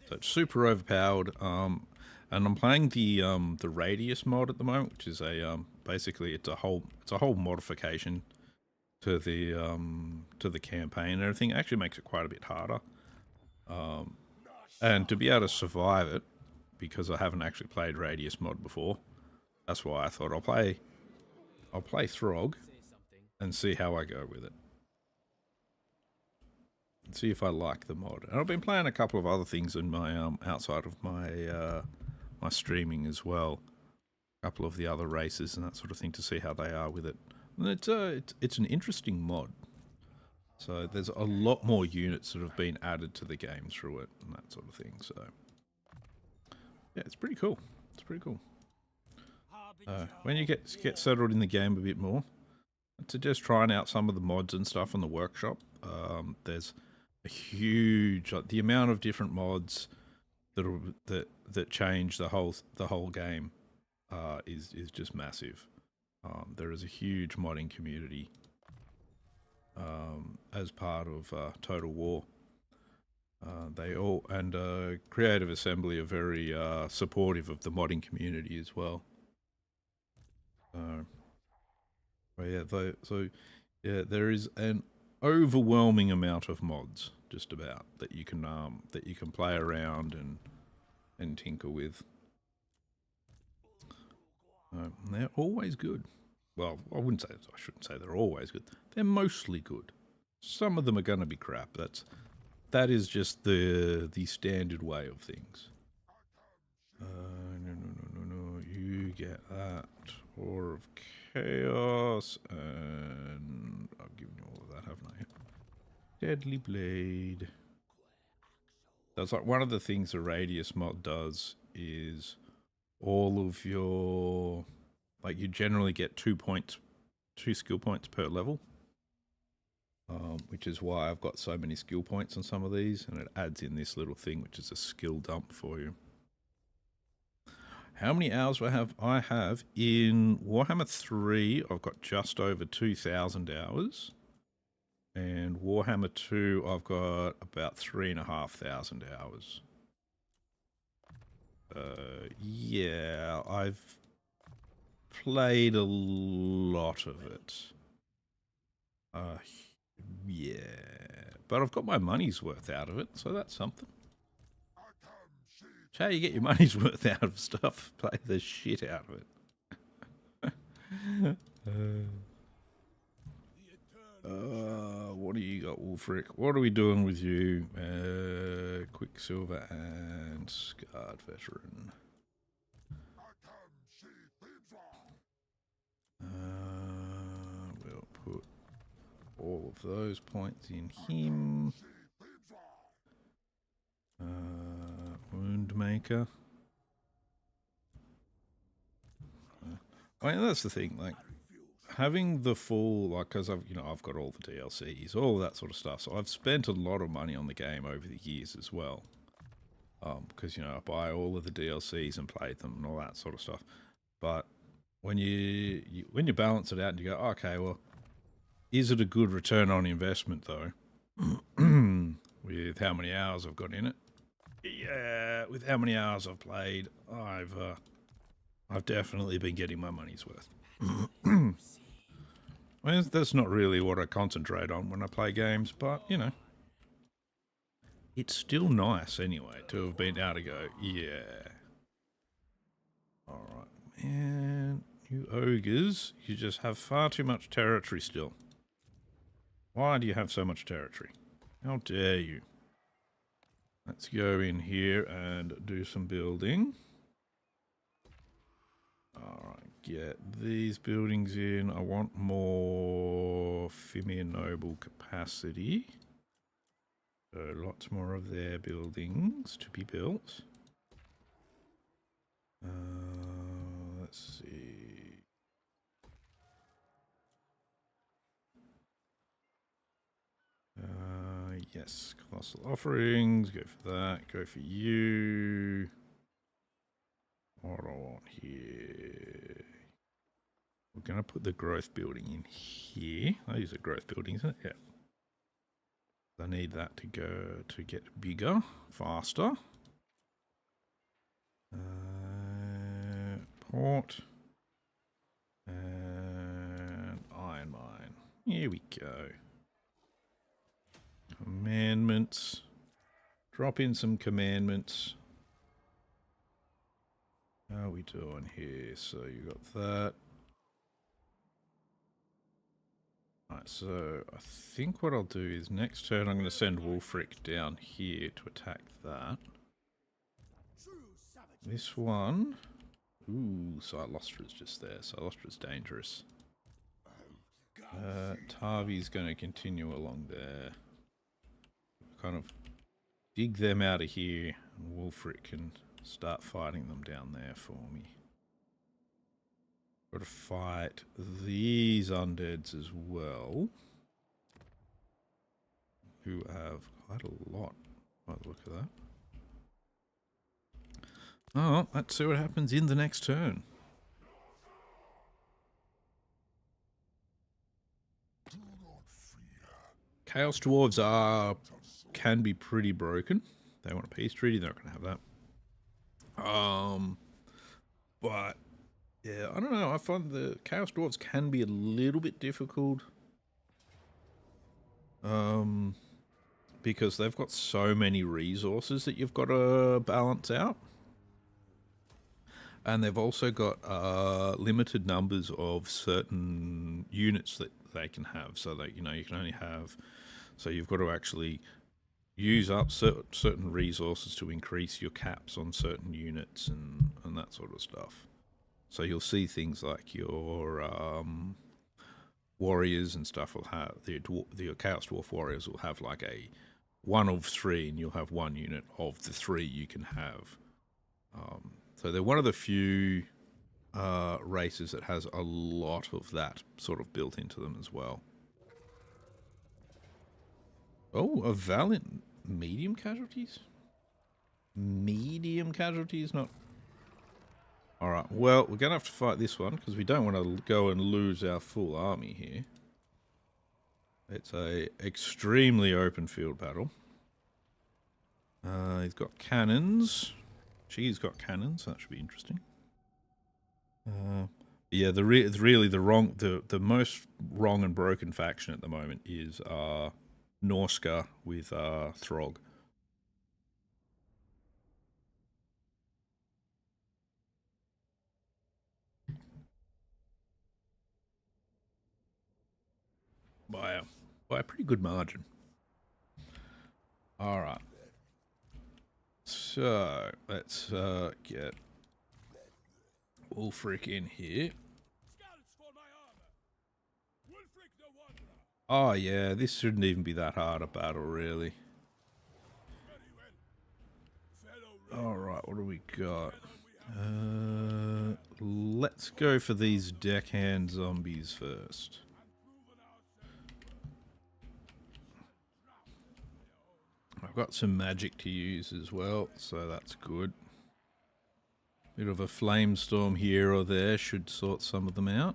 so it's super overpowered. And I'm playing the Radious Mod at the moment, which is basically it's a whole modification to the campaign and everything. It actually makes it quite a bit harder. And to be able to survive it, because I haven't actually played Radious Mod before, that's why I thought I'll play Throgg and see how I go with it. And see if I like the mod. And I've been playing a couple of other things in my outside of my my streaming as well. A couple of the other races and that sort of thing to see how they are with it. And it's an interesting mod. So there's a lot more units that have been added to the game through it and that sort of thing. So yeah, it's pretty cool. It's pretty cool. When you get settled in the game a bit more, I'd suggest trying out some of the mods and stuff in the workshop. There's a huge, like, the amount of different mods that change the whole game is just massive. There is a huge modding community as part of Total War. They all, and Creative Assembly are very supportive of the modding community as well. Yeah, there is an overwhelming amount of mods, just about, that you can play around and tinker with. They're always good. Well, I shouldn't say they're always good. They're mostly good. Some of them are going to be crap. That is just the standard way of things. No. You get that. Aura of Chaos, and I've given you all of that, haven't I? Deadly Blade. That's like one of the things the Radious Mod does is all of your, like, you generally get 2 skill points per level. Which is why I've got so many skill points on some of these, and it adds in this little thing, which is a skill dump for you. How many hours do I have in Warhammer 3? I've got just over 2,000 hours. And Warhammer 2, I've got about 3,500 hours. Yeah, I've played a lot of it. Yeah, but I've got my money's worth out of it, so that's something. It's how you get your money's worth out of stuff. Play the shit out of it. What do you got, Wolfric? What are we doing with you? Quicksilver and Scarred Veteran. We'll put all of those points in him. Woundmaker. I mean, that's the thing, like, having the full, like, because I've got all the DLCs, all of that sort of stuff, so I've spent a lot of money on the game over the years as well. Because, I buy all of the DLCs and play them and all that sort of stuff. But when you balance it out and you go, okay, well, is it a good return on investment, though? With how many hours I've got in it? Yeah, with how many hours I've played, I've definitely been getting my money's worth. Well, that's not really what I concentrate on when I play games, but, it's still nice anyway to have been able to go, yeah. Alright, man, you ogres, you just have far too much territory still. Why do you have so much territory? How dare you? Let's go in here and do some building. Alright, get these buildings in. I want more Fimian Noble capacity. So lots more of their buildings to be built. Let's see. Yes, Colossal Offerings, go for that, go for you. What do I want here? We're going to put the growth building in here. These are growth buildings, isn't it? Yeah. I need that to get bigger, faster. Port. And iron mine. Here we go. Commandments. Drop in some commandments. How are we doing here? So you got that. Alright, so I think what I'll do is next turn I'm going to send Wolfric down here to attack that. This one. Ooh, Silostra's just there. Silostra's dangerous. Tavi's going to continue along there. Kind of dig them out of here, and Wolfric can start fighting them down there for me. Got to fight these undeads as well, who have quite a lot by the look of that. Oh, let's see what happens in the next turn. Chaos Dwarves can be pretty broken. They want a peace treaty, they're not going to have that. But yeah, I don't know. I find the Chaos Dwarves can be a little bit difficult. Because they've got so many resources that you've got to balance out. And they've also got limited numbers of certain units that they can have. So that, you know, you can only have... So you've got to actually use up certain resources to increase your caps on certain units and that sort of stuff. So you'll see things like your warriors and stuff will have... The Chaos Dwarf warriors will have like a 1 of 3, and you'll have 1 unit of the 3 you can have. So they're one of the few races that has a lot of that sort of built into them as well. Oh, a valiant medium casualties? Medium casualties, not... Alright, well, we're going to have to fight this one, because we don't want to go and lose our full army here. It's a extremely open field battle. He's got cannons. She's got cannons, so that should be interesting. Yeah, the most wrong and broken faction at the moment is Norska with Throgg. By a pretty good margin. Alright. So, let's get Wulfric in here. Oh yeah, this shouldn't even be that hard a battle, really. Alright, what do we got? Let's go for these deckhand zombies first. I've got some magic to use as well, so that's good. Bit of a flamestorm here or there should sort some of them out.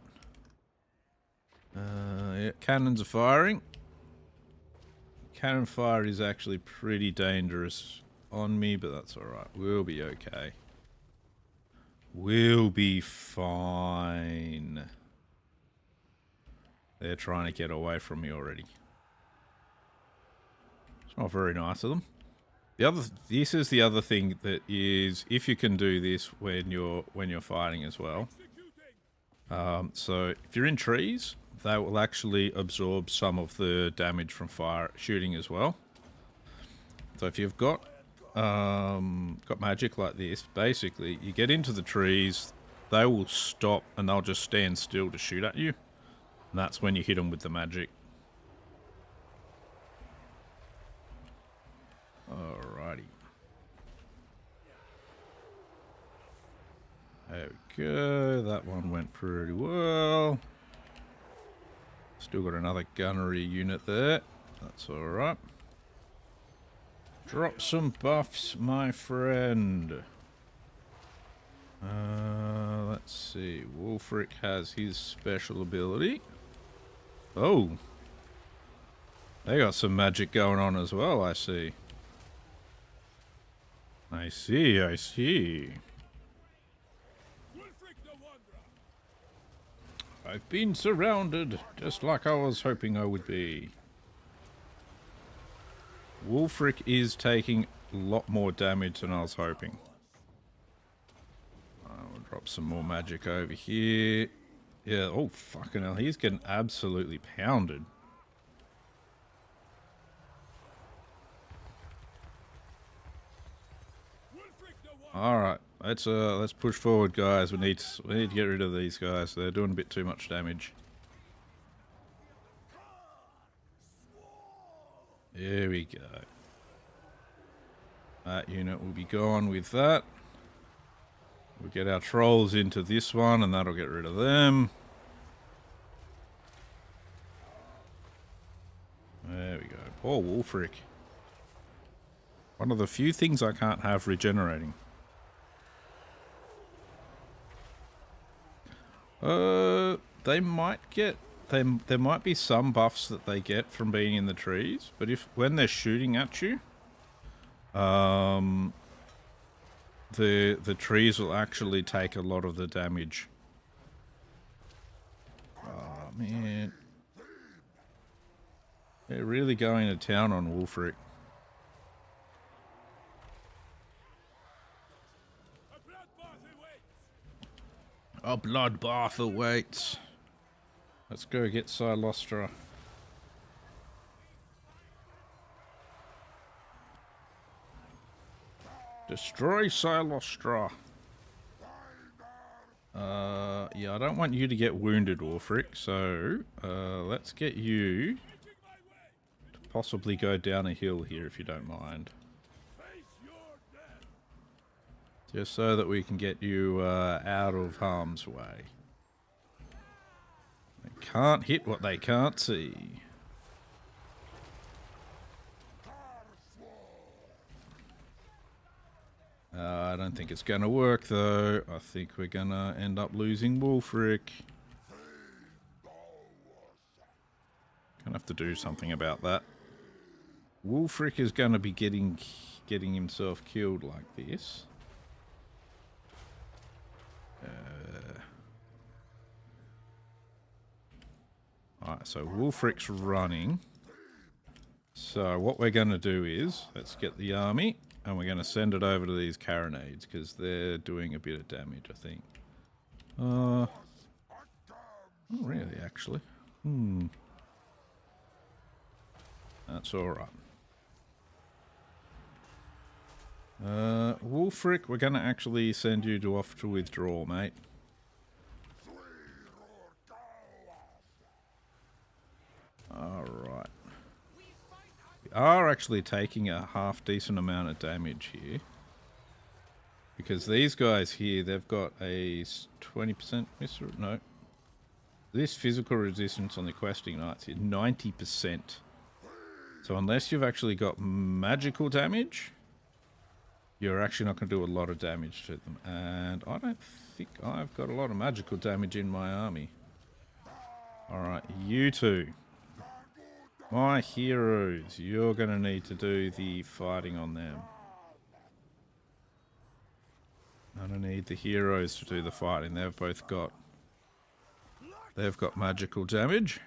Yeah, cannons are firing. Cannon fire is actually pretty dangerous on me, but that's alright. We'll be okay. We'll be fine. They're trying to get away from me already. It's not very nice of them. This is the other thing that is, if you can do this when you're fighting as well. So if you're in trees, they will actually absorb some of the damage from fire shooting as well. So if you've got magic like this, basically you get into the trees, they will stop and they'll just stand still to shoot at you. And that's when you hit them with the magic. Alrighty. There we go. That one went pretty well. Still got another gunnery unit there. That's alright. Drop some buffs, my friend. Let's see. Wulfric has his special ability. Oh. They got some magic going on as well, I see. I see. I've been surrounded, just like I was hoping I would be. Wulfric is taking a lot more damage than I was hoping. I'll drop some more magic over here. Yeah, oh fucking hell, he's getting absolutely pounded. Alright, let's push forward, guys. We need to get rid of these guys. They're doing a bit too much damage. There we go. That unit will be gone with that. We get our trolls into this one, and that'll get rid of them. There we go. Poor Wulfric. One of the few things I can't have regenerating. They might get... There might be some buffs that they get from being in the trees, but when they're shooting at you, the trees will actually take a lot of the damage. Oh man, they're really going to town on Wulfric. A bloodbath awaits. Let's go get Silostra. Destroy Silostra. Yeah, I don't want you to get wounded, Wulfric, so let's get you to possibly go down a hill here if you don't mind. Just so that we can get you out of harm's way. They can't hit what they can't see. I don't think it's going to work though. I think we're going to end up losing Wulfric. Gonna have to do something about that. Wulfric is going to be getting himself killed like this. Alright, so Wulfric's running. So what we're going to do is, let's get the army, and we're going to send it over to these carronades, because they're doing a bit of damage, I think. Not really, actually. That's alright. Wulfric, we're going to actually send you off to withdraw, mate. Alright. We are actually taking a half decent amount of damage here. Because these guys here, they've got a 20% miss... No. This physical resistance on the questing knights is 90%. So unless you've actually got magical damage, you're actually not going to do a lot of damage to them. And I don't think I've got a lot of magical damage in my army. Alright, you two. My heroes, you're going to need to do the fighting on them. I'm going to need the heroes to do the fighting. They've got magical damage.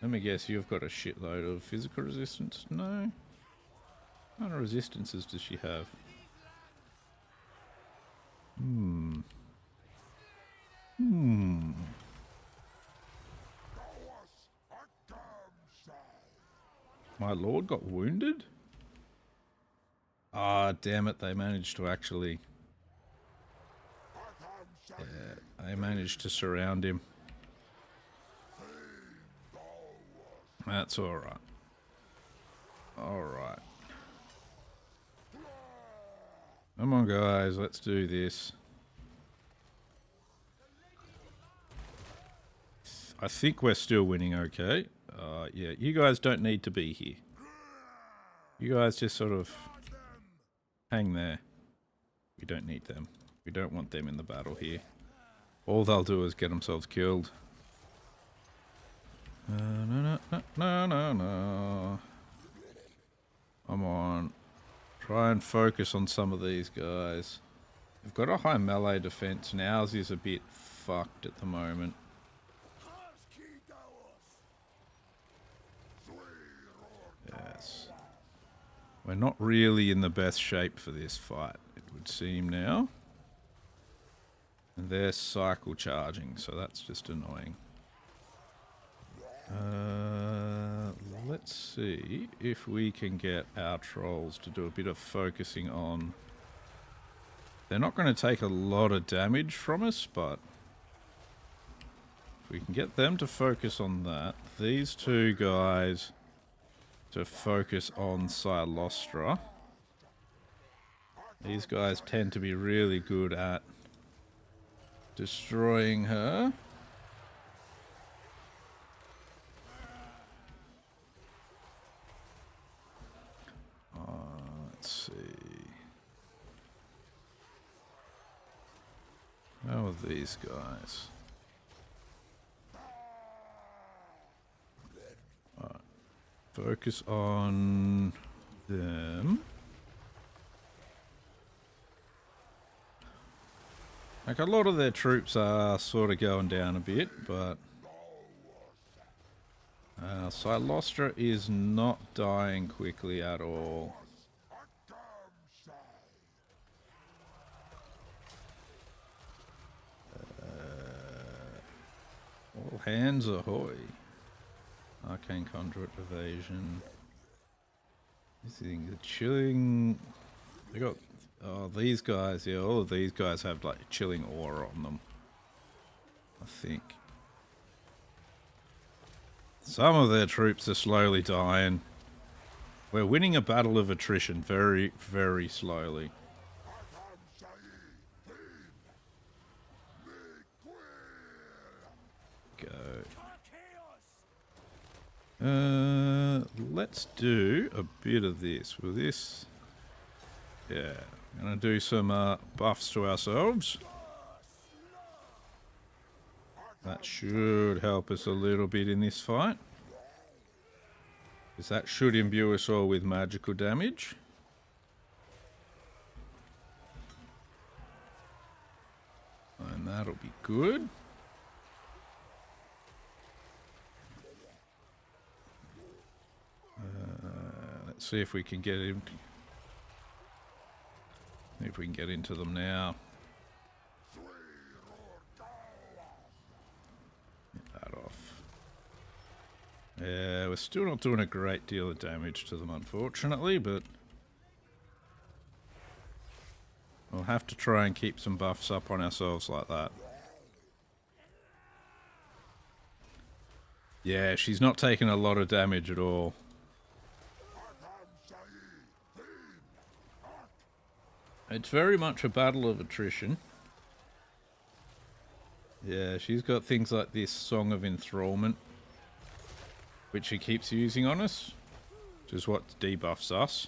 Let me guess, you've got a shitload of physical resistance? No. What kind of resistances does she have? My lord got wounded? Ah, damn it, they managed to actually... Yeah, they managed to surround him. That's alright. Alright. Come on, guys, let's do this. I think we're still winning okay. Yeah, you guys don't need to be here. You guys just sort of hang there. We don't need them. We don't want them in the battle here. All they'll do is get themselves killed. No. Come on. Try and focus on some of these guys. We've got a high melee defense. Ours is a bit fucked at the moment. Yes. We're not really in the best shape for this fight, it would seem now. And they're cycle charging, so that's just annoying. Let's see if we can get our trolls to do a bit of focusing on... They're not going to take a lot of damage from us, but if we can get them to focus on that, these two guys to focus on Silostra. These guys tend to be really good at destroying her. Let's see. How are these guys? Alright. Focus on them. Like, a lot of their troops are sort of going down a bit, but Silostra is not dying quickly at all. All hands ahoy. Arcane Conduit Evasion. This thing, the chilling... They got... Oh, these guys, yeah, all of these guys have like chilling aura on them, I think. Some of their troops are slowly dying. We're winning a battle of attrition very, very slowly. Go. Let's do a bit of this. With this... Yeah. Gonna do some buffs to ourselves. That should help us a little bit in this fight. Because that should imbue us all with magical damage. And that'll be good. Let's see if we can get him... If we can get into them now. Get that off. Yeah, we're still not doing a great deal of damage to them, unfortunately, but we'll have to try and keep some buffs up on ourselves like that. Yeah, she's not taking a lot of damage at all. It's very much a battle of attrition. Yeah, she's got things like this Song of Enthrallment, which she keeps using on us, which is what debuffs us.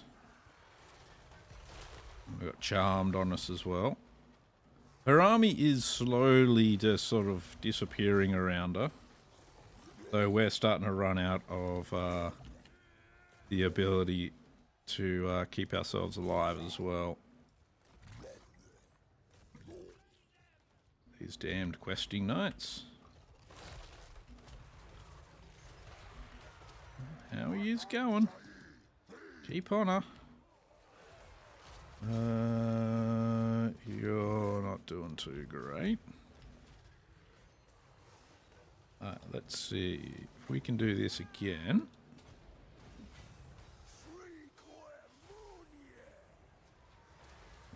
We've got Charmed on us as well. Her army is slowly just sort of disappearing around her, though we're starting to run out of the ability to keep ourselves alive as well. These damned questing knights. How are yous going? Keep on her. You're not doing too great. Let's see if we can do this again.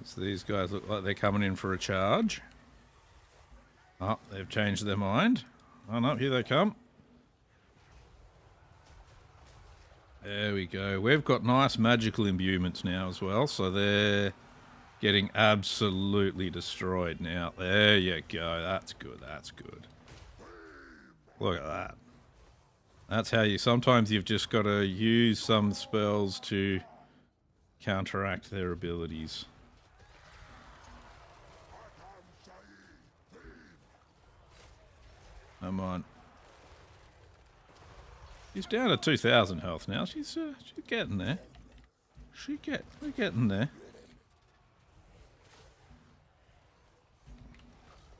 So these guys look like they're coming in for a charge. Oh, they've changed their mind. Oh no, here they come. There we go. We've got nice magical imbuements now as well, so they're getting absolutely destroyed now. There you go. That's good. That's good. Look at that. That's how you... Sometimes you've just got to use some spells to counteract their abilities. Come on. She's down to 2,000 health now. She's getting there. We're getting there.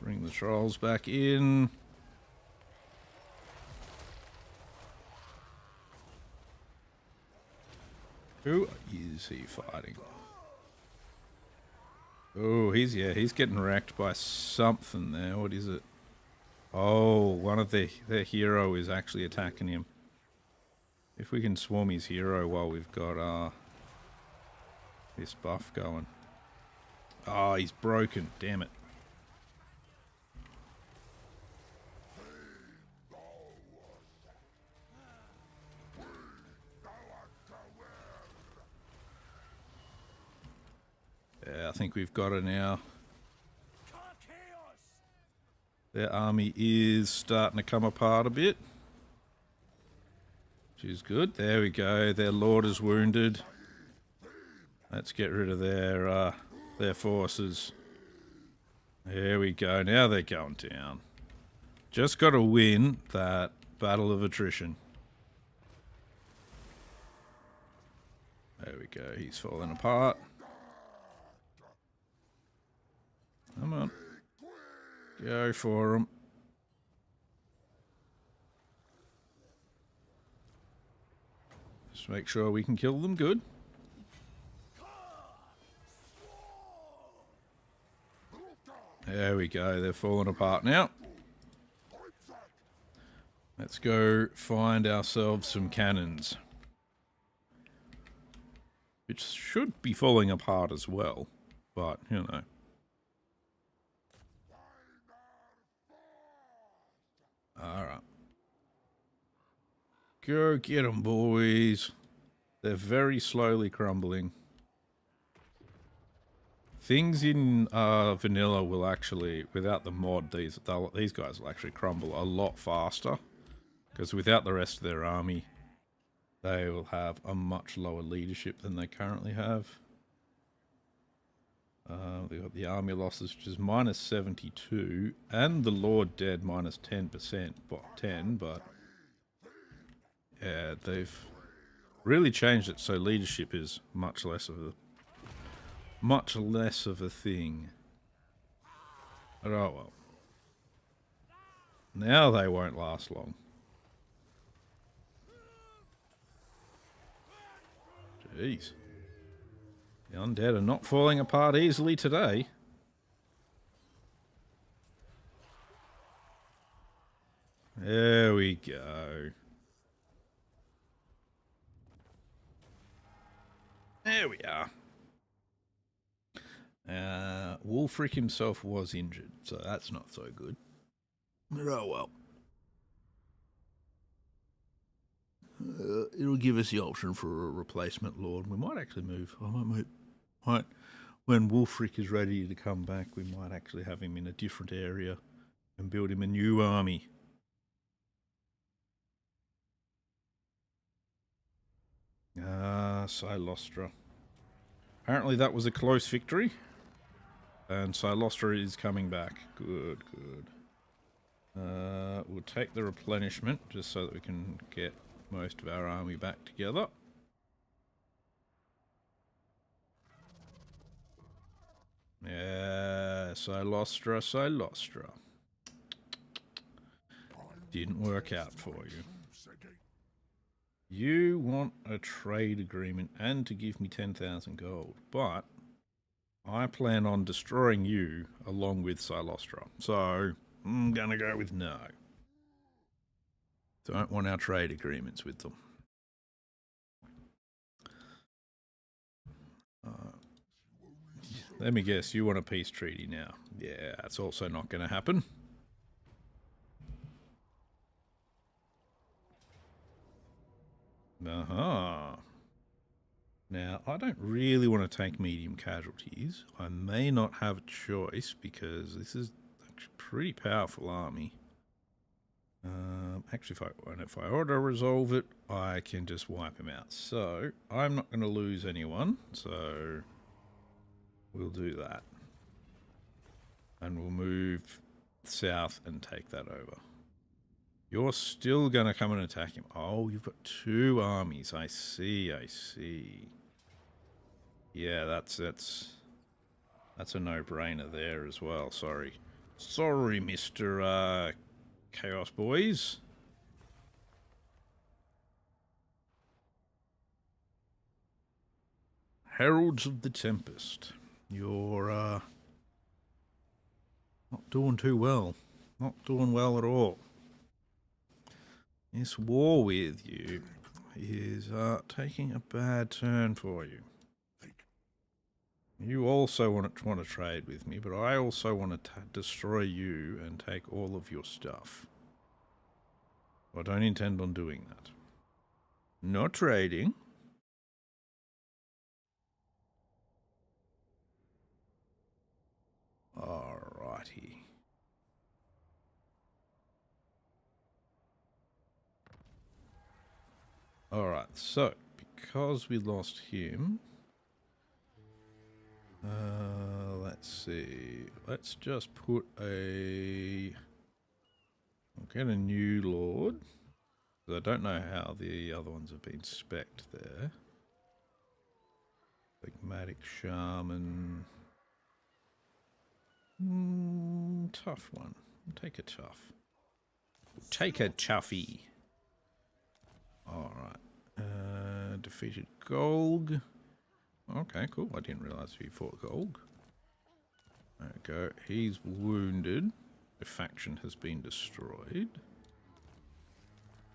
Bring the trolls back in. Who is he fighting? Oh, he's getting wrecked by something there. What is it? Oh, one of their hero is actually attacking him. If we can swarm his hero while we've got this buff going. Oh, he's broken. Damn it. Yeah, I think we've got it now. Their army is starting to come apart a bit. Which is good. There we go. Their lord is wounded. Let's get rid of their forces. There we go. Now they're going down. Just got to win that battle of attrition. There we go. He's falling apart. Come on. Go for him. Just make sure we can kill them good. There we go. They're falling apart now. Let's go find ourselves some cannons. Which should be falling apart as well. But, you know. Alright. Go get them, boys. They're very slowly crumbling. Things in vanilla will actually, without the mod, these guys will actually crumble a lot faster. Because without the rest of their army, they will have a much lower leadership than they currently have. They've got the army losses, which is minus 72, and the Lord dead minus 10%, but yeah, they've really changed it so leadership is much less of a thing. But oh well. Now they won't last long. Jeez. The undead are not falling apart easily today. There we go. There we are. Wulfric himself was injured, so that's not so good. But oh well. It'll give us the option for a replacement lord. We might actually move. When Wulfric is ready to come back, we might actually have him in a different area and build him a new army. Silostra. Apparently that was a close victory. And Silostra is coming back. Good, good. We'll take the replenishment just so that we can get most of our army back together. Yeah, Silostra. Didn't work out for you. You want a trade agreement and to give me 10,000 gold, but I plan on destroying you along with Silostra. So, I'm gonna go with no. Don't want our trade agreements with them. Let me guess, you want a peace treaty now. Yeah, that's also not going to happen. Aha. Now, I don't really want to take medium casualties. I may not have a choice because this is actually a pretty powerful army. Actually, if I auto-resolve it, I can just wipe him out. So, I'm not going to lose anyone, so we'll do that. And we'll move south and take that over. You're still going to come and attack him. Oh, you've got two armies. I see, I see. Yeah, that's a no-brainer there as well. Sorry. Sorry, Mr. Chaos Boys. Heralds of the Tempest. You're not doing too well. Not doing well at all. This war with you is taking a bad turn for you. You also want to trade with me, but I also want to destroy you and take all of your stuff. I don't intend on doing that. Not trading. Alrighty. Alright, so because we lost him, let's see. Let's just put a... We'll get a new lord. I don't know how the other ones have been spec'd there. Phlegmatic Shaman. Tough one. We'll take a tough. We'll take a chuffy. Alright. Defeated Golg. Okay, cool. I didn't realise we fought Golg. There we go. He's wounded. The faction has been destroyed.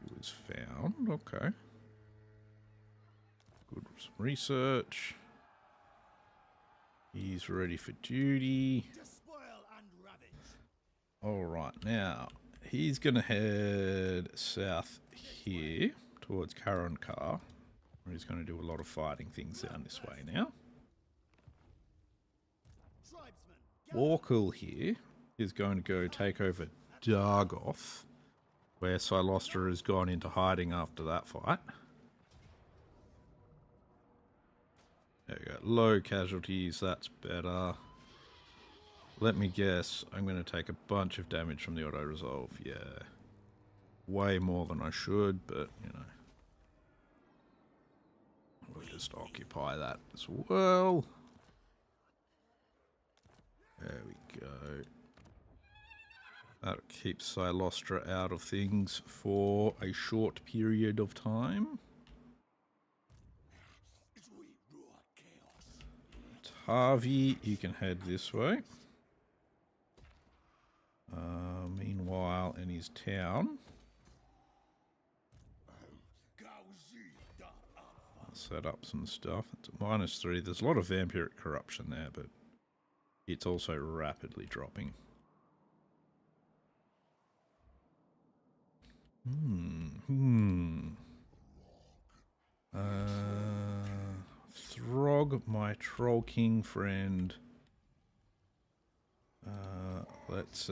He was found. Okay. Good research. He's ready for duty. Alright, now he's going to head south here towards Karankar, where he's going to do a lot of fighting things down this way now. Orkul here is going to go take over Dargoth, where Silostra has gone into hiding after that fight. There we go. Low casualties, that's better. Let me guess, I'm going to take a bunch of damage from the auto-resolve. Yeah. Way more than I should, but, you know. We'll just occupy that as well. There we go. That'll keep Silostra out of things for a short period of time. Harvey, you can head this way. Meanwhile, in his town, I'll set up some stuff. It's a -3. There's a lot of vampiric corruption there, but it's also rapidly dropping. Throgg, my Troll King friend. Let's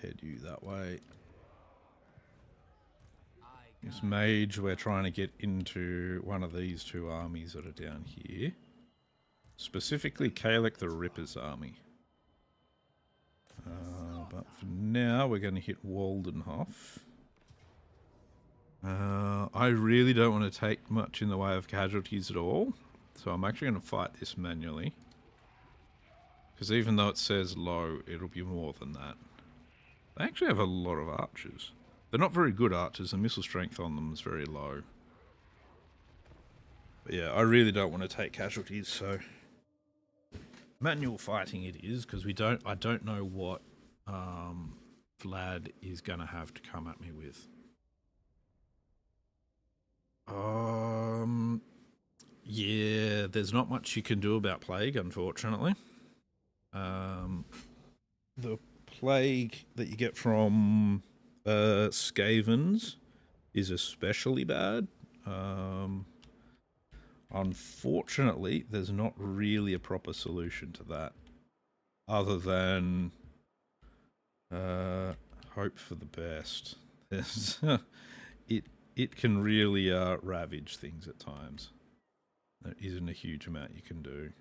head you that way. This mage, we're trying to get into one of these two armies that are down here. Specifically, Kalek the Ripper's army. But for now, we're going to hit Waldenhof. I really don't want to take much in the way of casualties at all. So I'm actually going to fight this manually. Because even though it says low, it'll be more than that. They actually have a lot of archers. They're not very good archers. The missile strength on them is very low. But yeah, I really don't want to take casualties, so... Manual fighting it is, because I don't know what Vlad is going to have to come at me with. Yeah, there's not much you can do about plague, unfortunately. The plague that you get from Skavens is especially bad. Unfortunately, there's not really a proper solution to that, other than hope for the best. It can really ravage things at times. There isn't a huge amount you can do.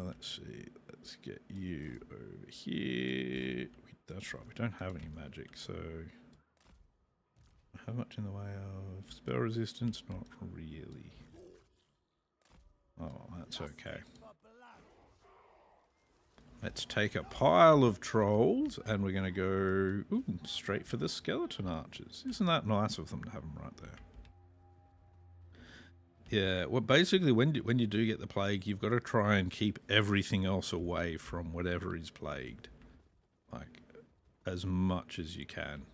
Let's see. Let's get you over here. That's right. We don't have any magic, so how much in the way of spell resistance? Not really. Oh, that's okay. Let's take a pile of trolls, and we're going to go straight for the skeleton archers. Isn't that nice of them to have them right there? Yeah, well, basically, when you do get the plague, you've got to try and keep everything else away from whatever is plagued. Like, as much as you can.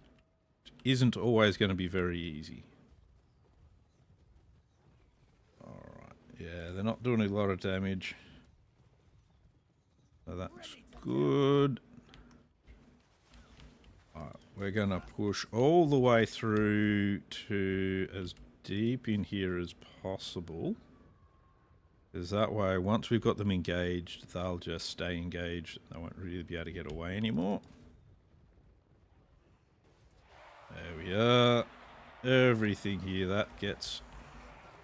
It isn't always going to be very easy. Alright, yeah, they're not doing a lot of damage. So that's good. Alright, we're going to push all the way through to as deep in here as possible. Because that way, once we've got them engaged, they'll just stay engaged. They won't really be able to get away anymore. There we are. Everything here, that gets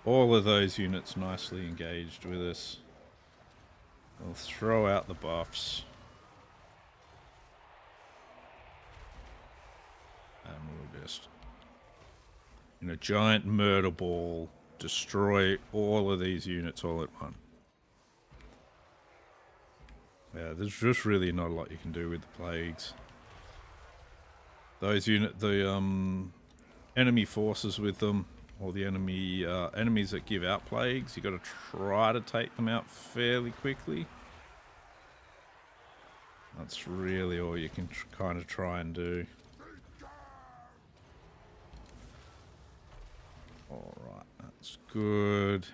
all of those units nicely engaged with us. We'll throw out the buffs. And we'll just, in a giant murder ball, destroy all of these units all at once. Yeah, there's just really not a lot you can do with the plagues. Those the enemy forces with them, or the enemies that give out plagues, you got to try to take them out fairly quickly. That's really all you can kind of try and do. Alright, that's good.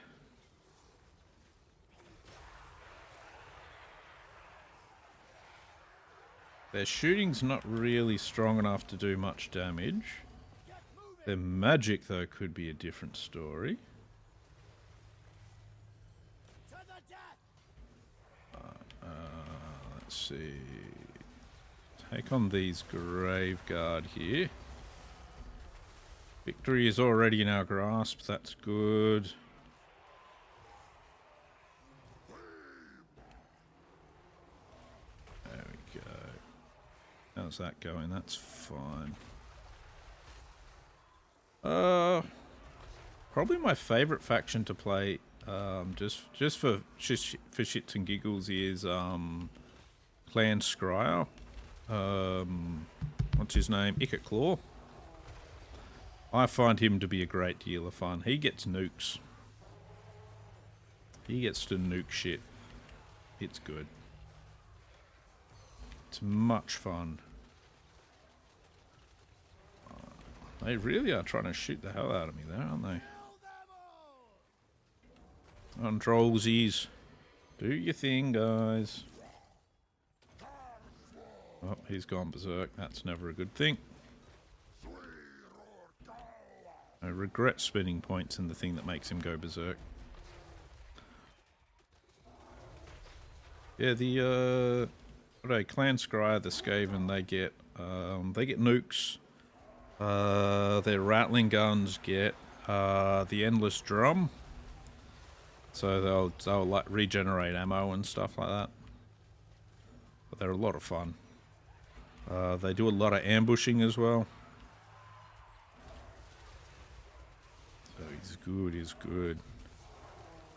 Their shooting's not really strong enough to do much damage. Their magic, though, could be a different story. Let's see. Take on these Graveguard here. Victory is already in our grasp. That's good. There we go. How's that going? That's fine. Probably my favourite faction to play, just for shits and giggles, is Clan Scryer. What's his name? Icket Claw. I find him to be a great deal of fun. He gets nukes. He gets to nuke shit. It's good. It's much fun. They really are trying to shoot the hell out of me there, aren't they? On trollsies. Do your thing, guys. Oh, he's gone berserk. That's never a good thing. I regret spending points in the thing that makes him go berserk. Yeah, the Clan Scryer, the Skaven, they get nukes. Their rattling guns get the endless drum, so they'll like regenerate ammo and stuff like that. But they're a lot of fun. They do a lot of ambushing as well. So he's good. He's good.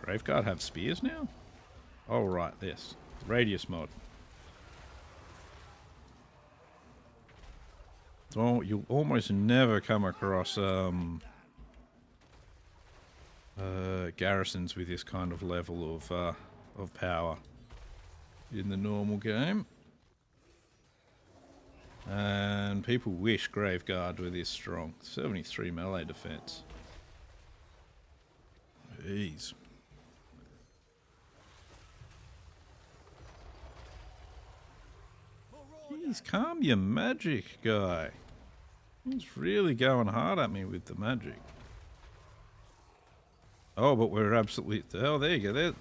Graveguard have spears now? Oh right, this Radious Mod. So you'll almost never come across garrisons with this kind of level of power in the normal game. And people wish Graveguard were this strong. 73 melee defense. Jeez. Jeez, calm your magic, guy. He's really going hard at me with the magic. Oh, but we're absolutely... Oh, there you go. There.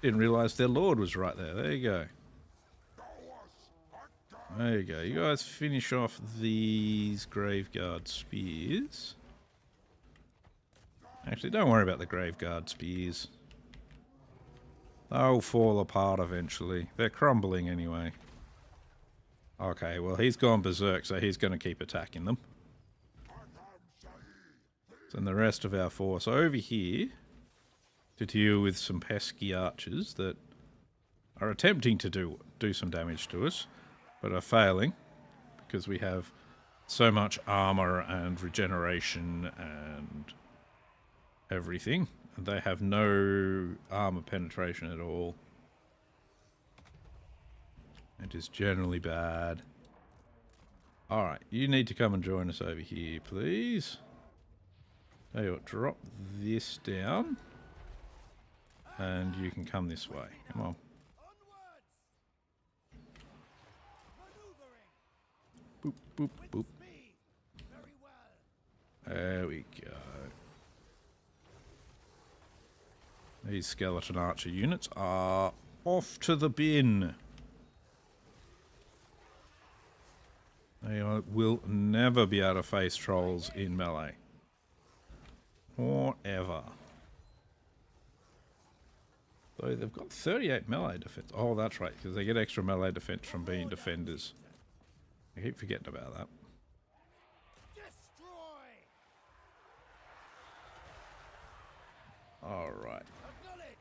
Didn't realise their lord was right there. There you go. There you go. You guys finish off these Graveguard spears. Actually, don't worry about the Graveguard spears. They'll fall apart eventually. They're crumbling anyway. Okay, well, he's gone berserk, so he's going to keep attacking them. And the rest of our force over here to deal with some pesky archers that are attempting to do some damage to us, but are failing because we have so much armor and regeneration and everything. And they have no armor penetration at all. It is generally bad. Alright, you need to come and join us over here, please. Tell you what, drop this down. And you can come this way. Come on. Boop, boop, boop. There we go. These skeleton archer units are off to the bin. They will never be able to face trolls in melee. Forever. So they've got 38 melee defense. Oh, that's right, because they get extra melee defense from being defenders. I keep forgetting about that. Destroy! Alright. Acknowledge!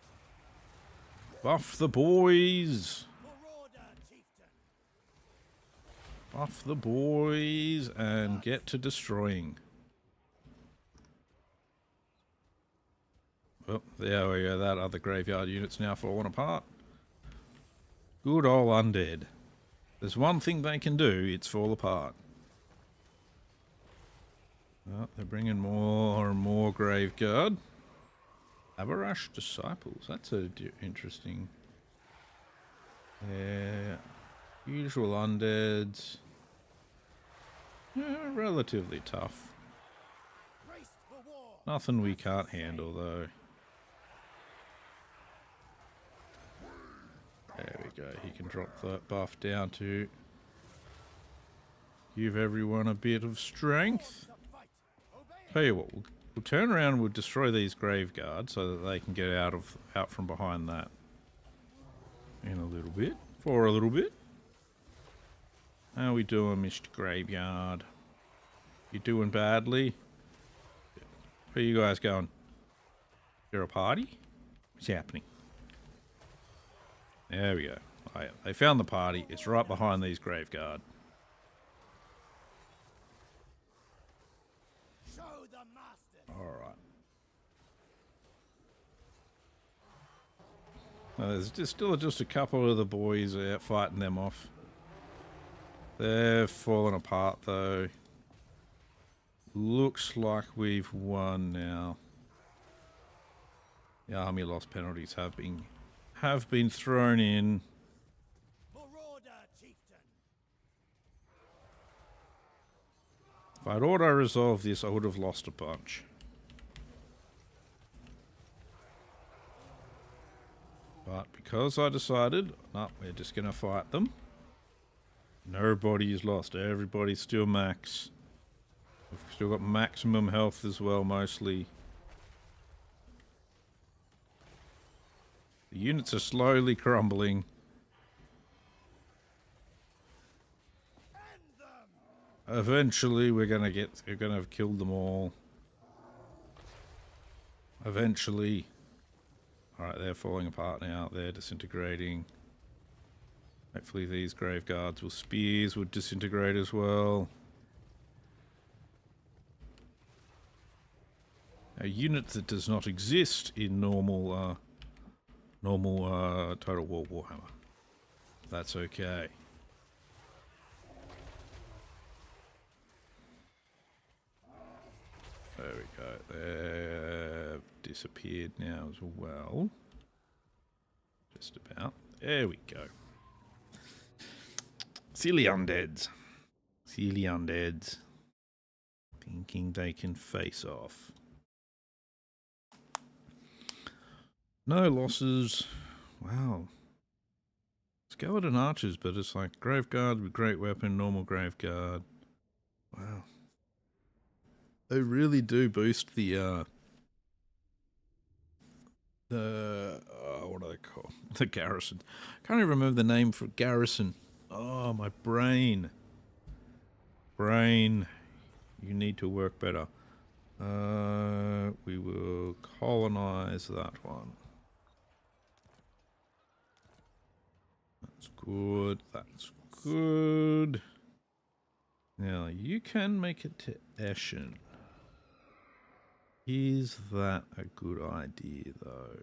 Buff the boys! For order, chieftain! Buff the boys and get to destroying. Oh, there we go. That other graveyard unit's now falling apart. Good old undead. There's one thing they can do, it's fall apart. Oh, they're bringing more and more graveguard. Abarash disciples. That's a interesting. Yeah, usual undeads. Yeah, relatively tough. Braced for war! Nothing we can't handle though. There we go. He can drop that buff down to give everyone a bit of strength. Tell you what, we'll turn around and we'll destroy these grave guards so that they can get out from behind that in a little bit. For a little bit. How we doing, Mr. Graveyard? You doing badly? Where you guys going? Is there a party? What's happening? There we go. Oh, yeah. They found the party. It's right behind these graveguard. Show the master! Alright. There's still just a couple of the boys out fighting them off. They're falling apart though. Looks like we've won now. The army loss penalties have been thrown in. For order, chieftain! If I'd auto-resolve this, I would have lost a bunch. But because I decided, no, we're just going to fight them. Nobody's lost. Everybody's still max. We've still got maximum health as well, mostly. The units are slowly crumbling. End them! Eventually, we're gonna have killed them all. Eventually. Alright, they're falling apart now. They're disintegrating. Hopefully these grave guards with spears would disintegrate as well. A unit that does not exist in normal Total War Warhammer. That's okay. There we go. They've disappeared now as well. Just about. There we go. Silly undeads. Silly undeads. Thinking they can face off. No losses. Wow. Skeleton archers, but it's like graveguard with great weapon, normal graveguard. Wow. They really do boost the what do they call the garrison? Can't even remember the name for garrison. Oh, my brain. Brain, you need to work better. We will colonize that one. That's good. That's good. Now, you can make it to Eschen. Is that a good idea, though?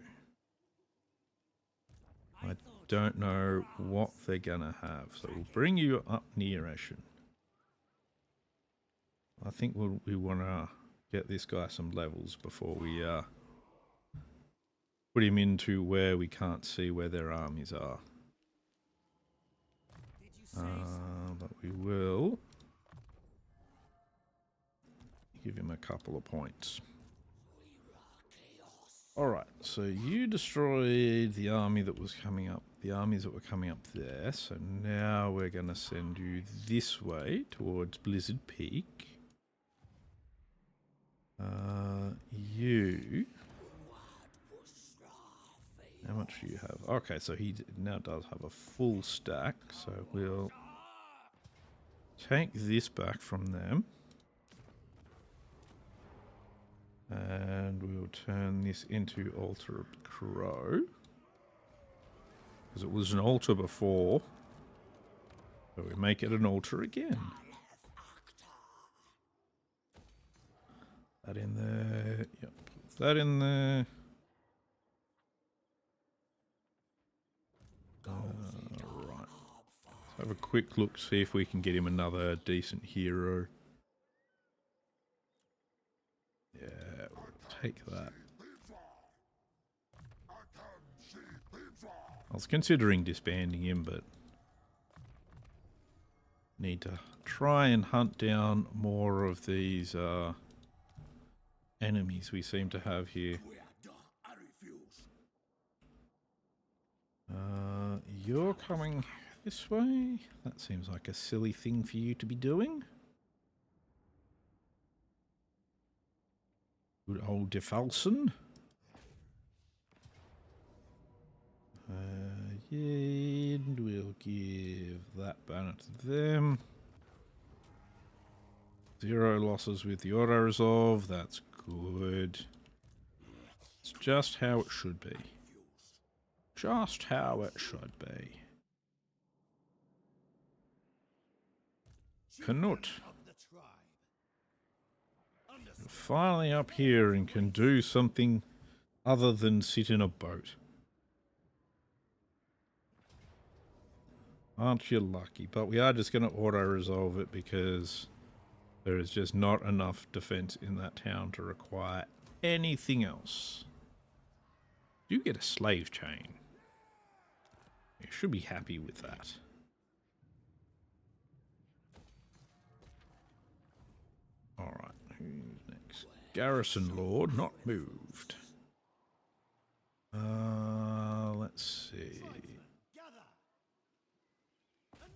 I don't know what they're gonna have, so we'll bring you up near Eschen. I think we want to get this guy some levels before we put him into where we can't see where their armies are. But we will give him a couple of points. Alright, so you destroyed the army that was coming up the armies that were coming up there. So now we're going to send you this way towards Blizzard Peak. You... How much do you have? Okay, so he now does have a full stack. So we'll take this back from them. And we'll turn this into Altar of the Crow. Because it was an altar before. So we make it an altar again. That in there. Yep. Put that in there. Right. Let's have a quick look, see if we can get him another decent hero. Yeah, we'll take that. I was considering disbanding him, but need to try and hunt down more of these enemies we seem to have here. You're coming this way? That seems like a silly thing for you to be doing. Good old Defalson. And we'll give that banner to them. 0 losses with the auto resolve. That's good. It's just how it should be. Just how it should be. Canute. You're finally up here and can do something other than sit in a boat. Aren't you lucky? But we are just going to auto-resolve it because there is just not enough defense in that town to require anything else. You get a slave chain. You should be happy with that. Alright, who's next? Garrison Lord, not moved. Let's see.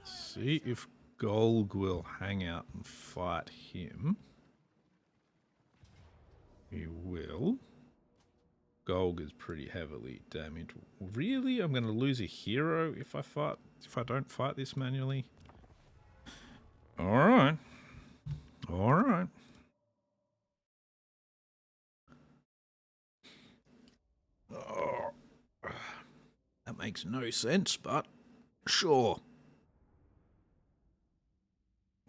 See if Golg will hang out and fight him. He will. Golg is pretty heavily damaged. Really? I'm going to lose a hero if I don't fight this manually? Alright. Alright. Oh, that makes no sense, but sure.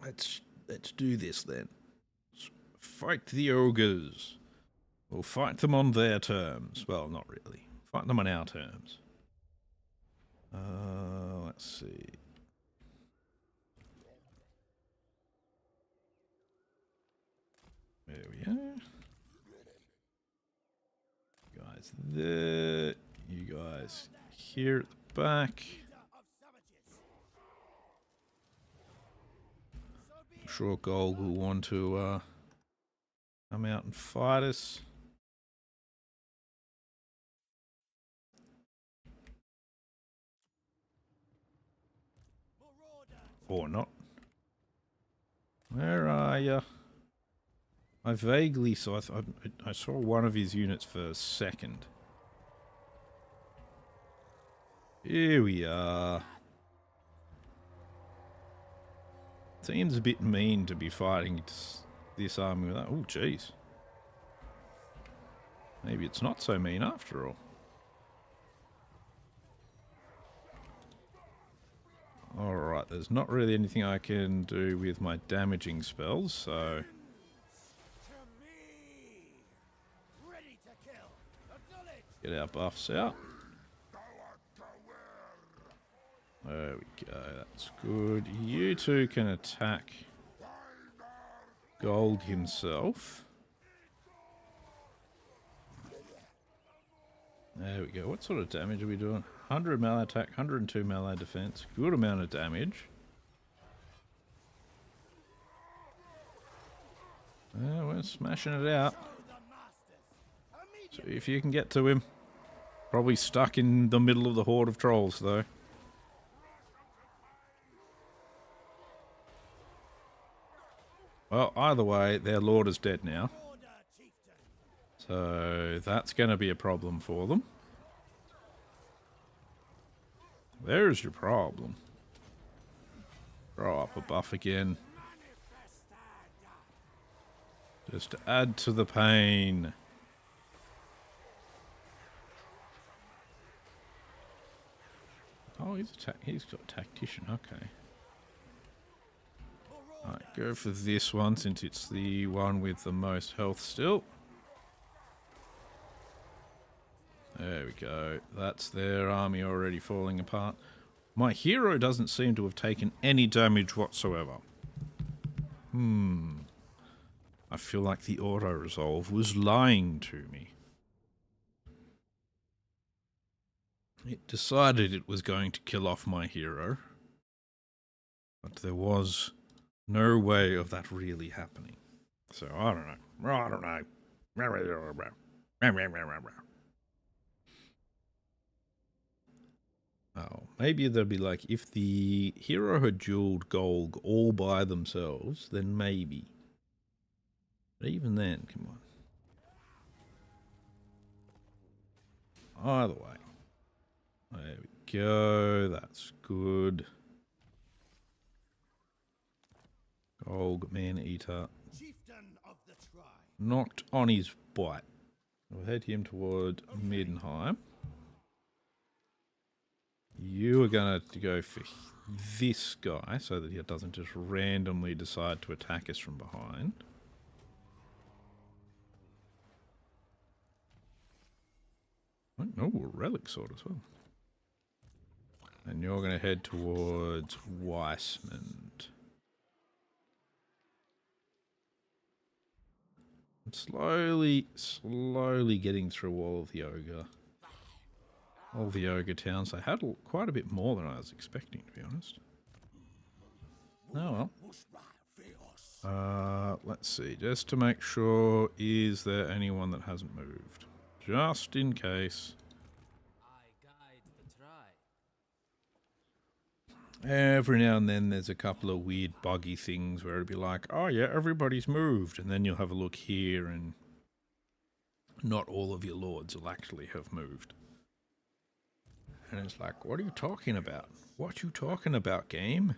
Let's do this then. Let's fight the ogres. We'll fight them on their terms. Well, not really. Fight them on our terms. Let's see. There we are. You guys there. You guys here at the back. I'm sure Gold will want to come out and fight us. Or not. Where are you? I vaguely saw. I saw one of his units for a second. Here we are. Seems a bit mean to be fighting this army with that. Oh, jeez. Maybe it's not so mean after all. Alright, there's not really anything I can do with my damaging spells, so... Get our buffs out. There we go, that's good. You two can attack Gold himself. There we go. What sort of damage are we doing? 100 melee attack, 102 melee defense. Good amount of damage. We're smashing it out. So if you can get to him. Probably stuck in the middle of the horde of trolls, though. Well, either way, their lord is dead now. Order, chieftain. So that's going to be a problem for them. There's your problem. Throw up a buff again. Just to add to the pain. Oh, he's got tactician, okay. Alright, go for this one since it's the one with the most health still. There we go. That's their army already falling apart. My hero doesn't seem to have taken any damage whatsoever. I feel like the auto-resolve was lying to me. It decided it was going to kill off my hero. But there was no way of that really happening. So, I don't know. I don't know. Oh, maybe they'll be like, if the hero had dueled Golg all by themselves, then maybe. But even then, come on. Either way. There we go. That's good. Golg, man-eater. Chieftain of the tribe. Knocked on his bite. We'll head him toward Middenheim. You are going to go for this guy so that he doesn't just randomly decide to attack us from behind. Oh, a relic sword as well. And you're going to head towards Weissmond. Slowly getting through all of the ogre. All the ogre towns. They had quite a bit more than I was expecting, to be honest. Oh well. Let's see. Just to make sure, is there anyone that hasn't moved? Just in case. I guide the tribe. Every now and then there's a couple of weird buggy things where it'd be like, oh yeah, everybody's moved. And then you'll have a look here and not all of your lords will actually have moved. And it's like, what are you talking about? What you talking about, game?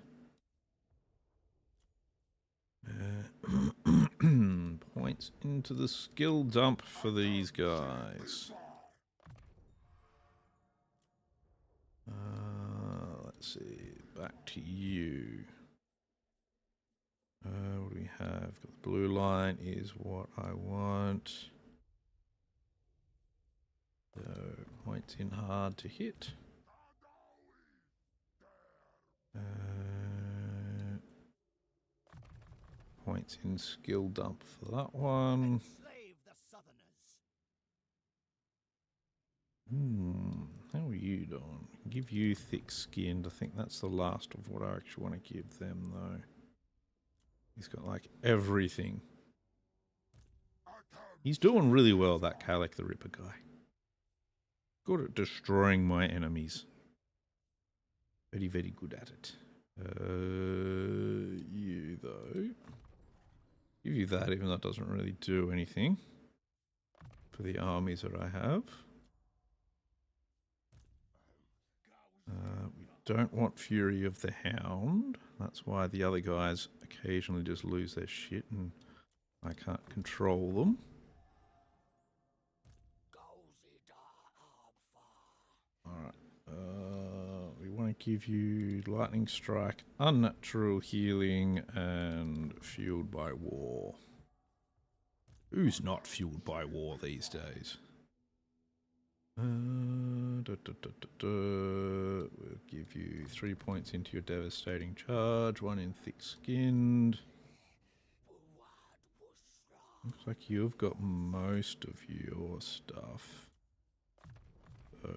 Points into the skill dump for these guys. Let's see. Back to you. What do we have? The blue line is what I want. So, points in hard to hit. Points in skill dump for that one. Slave the southerners. How are you doing? Give you thick-skinned. I think that's the last of what I actually want to give them, though. He's got, like, everything. He's doing really well, that Kalek the Ripper guy. Good at destroying my enemies. Very, very good at it. You, though. Give you that, even though it doesn't really do anything for the armies that I have. We don't want Fury of the Hound. That's why the other guys occasionally just lose their shit and I can't control them. Alright. We want to give you Lightning Strike, Unnatural Healing, and Fueled by War. Who's not fueled by war these days? We'll give you 3 points into your Devastating Charge, 1 in Thick-Skinned. Looks like you've got most of your stuff. So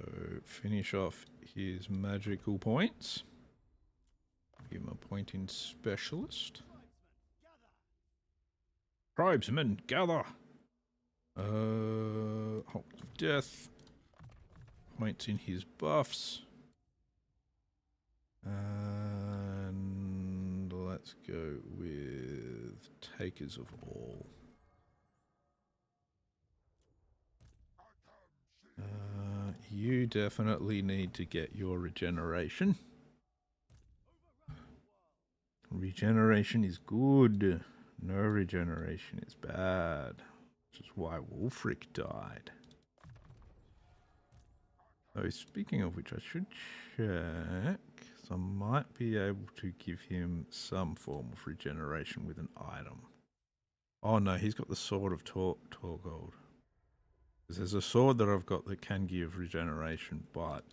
finish off his magical points. Give him a point in Specialist. Tribesmen, gather! Halt to Death. points in his buffs. And let's go with Takers of All. You definitely need to get your regeneration. Regeneration is good. No regeneration is bad. Which is why Wulfric died. So speaking of which, I should check. So I might be able to give him some form of regeneration with an item. Oh no, he's got the Sword of Throgg. There's a sword that I've got that can give regeneration, but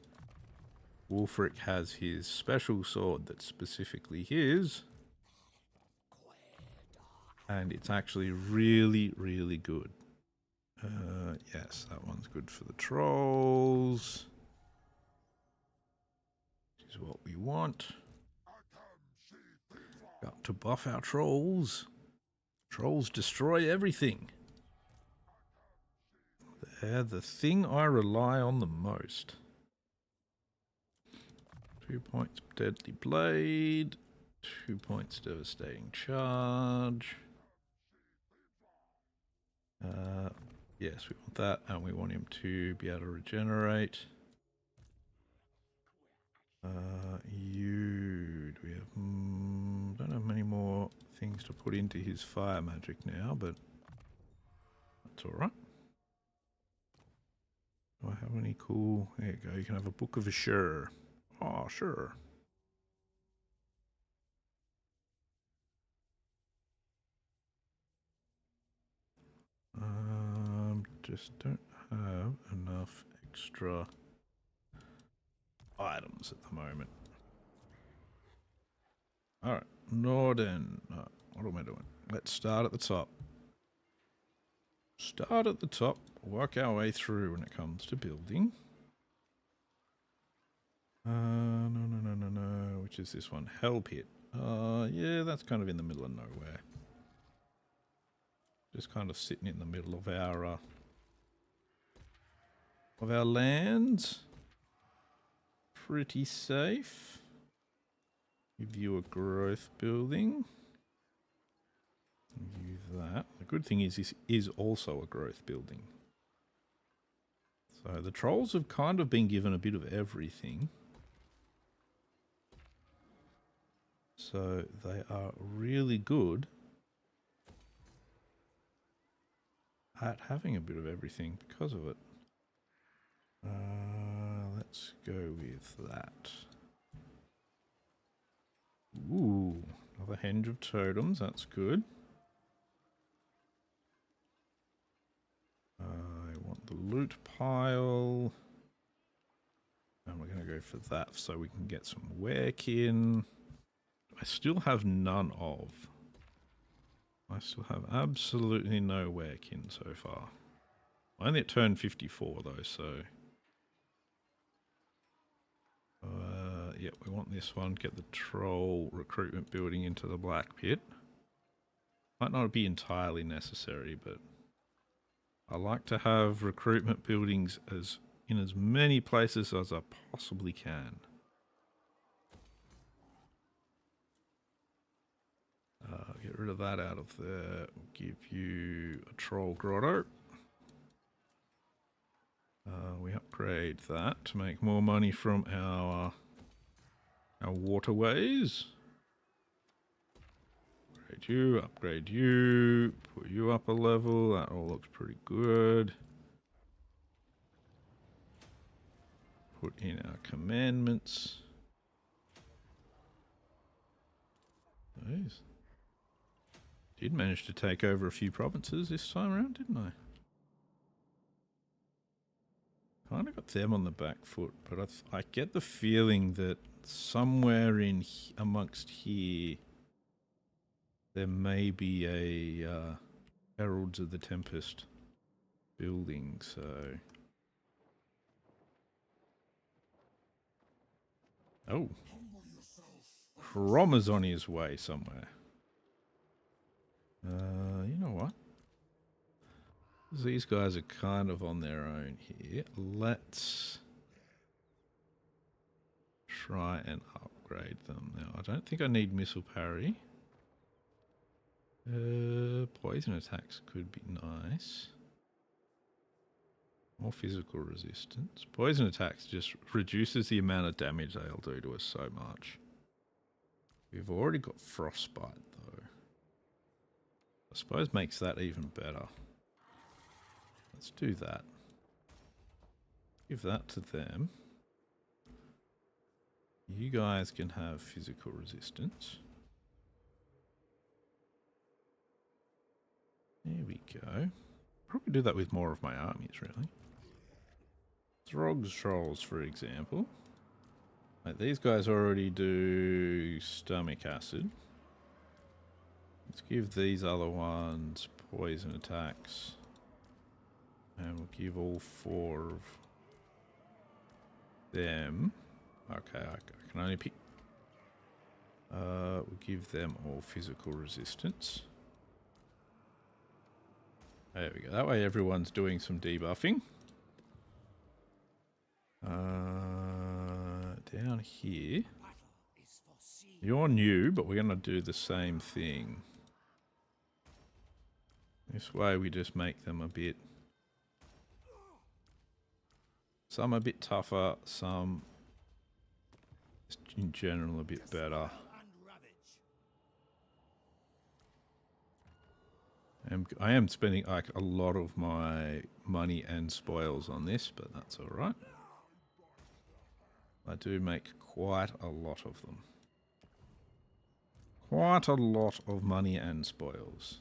Wulfric has his special sword that's specifically his. And it's actually really, really good. Yes, that one's good for the trolls. Which is what we want. Got to buff our trolls. Trolls destroy everything. They're the thing I rely on the most. 2 points Deadly Blade. 2 points Devastating Charge. Yes, we want that, and we want him to be able to regenerate. Do we have... don't have many more things to put into his fire magic now, but that's alright. Do I have any cool... There you go, you can have a Book of Assure. Oh, sure. Just don't have enough extra items at the moment. Alright, Norden. What am I doing? Let's start at the top. Start at the top, work our way through when it comes to building. No. Which is this one? Hell Pit. Yeah, that's kind of in the middle of nowhere. Just kind of sitting in the middle of our lands. Pretty safe. Give you a growth building. Give that. The good thing is this is also a growth building. So the trolls have kind of been given a bit of everything. So they are really good at having a bit of everything because of it. Let's go with that. Ooh, another henge of totems, that's good. I want the loot pile. And we're going to go for that so we can get some werekin. I still have none of. I still have absolutely no werekin so far. Only at turn 54 though, so... yeah, we want this one. Get the troll recruitment building into the black pit. Might not be entirely necessary, but... I like to have recruitment buildings in as many places as I possibly can. Get rid of that out of there. We'll give you a troll grotto. We upgrade that to make more money from our waterways. Upgrade you, put you up a level. That all looks pretty good. Put in our commandments. Nice. Did manage to take over a few provinces this time around, didn't I? Kind of got them on the back foot, but I get the feeling that somewhere in amongst here there may be a Heralds of the Tempest building, so... Oh. Crom is on his way somewhere. You know what? These guys are kind of on their own here. Let's try and upgrade them. Now, I don't think I need missile parry. Poison attacks could be nice. More physical resistance. Poison attacks just reduces the amount of damage they'll do to us so much. We've already got frostbite though. I suppose makes that even better. Let's do that. Give that to them. You guys can have physical resistance. There we go. Probably do that with more of my armies, really. Throgg's trolls, for example. Like, these guys already do stomach acid. Let's give these other ones poison attacks. And we'll give all 4 of them. Okay, I can only pick... we'll give them all physical resistance. There we go. That way everyone's doing some debuffing. Down here. You're new, but we're going to do the same thing. This way we just make them a bit... Some a bit tougher, some just in general a bit better. I am spending like a lot of my money and spoils on this, but that's alright. I do make quite a lot of them. Quite a lot of money and spoils.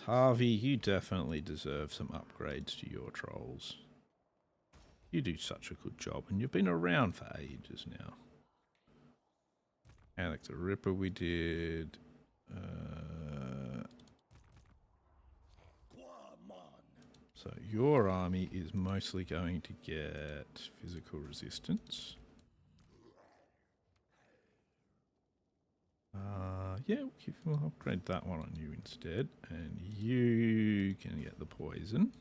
Harvey, you definitely deserve some upgrades to your trolls. You do such a good job, and you've been around for ages now. Alex the Ripper we did. So your army is mostly going to get physical resistance. Yeah, we'll upgrade that one on you instead. And you can get the poison.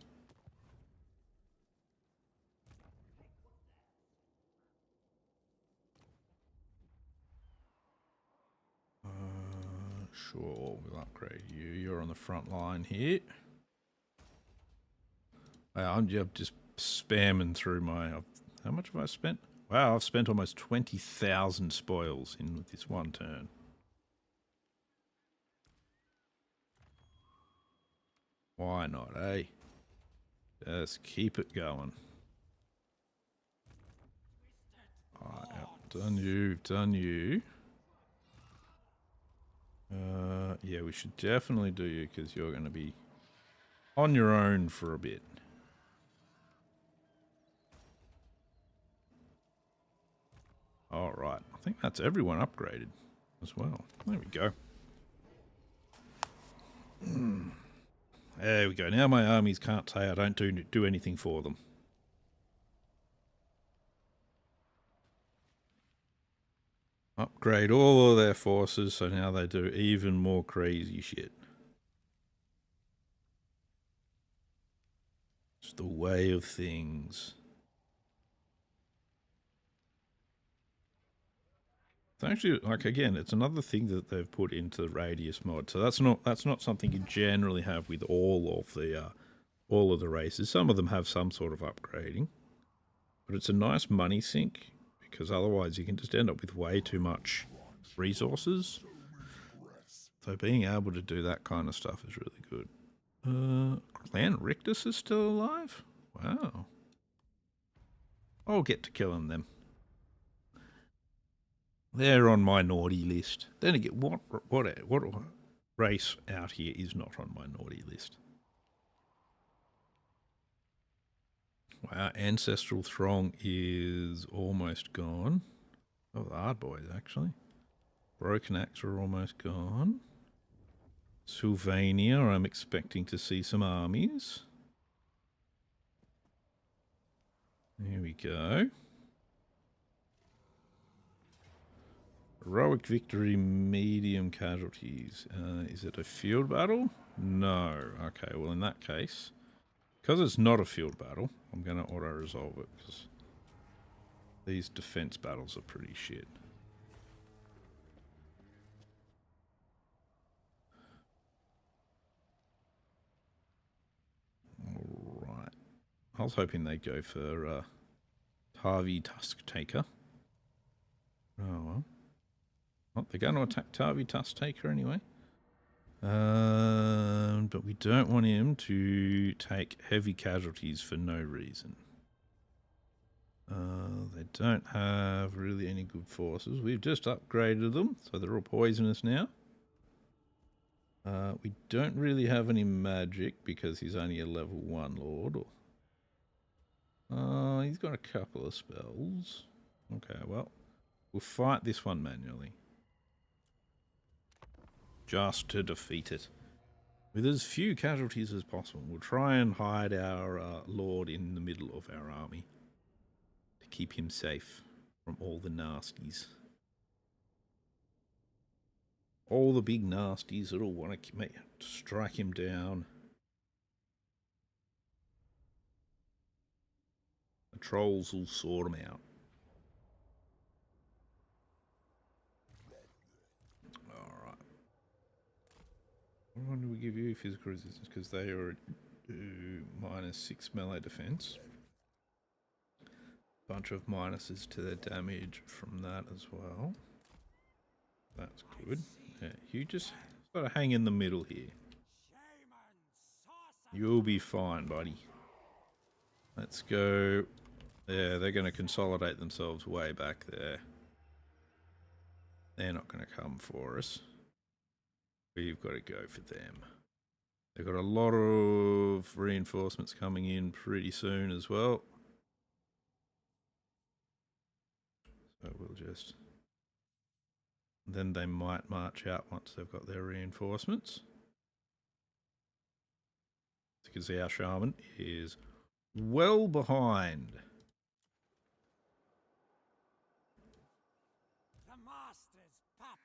Sure, we'll upgrade you. You're on the front line here. Wow, I'm just spamming through my... How much have I spent? Wow, I've spent almost 20,000 spoils in this one turn. Why not, eh? Just keep it going. Alright, done you, done you. Yeah, we should definitely do you because you're going to be on your own for a bit. Alright, I think that's everyone upgraded as well. There we go. There we go. Now my armies can't say I don't do anything for them. Upgrade all of their forces so now they do even more crazy shit. It's the way of things. It's actually, like, again, it's another thing that they've put into the Radious Mod. So that's not something you generally have with all of the races. Some of them have some sort of upgrading, but it's a nice money sink because otherwise you can just end up with way too much resources. So being able to do that kind of stuff is really good. Clan Rictus is still alive? Wow. I'll get to killing them. They're on my naughty list. Then again, what race out here is not on my naughty list? Wow, Ancestral Throng is almost gone. Oh, the Hard Boys, actually. Broken Axe are almost gone. Sylvania, I'm expecting to see some armies. There we go. Heroic victory, medium casualties. Is it a field battle? No. Okay, well in that case, because it's not a field battle, I'm going to auto-resolve it because These defense battles are pretty shit. Alright. I was hoping they'd go for Tarvi Tusk Taker. Oh well. Oh, they're going to attack Tarvi Tusk Taker anyway. But we don't want him to take heavy casualties for no reason. They don't have really any good forces. We've just upgraded them, so they're all poisonous now. We don't really have any magic because he's only a level 1 lord. He's got a couple of spells. Okay, well, we'll fight this one manually. Just to defeat it. With as few casualties as possible. We'll try and hide our lord in the middle of our army. To keep him safe from all the nasties. All the big nasties that'll want to strike him down. The trolls will sort him out. Alright. What one do we give you? Physical resistance, because they are -6 melee defense. Bunch of minuses to their damage from that as well. That's good. Yeah, you just sort of hang in the middle here. You'll be fine, buddy. Let's go. Yeah, they're going to consolidate themselves way back there. They're not going to come for us. We've got to go for them. They've got a lot of reinforcements coming in pretty soon as well. So we'll just... Then they might march out once they've got their reinforcements. You can see our shaman is well behind.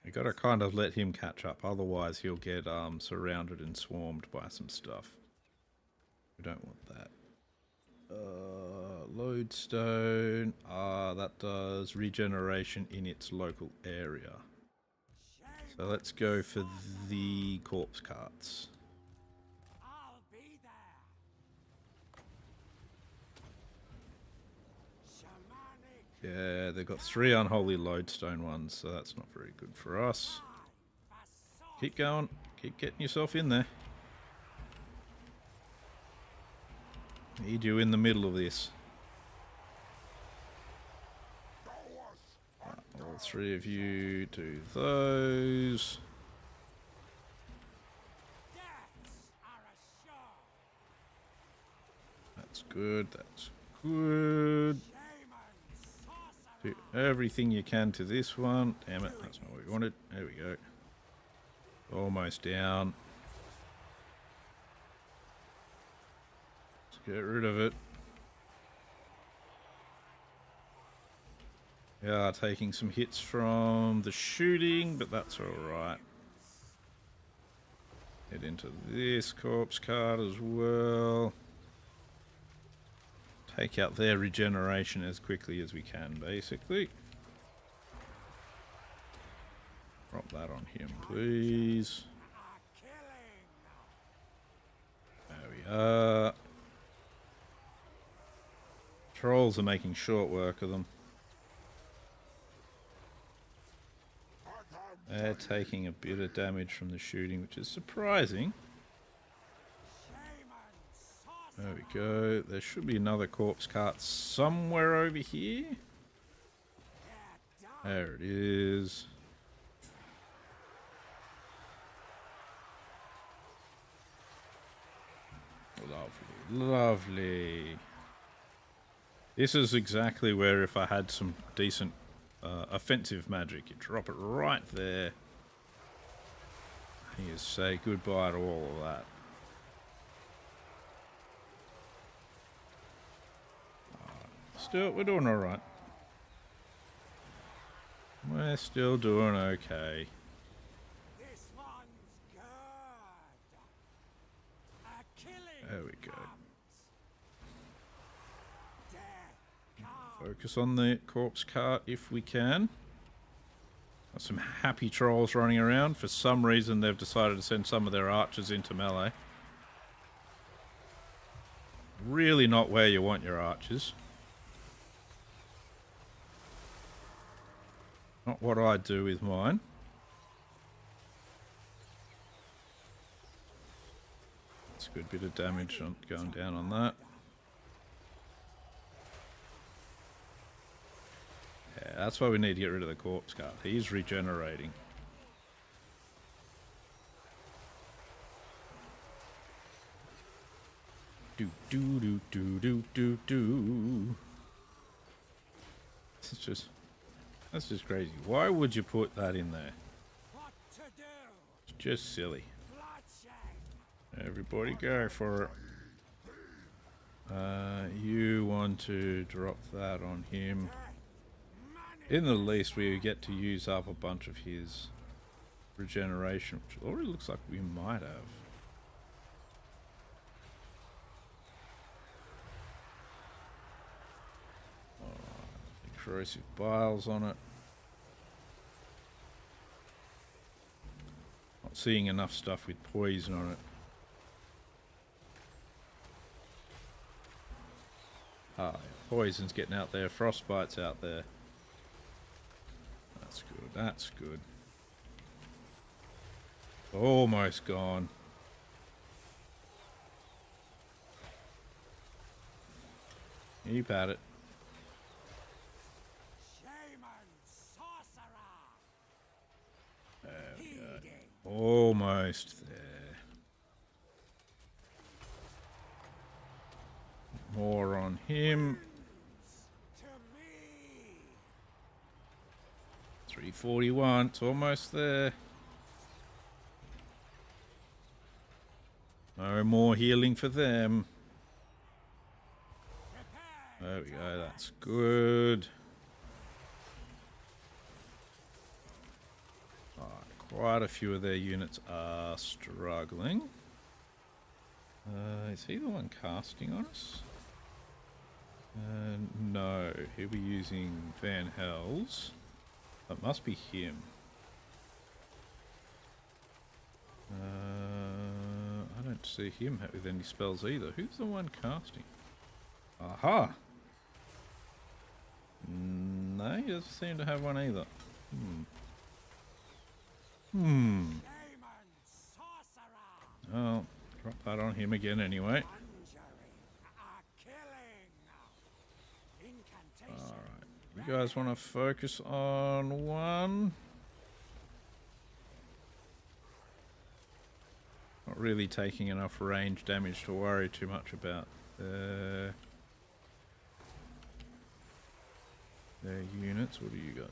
We got to kind of let him catch up, otherwise he'll get surrounded and swarmed by some stuff. We don't want that. Lodestone. That does regeneration in its local area. So let's go for the corpse carts. I'll be there. Yeah, they've got 3 unholy lodestone ones, so that's not very good for us. Keep going. Keep getting yourself in there. Need you in the middle of this. All 3 of you do those. That's good, that's good. Do everything you can to this one. Damn it, that's not what we wanted. There we go. Almost down. Let's get rid of it. Yeah, taking some hits from the shooting, but that's alright. Head into this corpse cart as well. Take out their regeneration as quickly as we can, basically. Drop that on him, please. There we are. Trolls are making short work of them. They're taking a bit of damage from the shooting, which is surprising. There we go. There should be another corpse cart somewhere over here. There it is. Lovely, lovely. This is exactly where if I had some decent offensive magic, you drop it right there. You say goodbye to all of that. Still, we're doing alright. We're still doing okay. This one's good. A killing There we go. comes. Death Focus on the corpse cart if we can. Got some happy trolls running around. For some reason, they've decided to send some of their archers into melee. Really not where you want your archers. Not what I do with mine. That's a good bit of damage going down on that. Yeah, that's why we need to get rid of the corpse cart. He's regenerating. Do do do do do do do. That's just crazy. Why would you put that in there? What to do? It's just silly. Bloodshed. Everybody go for it. You want to drop that on him. In the least, we get to use up a bunch of his regeneration, which already looks like we might have. Corrosive biles on it. Not seeing enough stuff with poison on it. Ah, poison's getting out there. Frostbite's out there. That's good. That's good. Almost gone. Keep at it. There we go. Almost there. More on him. 341. It's almost there. No more healing for them. There we go. That's good. Quite a few of their units are struggling. Is he the one casting on us? No, he'll be using Van Hel's. That must be him. I don't see him with any spells either. Who's the one casting? Aha! No, he doesn't seem to have one either. Oh, drop that on him again anyway. Alright, you guys want to focus on one? Not really taking enough range damage to worry too much about. Their units, what do you got?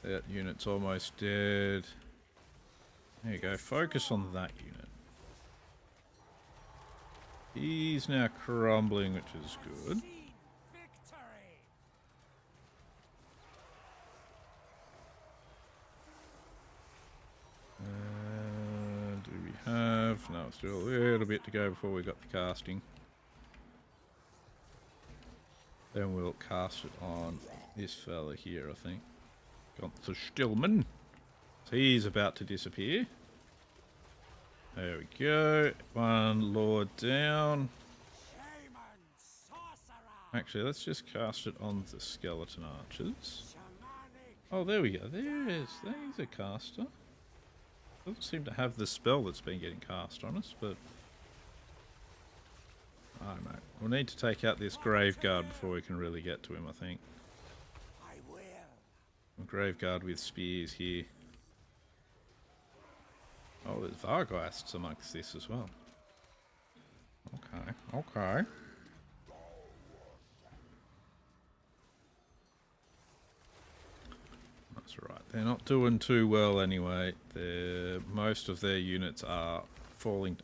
That unit's almost dead. There you go, focus on that unit. He's now crumbling, which is good. Do we have... No, still a little bit to go before we got the casting. Then we'll cast it on this fella here, I think. Got the Stillman. So he's about to disappear. There we go. One lord down. Actually, let's just cast it on the skeleton archers. Oh, there we go. There's a caster. Doesn't seem to have the spell that's been getting cast on us, but I don't know. We'll need to take out this Graveguard before we can really get to him, I think. Graveguard with spears here. Oh, there's Vargheists amongst this as well. Okay, okay. That's right. They're not doing too well anyway. Most of their units are falling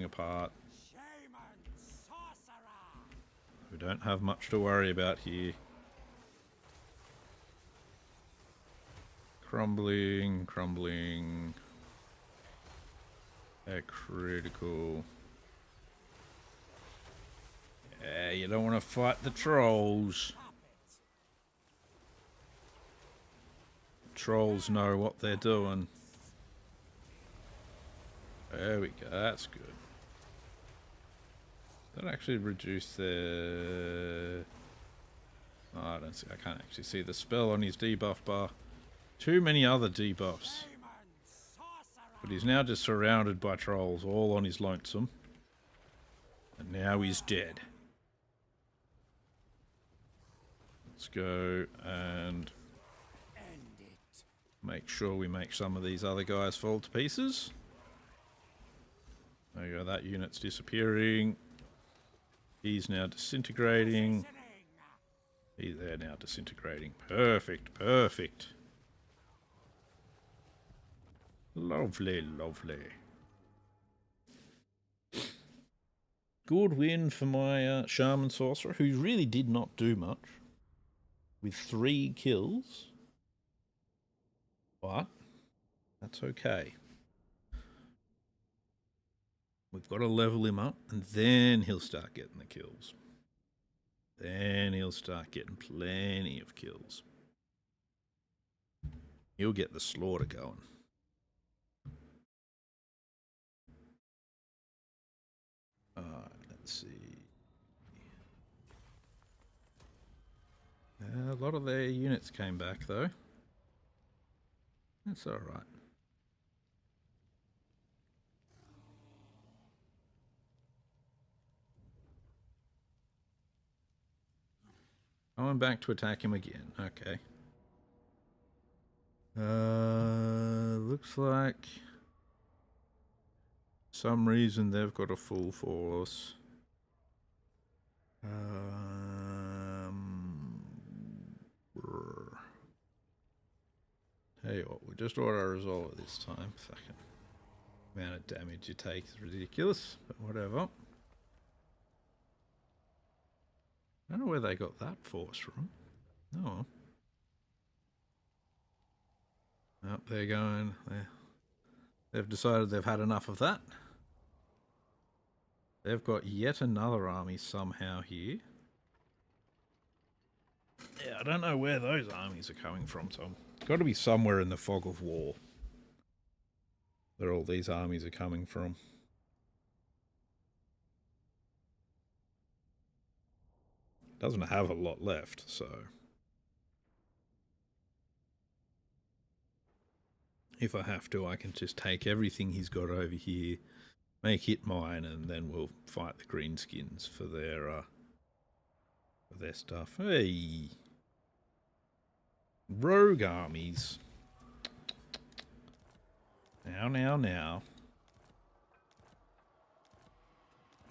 apart. We don't have much to worry about here. Crumbling, crumbling. They're critical. Yeah, you don't want to fight the trolls. Trolls know what they're doing. There we go, that's good. That actually reduced their... Oh, I don't see, I can't actually see the spell on his debuff bar. Too many other debuffs. But he's now just surrounded by trolls, all on his lonesome. And now he's dead. Let's go and make sure we make some of these other guys fall to pieces. There you go, that unit's disappearing. He's now disintegrating. They're now disintegrating. Perfect, perfect. Lovely, lovely. Good win for my Shaman Sorcerer, who really did not do much. With 3 kills. But that's okay. We've got to level him up, and then he'll start getting the kills. Then he'll start getting plenty of kills. He'll get the slaughter going. Let's see. A lot of their units came back, though. That's alright. Going back to attack him again. Okay. Looks like some reason they've got a full force. Tell you what, we'll just auto-resolve it this time. Fucking amount of damage you take is ridiculous, but whatever. I don't know where they got that force from. No. Oh, they're going. They've decided they've had enough of that. They've got yet another army somehow here. Yeah, I don't know where those armies are coming from, so it's got to be somewhere in the fog of war where all these armies are coming from. Doesn't have a lot left, so if I have to, I can just take everything he's got over here, make it mine, and then we'll fight the greenskins for their stuff. Hey, rogue armies. Now.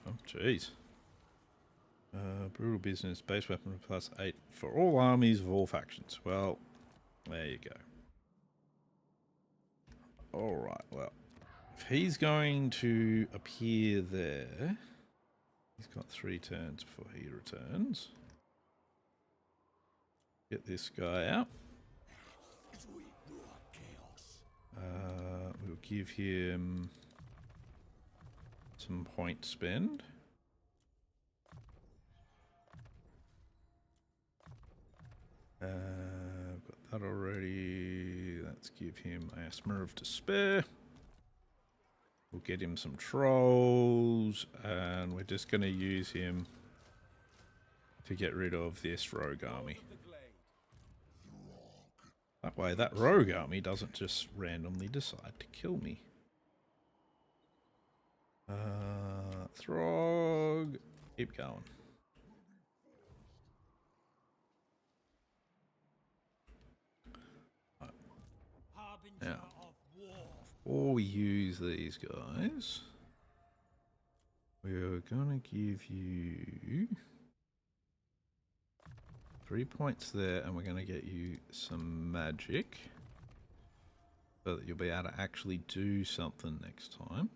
Oh, jeez. Brutal business, base weapon +8 for all armies of all factions. Well, there you go. Alright, well, if he's going to appear there, he's got 3 turns before he returns. Get this guy out. We'll give him some point spend. I've got that already. Let's give him Asthma of Despair. We'll get him some trolls, and we're just going to use him to get rid of this rogue army. That way that rogue army doesn't just randomly decide to kill me. Throgg, keep going. Now, before we use these guys, we're gonna give you 3 points there, and we're gonna get you some magic so that you'll be able to actually do something next time.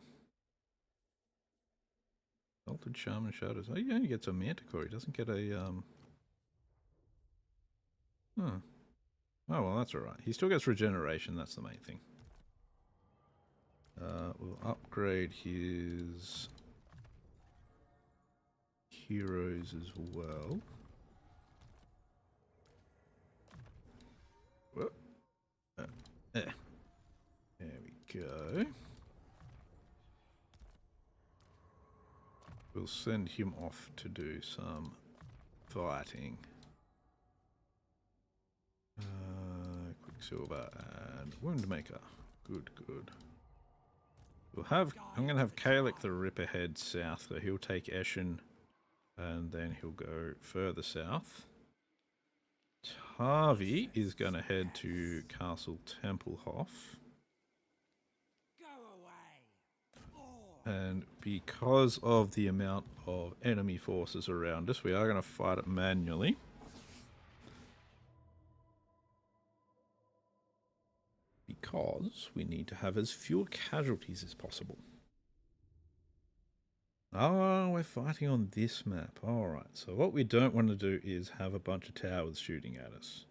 Altered Shaman Shadows. Oh, he only gets a Manticore. He doesn't get a Oh, well, that's alright. He still gets regeneration, that's the main thing. We'll upgrade his heroes as well. Whoop. There we go. We'll send him off to do some fighting. Quicksilver and Woundmaker. Good, good. We'll have. I'm going to have Kalik the Ripper head south, so he'll take Eschen, and then he'll go further south. Harvey is going to head to Castle Templehof. And because of the amount of enemy forces around us, we are going to fight it manually. Because we need to have as few casualties as possible. Oh, we're fighting on this map. Alright, so what we don't want to do is have a bunch of towers shooting at us.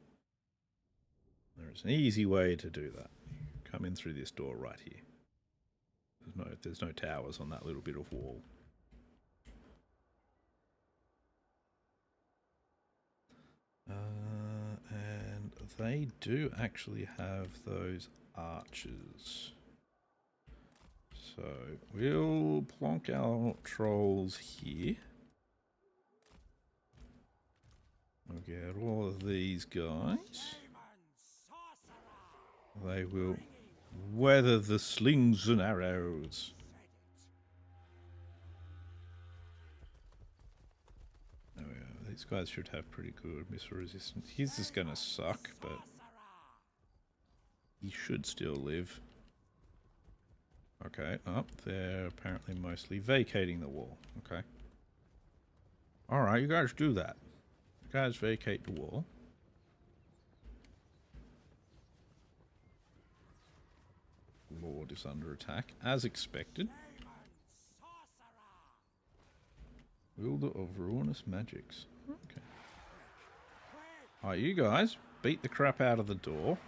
There's an easy way to do that. Come in through this door right here. There's no towers on that little bit of wall. And they do actually have those archers. So we'll plonk our trolls here. We'll get all of these guys. They will weather the slings and arrows. There we go. These guys should have pretty good missile resistance. His is gonna suck, but he should still live. Okay, they're apparently mostly vacating the wall. Okay. Alright, you guys do that. You guys vacate the wall. Lord is under attack, as expected. Wielder of ruinous magics. Okay. Alright, you guys beat the crap out of the door.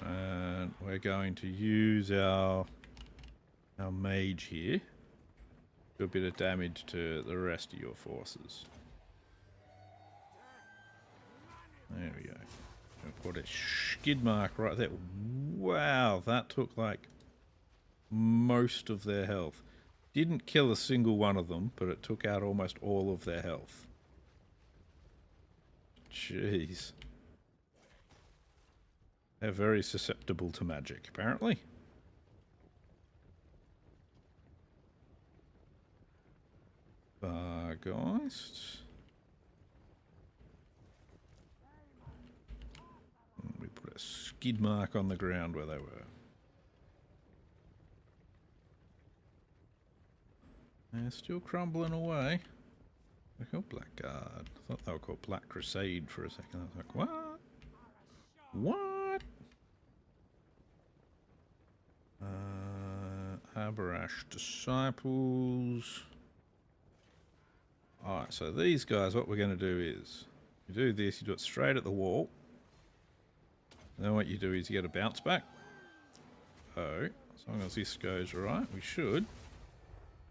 And we're going to use our mage here. Do a bit of damage to the rest of your forces. There we go. Put a skid mark right there. Wow, that took like most of their health. Didn't kill a single one of them, but it took out almost all of their health. Jeez. They're very susceptible to magic, apparently. Bargeist. We put a skid mark on the ground where they were. They're still crumbling away. They're called Blackguard. I thought they were called Black Crusade for a second. I was like, what? What? Aberash Disciples. Alright, so these guys, what we're going to do is, you do this, you do it straight at the wall. And then what you do is you get a bounce back. Oh, as long as this goes right, we should.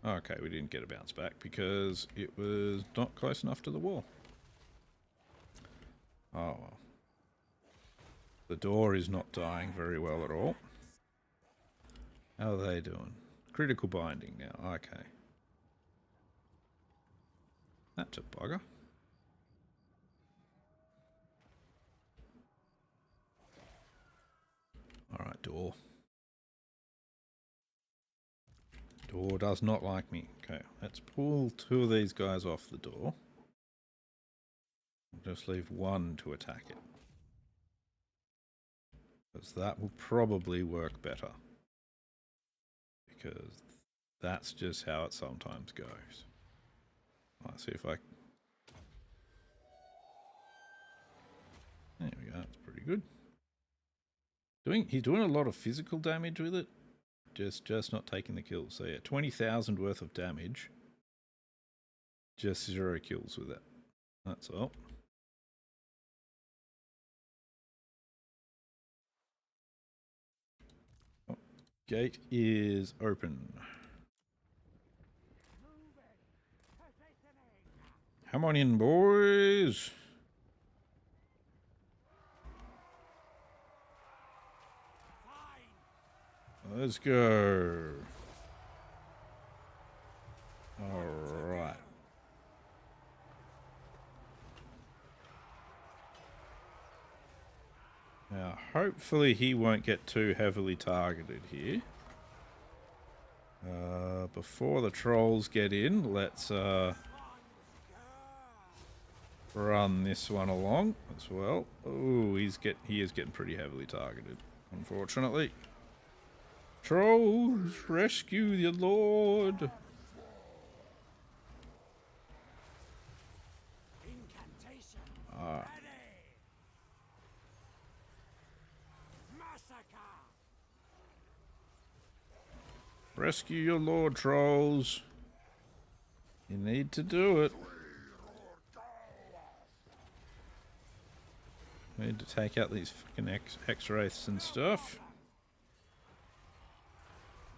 Okay, we didn't get a bounce back because it was not close enough to the wall. Oh well. The door is not dying very well at all. How are they doing? Critical binding now, okay. That's a bugger. Alright, door. Door does not like me. Okay, let's pull two of these guys off the door. Just leave one to attack it. Because that will probably work better. Because that's just how it sometimes goes. Let's see if I... There we go, that's pretty good. He's doing a lot of physical damage with it. Just not taking the kills. So yeah, 20,000 worth of damage. Just 0 kills with it. That's all. Oh, gate is open. Come on in, boys. Let's go. All right. Now, hopefully he won't get too heavily targeted here. Before the trolls get in, let's run this one along as well. Oh, he is getting pretty heavily targeted, unfortunately. Trolls, rescue the Lord. Incantation. Ah. Ready. Massacre. Rescue your Lord, trolls. You need to do it. Need to take out these fucking X-Wraiths and stuff.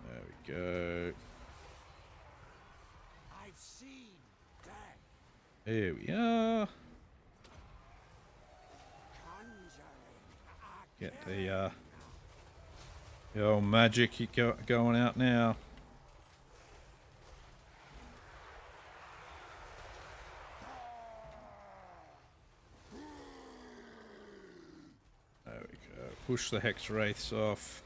There we go. I've seen death. Here we are. Conjuring. Get the old magic going out now. There we go. Push the Hex Wraiths off.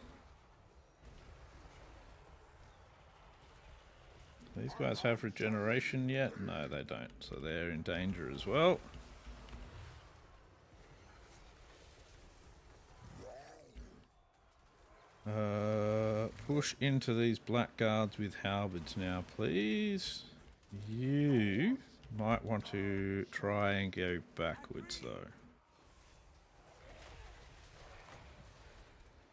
These guys have regeneration yet? No, they don't. So they're in danger as well. Push into these blackguards with halberds now, please. You might want to try and go backwards, though.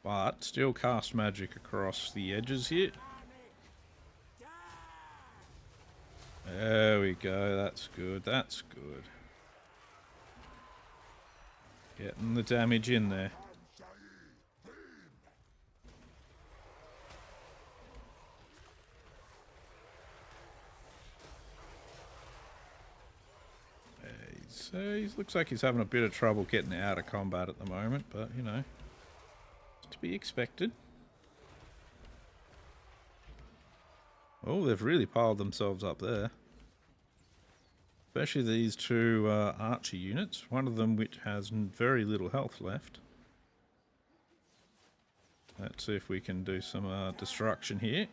But still cast magic across the edges here. There we go, that's good, that's good. Getting the damage in there. He looks like he's having a bit of trouble getting out of combat at the moment, but, you know, it's to be expected. Oh, they've really piled themselves up there. Especially these two archer units, one of them which has very little health left. Let's see if we can do some destruction here.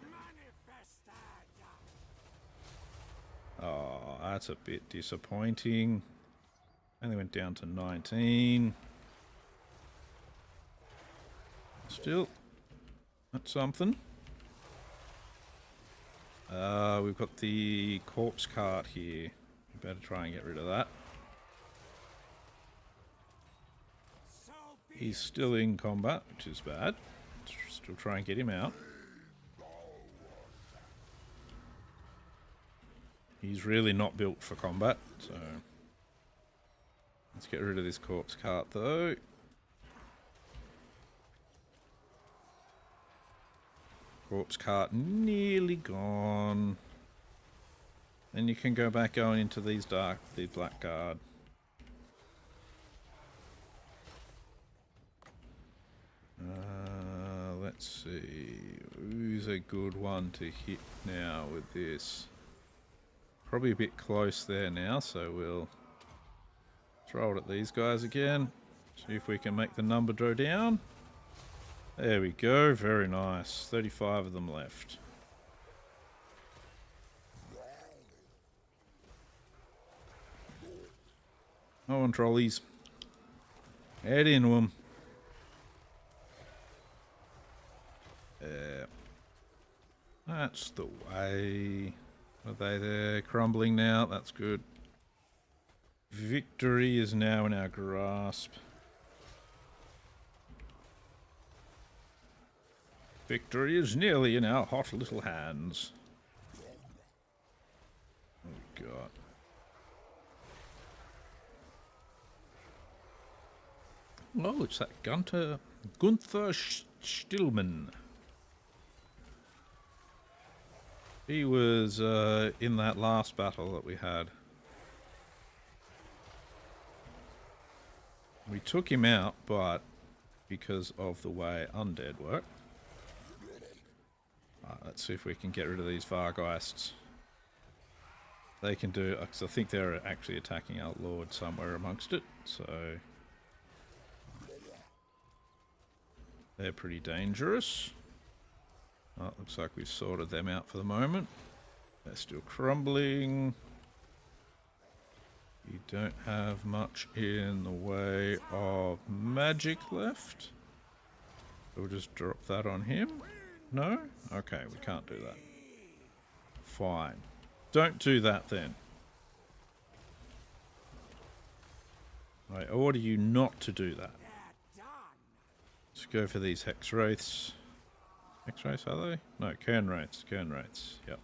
Oh, that's a bit disappointing. Only went down to 19. Still, that's something. We've got the corpse cart here. We better try and get rid of that. He's still in combat, which is bad. Still try and get him out. He's really not built for combat, so let's get rid of this corpse cart though. Corpse cart nearly gone. Then you can go back going into the blackguard. Let's see. Who's a good one to hit now with this? Probably a bit close there now, so we'll throw it at these guys again. See if we can make the number go down. There we go, very nice. 35 of them left. Come on, trolleys. Head into them. Yeah. That's the way. Are they there? Crumbling now. That's good. Victory is now in our grasp. Victory is nearly in our hot little hands. Oh, God. Oh, it's that Gunther Stillman. He was in that last battle that we had. We took him out, but because of the way undead work. Let's see if we can get rid of these Vargeists. They can do, because I think they're actually attacking our Lord somewhere amongst it, so they're pretty dangerous. Oh, it looks like we've sorted them out for the moment. They're still crumbling. You don't have much in the way of magic left. We'll just drop that on him. No? Okay, we can't do that. Fine. Don't do that then. I order you not to do that. Let's go for these Hex Wraiths. Hex Wraiths, are they? No, Kern Wraiths. Kern Wraiths, yep.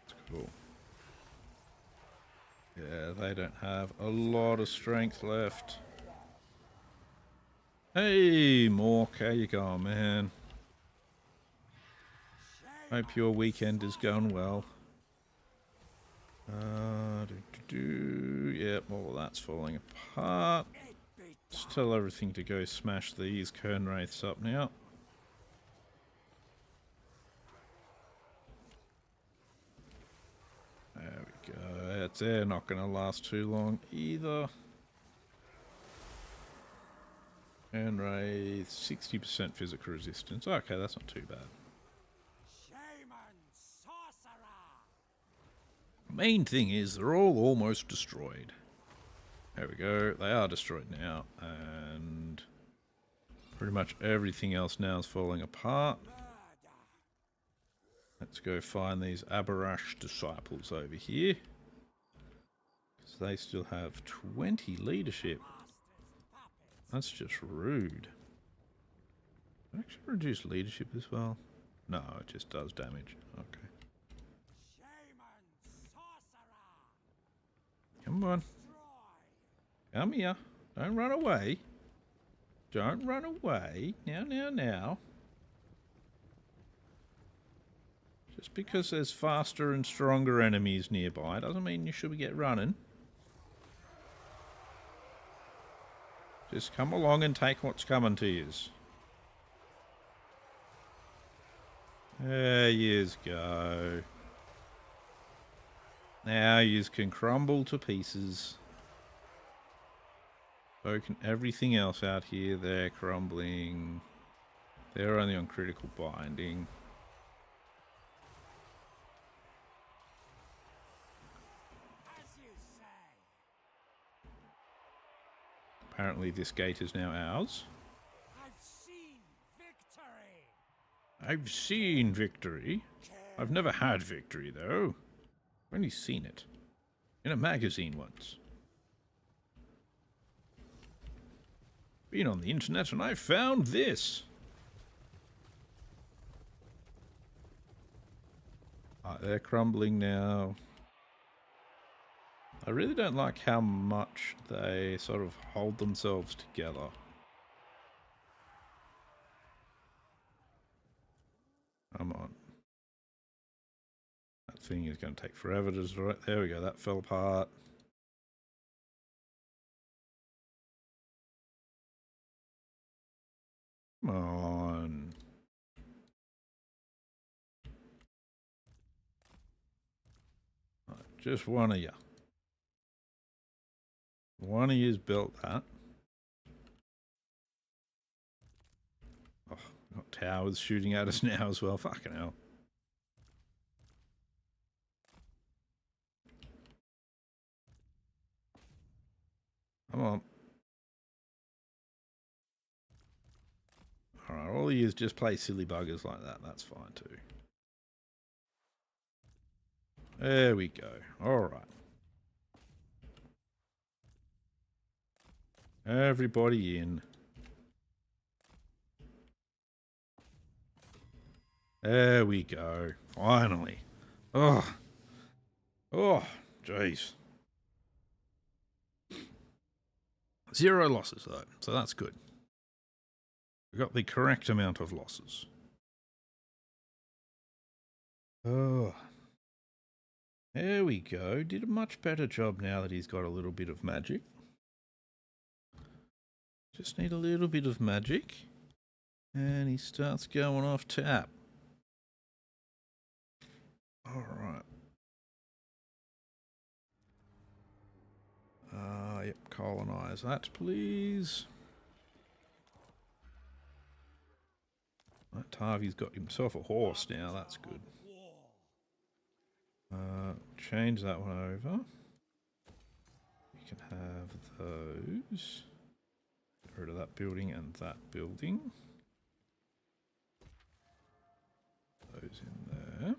That's cool. Yeah, they don't have a lot of strength left. Hey, Mork, how you going, man? Hope your weekend is going well. Yep, all that's falling apart. Just tell everything to go smash these Kern Wraiths up now. There we go. They're not going to last too long either. Kern Wraith, 60% physical resistance. Okay, that's not too bad. Main thing is they're all almost destroyed. There we go. They are destroyed now, and pretty much everything else now is falling apart. Let's go find these Abarash disciples over here, because they still have 20 leadership. That's just rude. Did it actually reduce leadership as well? No, it just does damage. Okay. Come on. Come here. Don't run away. Don't run away. Now, now, now. Just because there's faster and stronger enemies nearby doesn't mean you should get running. Just come along and take what's coming to yous. There yous go. Now yous can crumble to pieces. So can everything else out here. They're crumbling. They're only on critical binding. Apparently this gate is now ours. I've seen victory. I've seen victory. I've never had victory, though. I've only seen it. In a magazine once. Been on the internet and I found this. They're crumbling now. I really don't like how much they sort of hold themselves together. Come on. That thing is going to take forever to destroy. There we go, that fell apart. Come on. Right, just one of you. One of you's built that. Oh, got towers shooting at us now as well. Fucking hell. Come on. Alright, all of you just play silly buggers like that. That's fine too. There we go. Alright. Everybody in. There we go. Finally. Oh. Oh, jeez. 0 losses though, so that's good. We got the correct amount of losses. Oh. There we go. Did a much better job now that he's got a little bit of magic. Just need a little bit of magic. And he starts going off tap. Alright. Yep, colonise that, please. Right, Tavi's got himself a horse now, that's good. Change that one over. You can have those. Get rid of that building and that building. Those in there.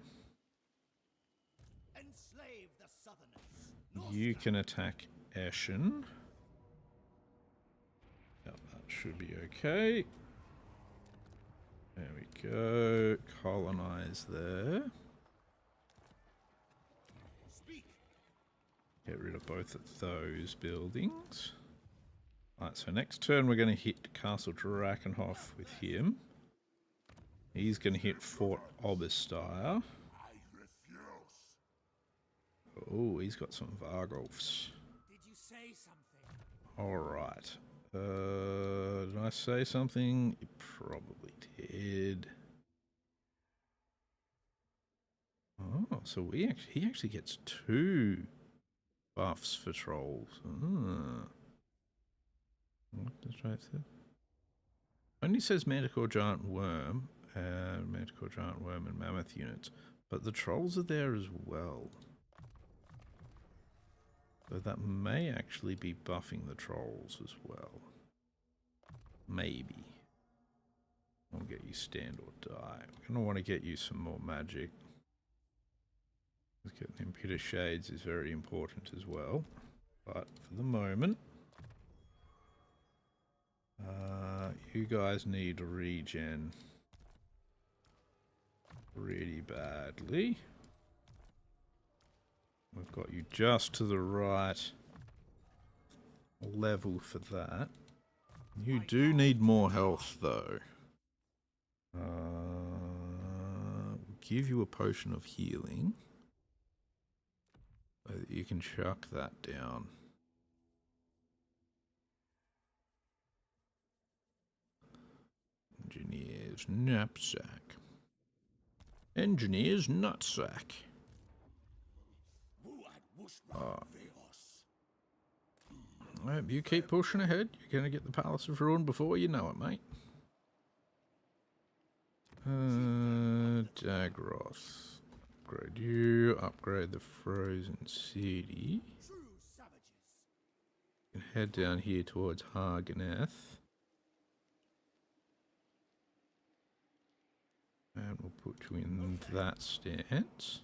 Enslave the Southerners. You can attack Ashen. Yep, that should be okay. There we go. Colonize there. Speak. Get rid of both of those buildings. Alright, so next turn we're going to hit Castle Drakenhof with him. He's going to hit Fort Oberstyre. I refuse. Oh, he's got some Vargolfs. Did you say something? Alright. Did I say something? You probably did. Oh, so he actually gets 2 buffs for trolls. What does I say? Only says Manticore Giant Worm, Manticore Giant Worm and Mammoth units, but the trolls are there as well. So that may actually be buffing the trolls as well. Maybe. I'll get you stand or die. We're going to want to get you some more magic. Because getting Imputer Shades is very important as well. But for the moment, you guys need regen really badly. We've got you just to the right level for that. You do need more health though. We'll give you a potion of healing so that you can chuck that down. Engineer's knapsack. Engineer's nutsack. You keep pushing ahead. You're going to get the Palace of Ruin before you know it, mate. Dagroth. Upgrade you. Upgrade the Frozen City. True savages. You can head down here towards Harganeth. And we'll put you in that stance.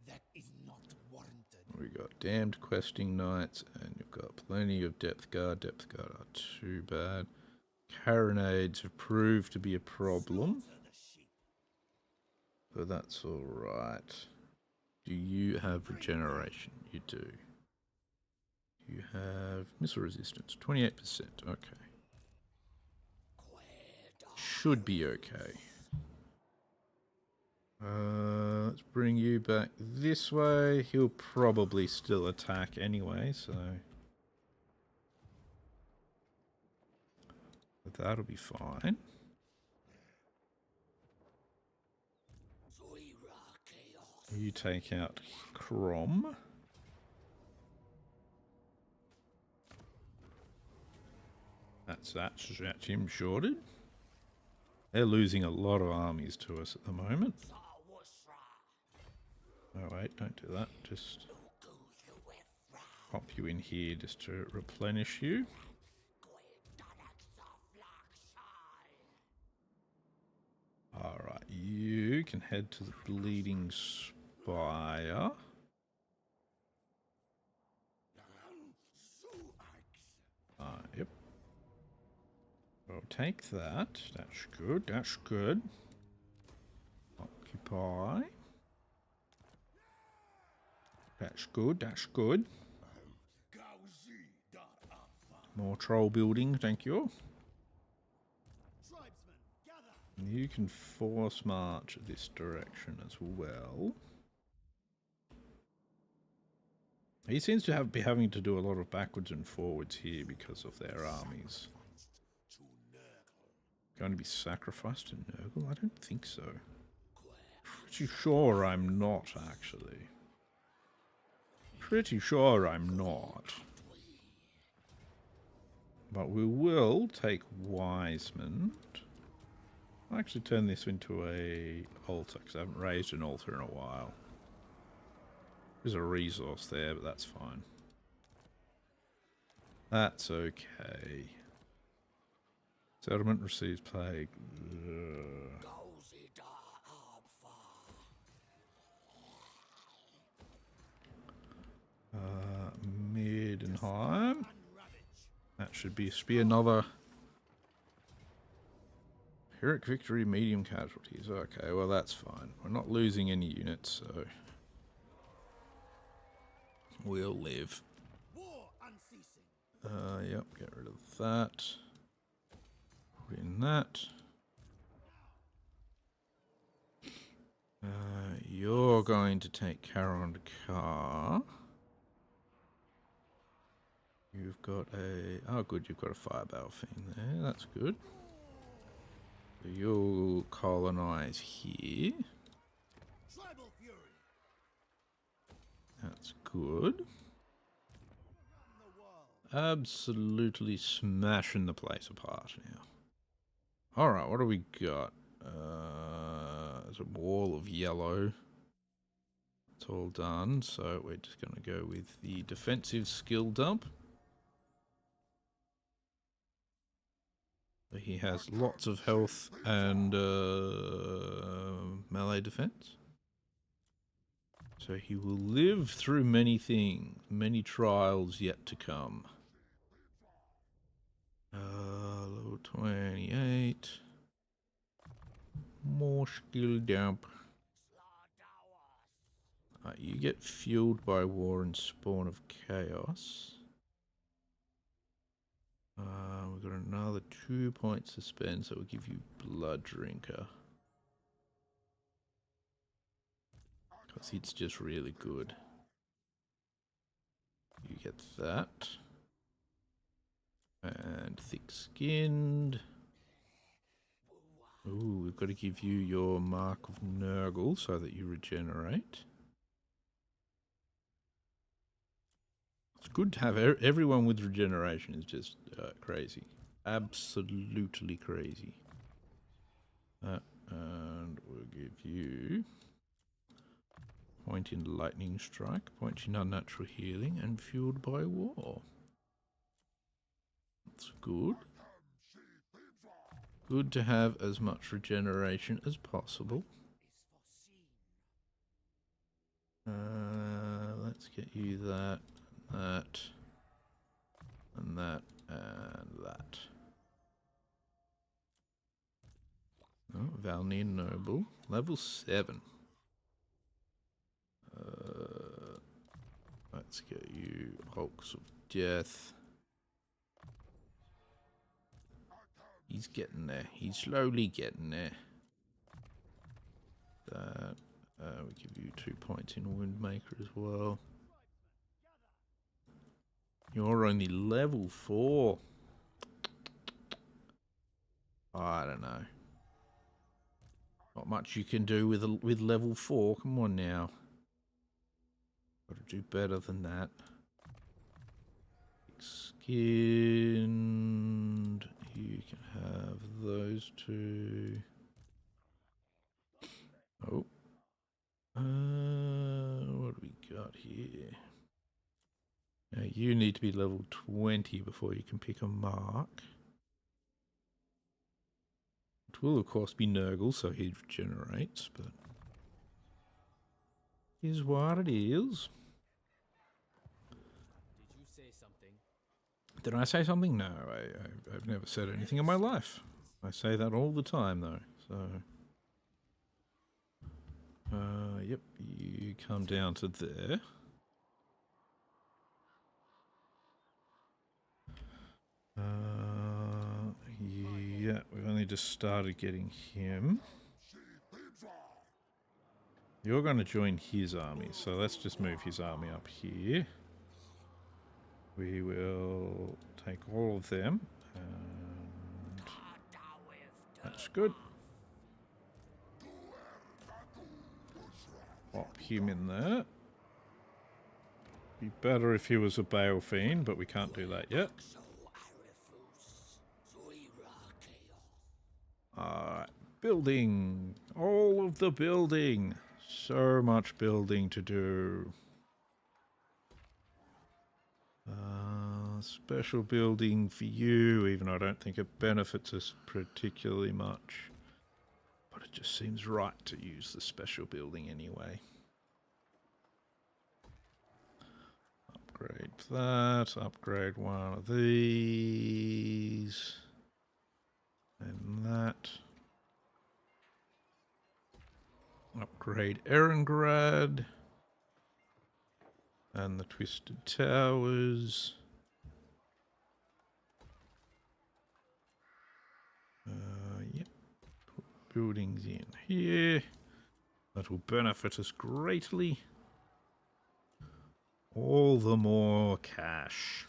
That is not warranted. We got Damned Questing Knights, and you've got plenty of Depth Guard. Depth Guard are too bad. Carronades have proved to be a problem, but that's alright. Do you have regeneration? You do. You have missile resistance, 28%. Okay. Should be okay. Let's bring you back this way. He'll probably still attack anyway, so but that'll be fine. You take out Crom. That's him shorted. They're losing a lot of armies to us at the moment. Oh wait, don't do that. Just pop you in here just to replenish you. Alright, you can head to the Bleeding Spire. Yep. I'll take that. That's good, that's good. Occupy. That's good, that's good. More troll building, thank you. Tribesmen, gather. You can force march this direction as well. He seems to be having to do a lot of backwards and forwards here because of their armies. Going to be sacrificed to Nurgle? I don't think so. Pretty sure I'm not, actually. Pretty sure I'm not. But we will take Wiseman. I'll actually turn this into a altar, because I haven't raised an altar in a while. There's a resource there, but that's fine. That's okay. Settlement receives plague. Middenheim. That should be another Pyrrhic victory, medium casualties. Okay, well that's fine. We're not losing any units, so we'll live. War unceasing. Yep, get rid of that. Put in that. You're going to take Caron Car. You've got a... Oh, good, you've got a fire battle thing there. That's good. So you'll colonize here. Tribal fury. That's good. The world. Absolutely smashing the place apart now. Alright, what do we got? There's a wall of yellow. It's all done, so we're just going to go with the defensive skill dump. He has lots of health and melee defense. So he will live through many things, many trials yet to come. Level 28. More skill dump. You get fueled by war and spawn of chaos. We've got another 2 points to spend, so we'll give you Blood Drinker. Because it's just really good. You get that. And Thick Skinned. Ooh, we've got to give you your Mark of Nurgle so that you regenerate. It's good to have everyone with regeneration is just crazy. Absolutely crazy. And we'll give you point in lightning strike, point in unnatural healing, and fueled by war. That's good. Good to have as much regeneration as possible. Let's get you that. That, and that, and that. Oh, Valnir Noble, level 7. Let's get you Hulks of Death. He's getting there. He's slowly getting there. That, we give you 2 points in Windmaker as well. You're only level 4. I don't know. Not much you can do with level 4. Come on now. Got to do better than that. Skinned. You can have those two. Oh. What do we got here? Now you need to be level 20 before you can pick a mark. It will of course be Nurgle, so he regenerates, but is what it is. Did you say something? Did I say something? No, I've never said anything in my life. I say that all the time though, so... yep, you come down to there. Yeah, we've only just started getting him. You're going to join his army, so let's just move his army up here. We will take all of them. And that's good. Pop him in there. Be better if he was a Bale Fiend, but we can't do that yet. Alright, building. All of the building. So much building to do. Special building for you, even though I don't think it benefits us particularly much. But it just seems right to use the special building anyway. Upgrade that, upgrade one of these. And that. Upgrade Erengrad. And the Twisted Towers. Yep. Put buildings in here. That will benefit us greatly. All the more cash.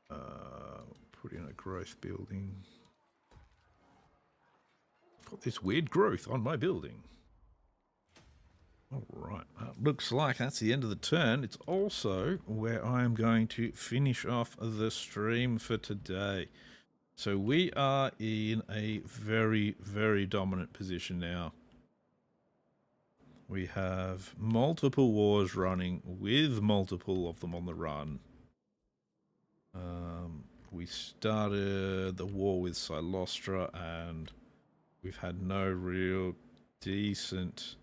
Put in a growth building. Got this weird growth on my building. Alright, looks like that's the end of the turn. It's also where I am going to finish off the stream for today. So we are in a very, very dominant position now. We have multiple wars running with multiple of them on the run. We started the war with Silostra and we've had no real decent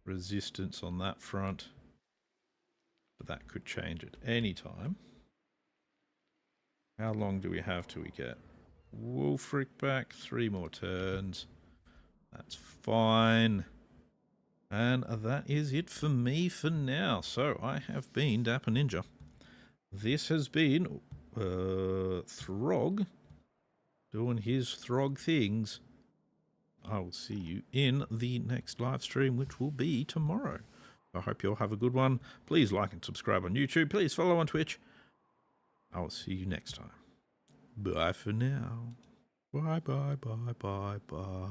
resistance on that front. But that could change at any time. How long do we have till we get Wulfric back? 3 more turns. That's fine. And that is it for me for now. So I have been Dapper Ninja. This has been Throgg doing his Throgg things. I will see you in the next live stream, which will be tomorrow. I hope you all have a good one. Please like and subscribe on YouTube. Please follow on Twitch. I will see you next time. Bye for now. Bye, bye, bye, bye, bye.